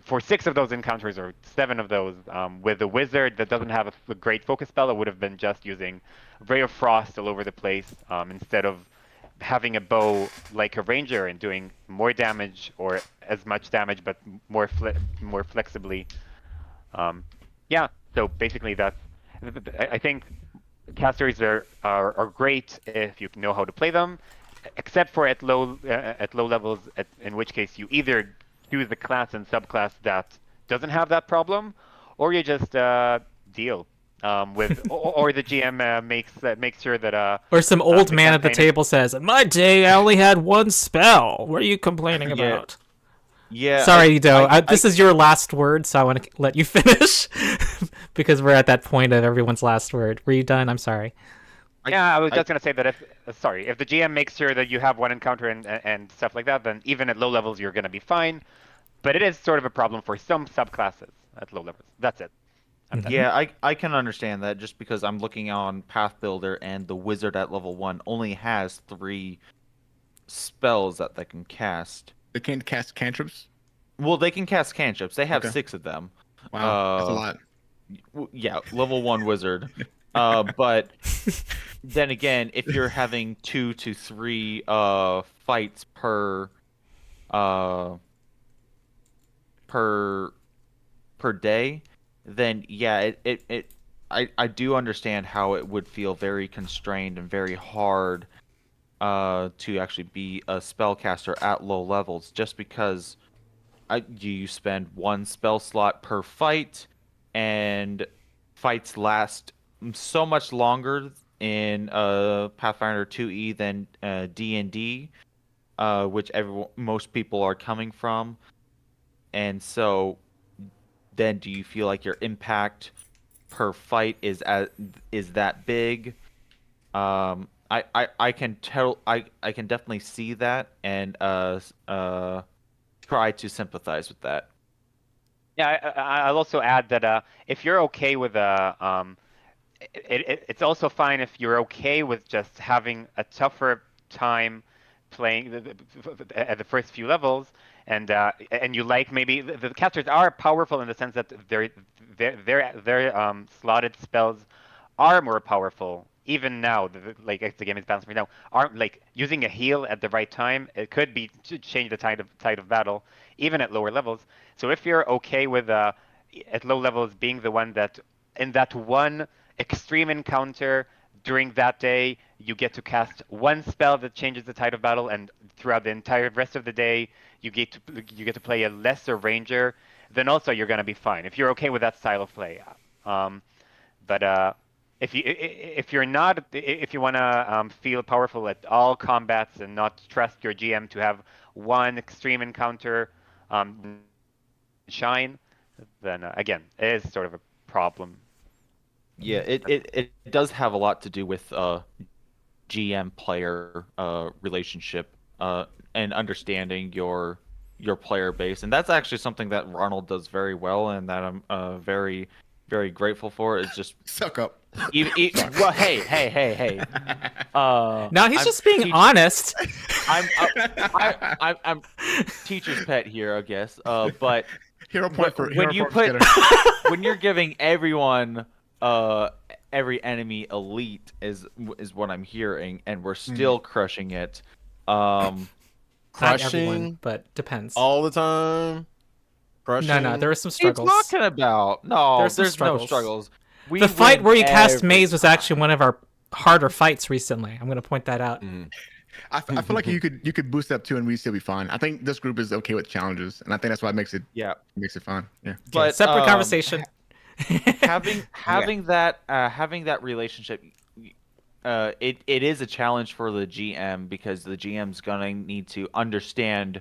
for 6 of those encounters or 7 of those with a wizard that doesn't have a great focus spell, I would have been just using Ray of Frost all over the place instead of having a bow like a ranger and doing more damage or as much damage but more flexibly. Yeah, so basically I think casters are great if you know how to play them, except for at low levels, in which case you either choose the class and subclass that doesn't have that problem, or you just deal with, or the GM makes sure that or some old the man at the campaign table says, "In my day, I only had one spell. What are you complaining about?" Yeah. Sorry, Ido. This is your last word, so I want to let you finish because we're at that point of everyone's last word. Were you done? I'm sorry. Yeah, I was just gonna say that if the GM makes sure that you have one encounter and stuff like that, then even at low levels you're gonna be fine. But it is sort of a problem for some subclasses at low levels. That's it. I'm done. Yeah, I can understand that just because I'm looking on Path Builder and the wizard at level 1 only has 3 spells that they can cast. They can't cast cantrips. Well, they can cast cantrips. They have Okay. 6 of them. Wow, that's a lot. Yeah, level 1 wizard. But then again, if you're having 2 to 3 fights per day, then yeah, I do understand how it would feel very constrained and very hard to actually be a spellcaster at low levels, just because you spend 1 spell slot per fight, and fights last so much longer in Pathfinder 2e than D&D, which most people are coming from. And so then do you feel like your impact per fight is that big? I can definitely see that and try to sympathize with that. Yeah, I'll also add that if you're okay with it's also fine if you're okay with just having a tougher time playing at the first few levels, and you like maybe the casters are powerful in the sense that their slotted spells are more powerful even now. Like as the game is balanced right now, aren't like using a heal at the right time. It could be to change the tide of battle even at lower levels. So if you're okay with at low levels being the one that in that one extreme encounter during that day, you get to cast one spell that changes the tide of battle, and throughout the entire rest of the day, you get to play a lesser ranger. Then also you're gonna be fine if you're okay with that style of play. Um, but if you're not, if you wanna feel powerful at all combats and not trust your GM to have one extreme encounter shine, then again, it is sort of a problem. Yeah, it does have a lot to do with GM player relationship and understanding your player base, and that's actually something that Ronald does very well, and that I'm very very grateful for. It's just Suck up. well, hey. Now he's I'm just being teach- honest. I'm teacher's pet here, I guess. But Hero point for when hero you point for put Skitter. when you're giving everyone every enemy elite is what I'm hearing, and we're still crushing it. Not everyone, Crushing but depends. all the time. Crushing. No, there are some What are you struggles. talking about? No, There's some there's no struggles. struggles. We The fight win where you cast every maze was time. actually one of our harder fights recently. I'm going to point that out. I feel like you could boost up too, and we'd still be fine. I think this group is okay with challenges, and I think that's why it makes it fun. Yeah. Okay, But separate conversation. having that relationship, it is a challenge for the GM, because the GM's gonna need to understand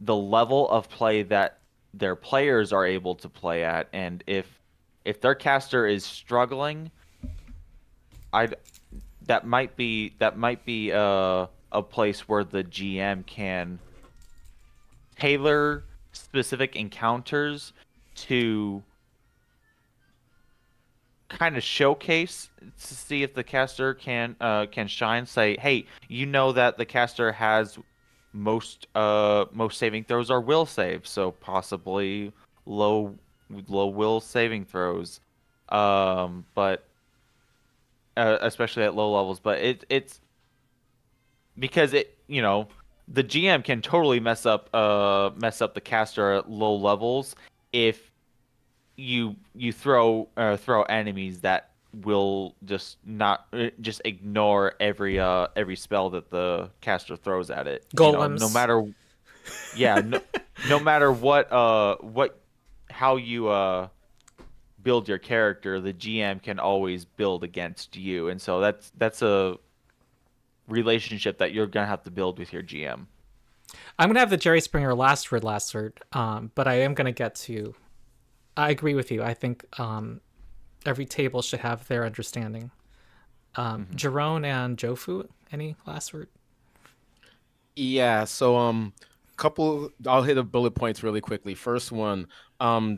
the level of play that their players are able to play at, and if their caster is struggling, that might be a place where the GM can tailor specific encounters to kind of showcase to see if the caster can shine. Say, hey, you know that the caster has most saving throws are will saves, so possibly low will saving throws, but especially at low levels. But it's because the GM can totally mess up the caster at low levels if you throw enemies that will just ignore every spell that the caster throws at it. Golems. No matter no matter how you build your character, the GM can always build against you, and so that's a relationship that you're gonna have to build with your GM. I'm going to have the Jerry Springer last word, but I am going to get to... I agree with you. I think every table should have their understanding. Jerone and Jofu, any last word? Yeah, so couple I'll hit the bullet points really quickly. First one,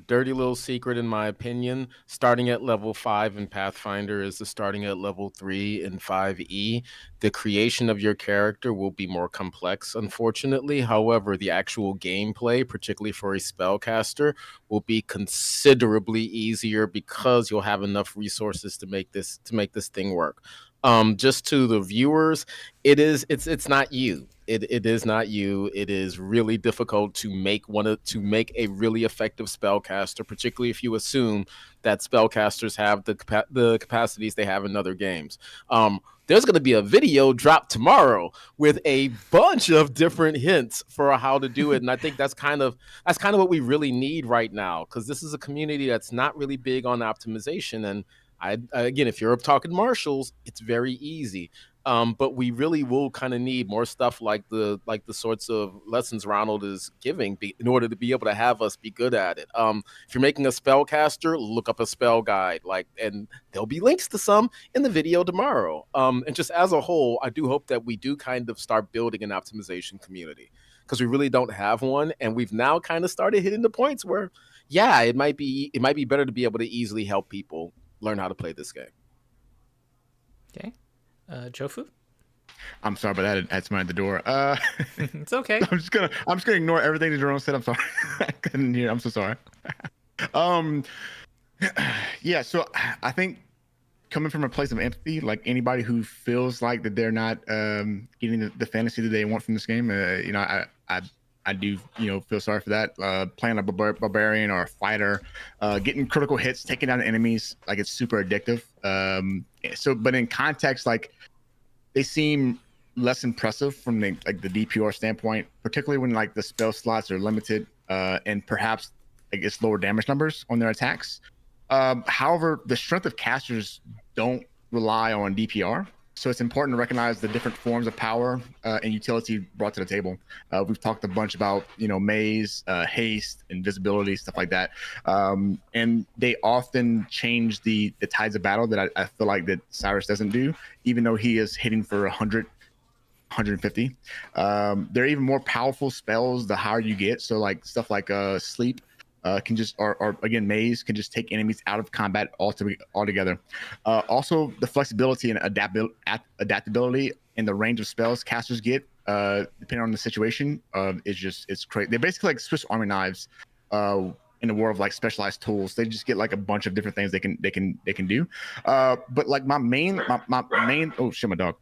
dirty little secret in my opinion, starting at level 5 in Pathfinder is the starting at level 3 in 5e. The creation of your character will be more complex, unfortunately. However, the actual gameplay, particularly for a spellcaster, will be considerably easier because you'll have enough resources to make this thing work. Just to the viewers, it's not you. It is not you. It is really difficult to make a really effective spellcaster, particularly if you assume that spellcasters have the capacities they have in other games. There's going to be a video dropped tomorrow with a bunch of different hints for how to do it, and I think that's kind of what we really need right now, because this is a community that's not really big on optimization. And again, if you're talking Marshals, it's very easy. But we really will kind of need more stuff like the sorts of lessons Ronald is giving in order to be able to have us be good at it. If you're making a spellcaster, look up a spell guide, and there'll be links to some in the video tomorrow. And just as a whole, I do hope that we do kind of start building an optimization community, because we really don't have one, and we've now kind of started hitting the points where yeah, it might be better to be able to easily help people learn how to play this game. Okay. Jofu? I'm sorry, but that's somebody at the door. It's okay. I'm just gonna ignore everything that Jerome said. I'm sorry. I couldn't hear. I'm so sorry. um, yeah. So I think coming from a place of empathy, like anybody who feels like that they're not getting the fantasy that they want from this game, you know, I do, you know, feel sorry for that. Playing a barbarian or a fighter, getting critical hits, taking down enemies, like it's super addictive. So, but in context, like they seem less impressive from the DPR standpoint, particularly when like the spell slots are limited and perhaps I guess lower damage numbers on their attacks. However, the strength of casters don't rely on DPR. So it's important to recognize the different forms of power and utility brought to the table. We've talked a bunch about, you know, maze, haste, invisibility, stuff like that. And they often change the tides of battle that I feel like that Cyrus doesn't do, even though he is hitting for 100, 150. There are even more powerful spells the higher you get. So like stuff like sleep, can just or again maze can just take enemies out of combat altogether. Also, the flexibility and adaptability in the range of spells casters get, depending on the situation, it's crazy. They're basically like Swiss Army knives in the world of like specialized tools. They just get like a bunch of different things they can do. But like my main oh shit, my dog.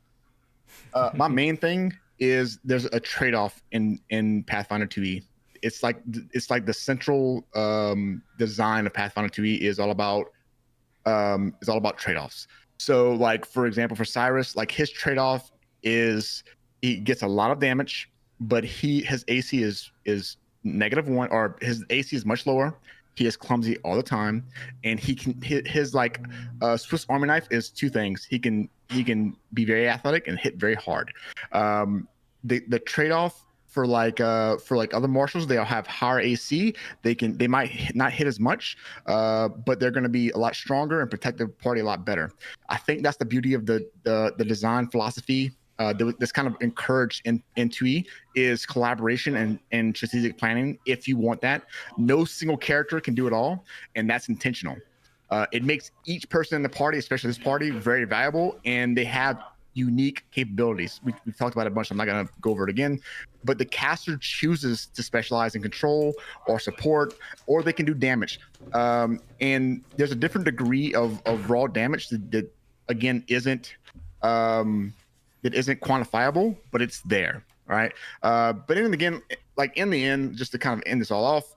My main thing is there's a trade-off in Pathfinder 2e. It's like the central design of Pathfinder 2e is all about trade-offs. So like for example, for Cyrus, like his trade-off is he gets a lot of damage, but his AC is -1, or his AC is much lower. He is clumsy all the time, and he can his like Swiss Army knife is two things. He can be very athletic and hit very hard. The trade-off for other marshals, they'll have higher AC. They might not hit as much, but they're going to be a lot stronger and protect the party a lot better. I think that's the beauty of the design philosophy that's kind of encouraged in 2E is collaboration and strategic planning. If you want that, no single character can do it all, and that's intentional. It makes each person in the party, especially this party, very valuable, and they have unique capabilities. We've talked about it a bunch. I'm not going to go over it again, but the caster chooses to specialize in control or support, or they can do damage. And there's a different degree of raw damage that again isn't quantifiable, but it's there, right? But then again, like in the end, just to kind of end this all off,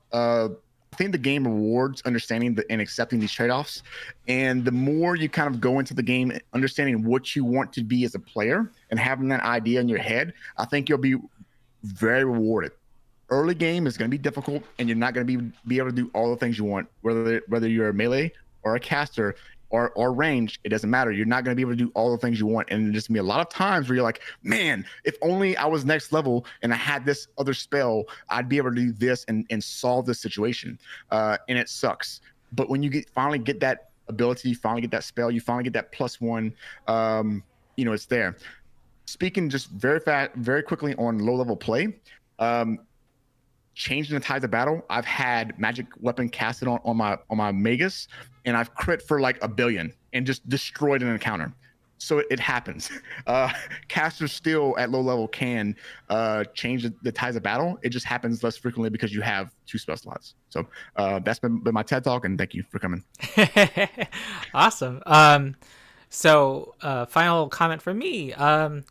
I think the game rewards understanding and accepting these trade-offs. And the more you kind of go into the game understanding what you want to be as a player and having that idea in your head, I think you'll be very rewarded. Early game is going to be difficult, and you're not going to be able to do all the things you want, whether you're a melee or a caster or range, it doesn't matter. You're not going to be able to do all the things you want. And there's going to be a lot of times where you're like, man, if only I was next level and I had this other spell, I'd be able to do this and solve this situation. And it sucks. But when you finally get that ability, you finally get that spell, you finally get that +1, you know, it's there. Speaking just very quickly on low level play, changing the tides of battle, I've had magic weapon casted on my magus, and I've crit for like 1 billion and just destroyed an encounter. So it happens. Casters still at low level can change the tides of battle. It just happens less frequently because you have 2 spell slots. So that's been my TED talk, and thank you for coming. Awesome. So final comment from me. What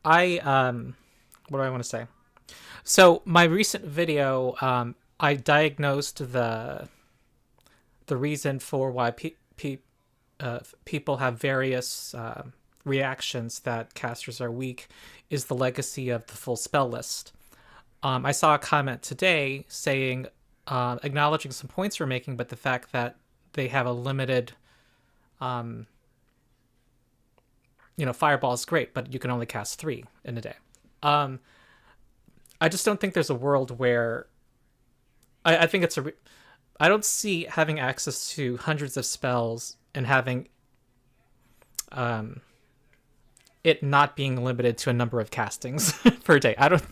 do I want to say? So my recent video, I diagnosed the reason for why people have various reactions that casters are weak is the legacy of the full spell list. I saw a comment today saying, acknowledging some points we're making, but the fact that they have a limited, fireball is great, but you can only cast 3 in a day. I just don't think there's a world where I think it's I don't see having access to hundreds of spells and having it not being limited to a number of castings per day. I don't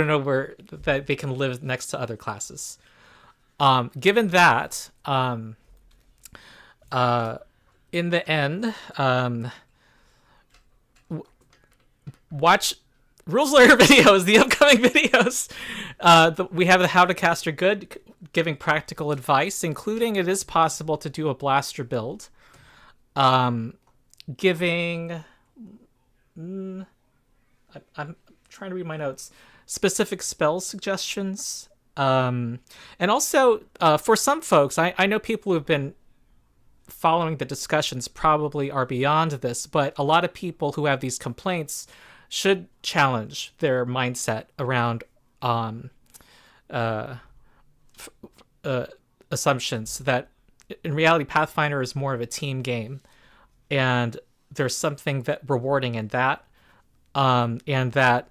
know where that they can live next to other classes. Given that, in the end, watch Rules Lawyer videos, the upcoming videos. We have the How to Caster Good, giving practical advice, including it is possible to do a blaster build. Giving... I'm trying to read my notes. Specific spell suggestions. And also, for some folks, I know people who have been following the discussions probably are beyond this, but a lot of people who have these complaints should challenge their mindset around assumptions that in reality Pathfinder is more of a team game, and there's something that rewarding in that, and that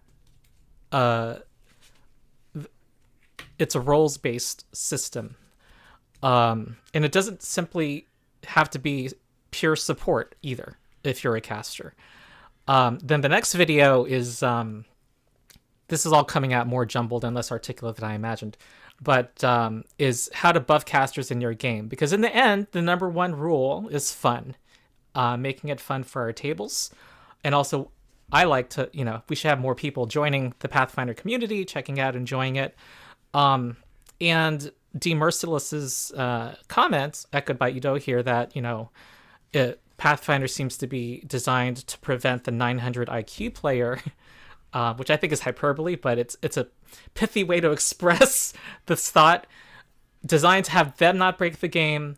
it's a roles-based system, and it doesn't simply have to be pure support either if you're a caster. Then the next video is this is all coming out more jumbled and less articulate than I imagined, but is how to buff casters in your game, because in the end the number one rule is fun, making it fun for our tables. And also I like to, we should have more people joining the Pathfinder community, checking out, enjoying it. And D. Merciless's comments, echoed by Ido here, that, Pathfinder seems to be designed to prevent the 900 IQ player, which I think is hyperbole, but it's a pithy way to express this thought. Designed to have them not break the game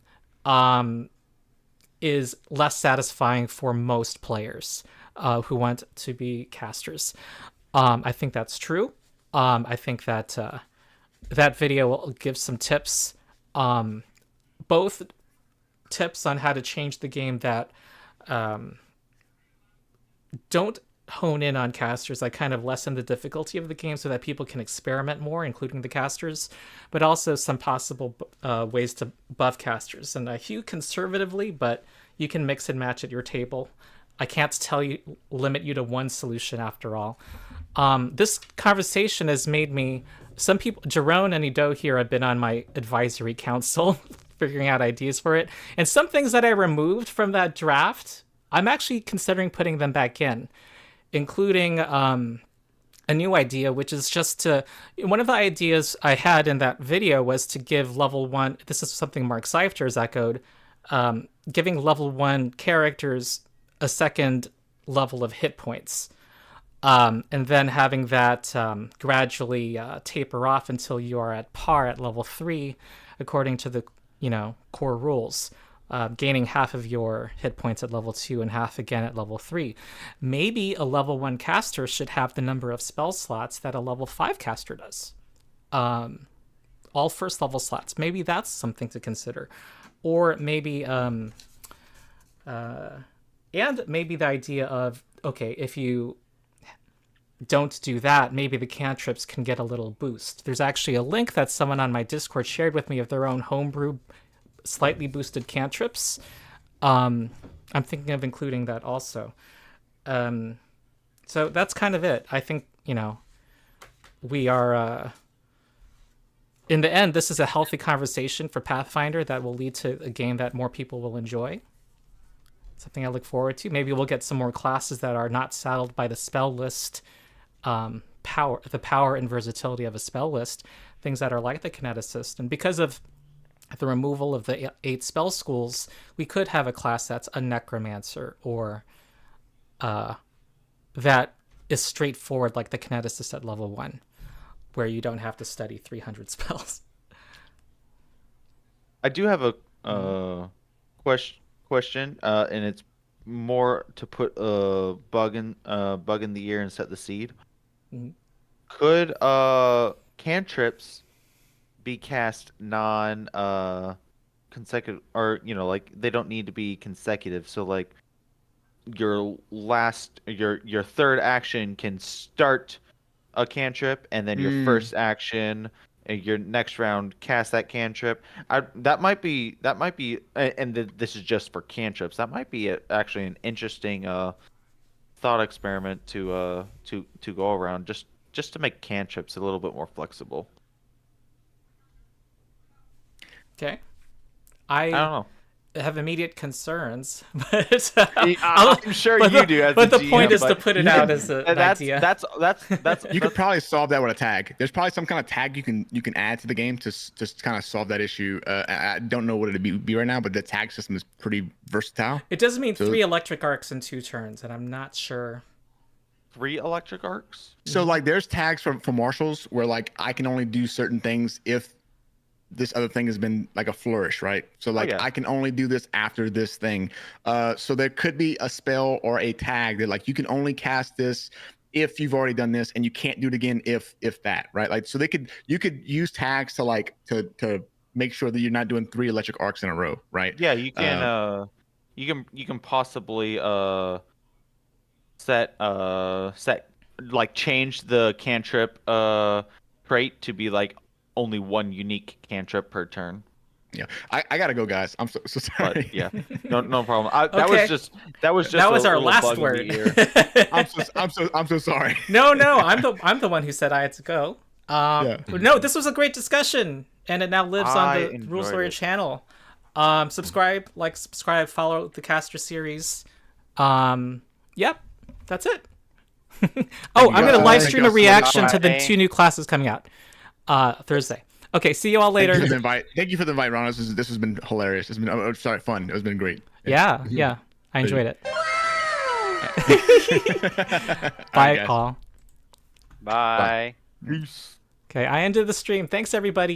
is less satisfying for most players who want to be casters. I think that's true. I think that that video will give some tips, both tips on how to change the game that don't hone in on casters, like kind of lessen the difficulty of the game so that people can experiment more, including the casters, but also some possible ways to buff casters. And I hew conservatively, but you can mix and match at your table. I can't limit you to one solution after all. This conversation has made me... Some people, Jerone and Ido here, have been on my advisory council figuring out ideas for it. And some things that I removed from that draft, I'm actually considering putting them back in, including a new idea, which is just to... One of the ideas I had in that video was to give level 1... This is something Mark Seifter has echoed. Giving level 1 characters a second level of hit points. And then having that gradually taper off until you are at par at level 3, according to the core rules, gaining half of your hit points at level 2 and half again at level 3. Maybe a level 1 caster should have the number of spell slots that a level 5 caster does. All first level slots. Maybe that's something to consider. Or maybe... and maybe the idea of, okay, if you don't do that, maybe the cantrips can get a little boost. There's actually a link that someone on my Discord shared with me of their own homebrew slightly boosted cantrips. I'm thinking of including that also. So that's kind of it. I think, we are... in the end, this is a healthy conversation for Pathfinder that will lead to a game that more people will enjoy. Something I look forward to. Maybe we'll get some more classes that are not saddled by the spell list the power and versatility of a spell list, things that are like the kineticist. And because of the removal of the 8 spell schools, we could have a class that's a necromancer, or that is straightforward like the kineticist at level 1, where you don't have to study 300 spells. I do have a question, and it's more to put a bug in the ear and set the seed. Mm-hmm. Could cantrips be cast non consecutive, or like they don't need to be consecutive? So like your third action can start a cantrip, and then your first action, your next round, cast that cantrip. That might be, and this is just for cantrips. That might be actually an interesting thought experiment to go around, just to make cantrips a little bit more flexible. Okay. I don't know. have immediate concerns, but I'm sure you do. As but the the point GM, is to but put it out as an idea. That's You could probably solve that with a tag. There's probably some kind of tag you can add to the game to just kind of solve that issue. I don't know what it'd be right now, but the tag system is pretty versatile. It does mean So- 3 electric arcs in 2 turns, and I'm not sure. 3 electric arcs. So like there's tags for marshals where like I can only do certain things if this other thing has been like a flourish, right? So like yeah. I can only do this after this thing. So there could be a spell or a tag that like you can only cast this if you've already done this, and you can't do it again if that, right? Like so you could use tags to like to make sure that you're not doing 3 electric arcs in a row, right? Yeah, you can. You can possibly set like change the cantrip trait to be like only 1 unique cantrip per turn. Yeah, I gotta go, guys. I'm so sorry. But yeah, no problem. That Okay. was just that was That was a our little last bug in word. the ear. I'm so sorry. No, I'm the one who said I had to go. Yeah. No, this was a great discussion, and it now lives on I the enjoyed Rules Lawyer it. channel. Subscribe, follow the caster series. Yep, that's it. Oh, I'm gonna guys. live Thank stream you a so much. reaction to the Bye. 2 new classes coming out Thursday. Okay, see you all Thank you for later. the invite. Thank you for the invite, Ron. This has been hilarious. It's been fun. It has been great. Yeah, I enjoyed it. Bye, Bye, guys. all. Bye. Peace. Okay, I ended the stream. Thanks, everybody.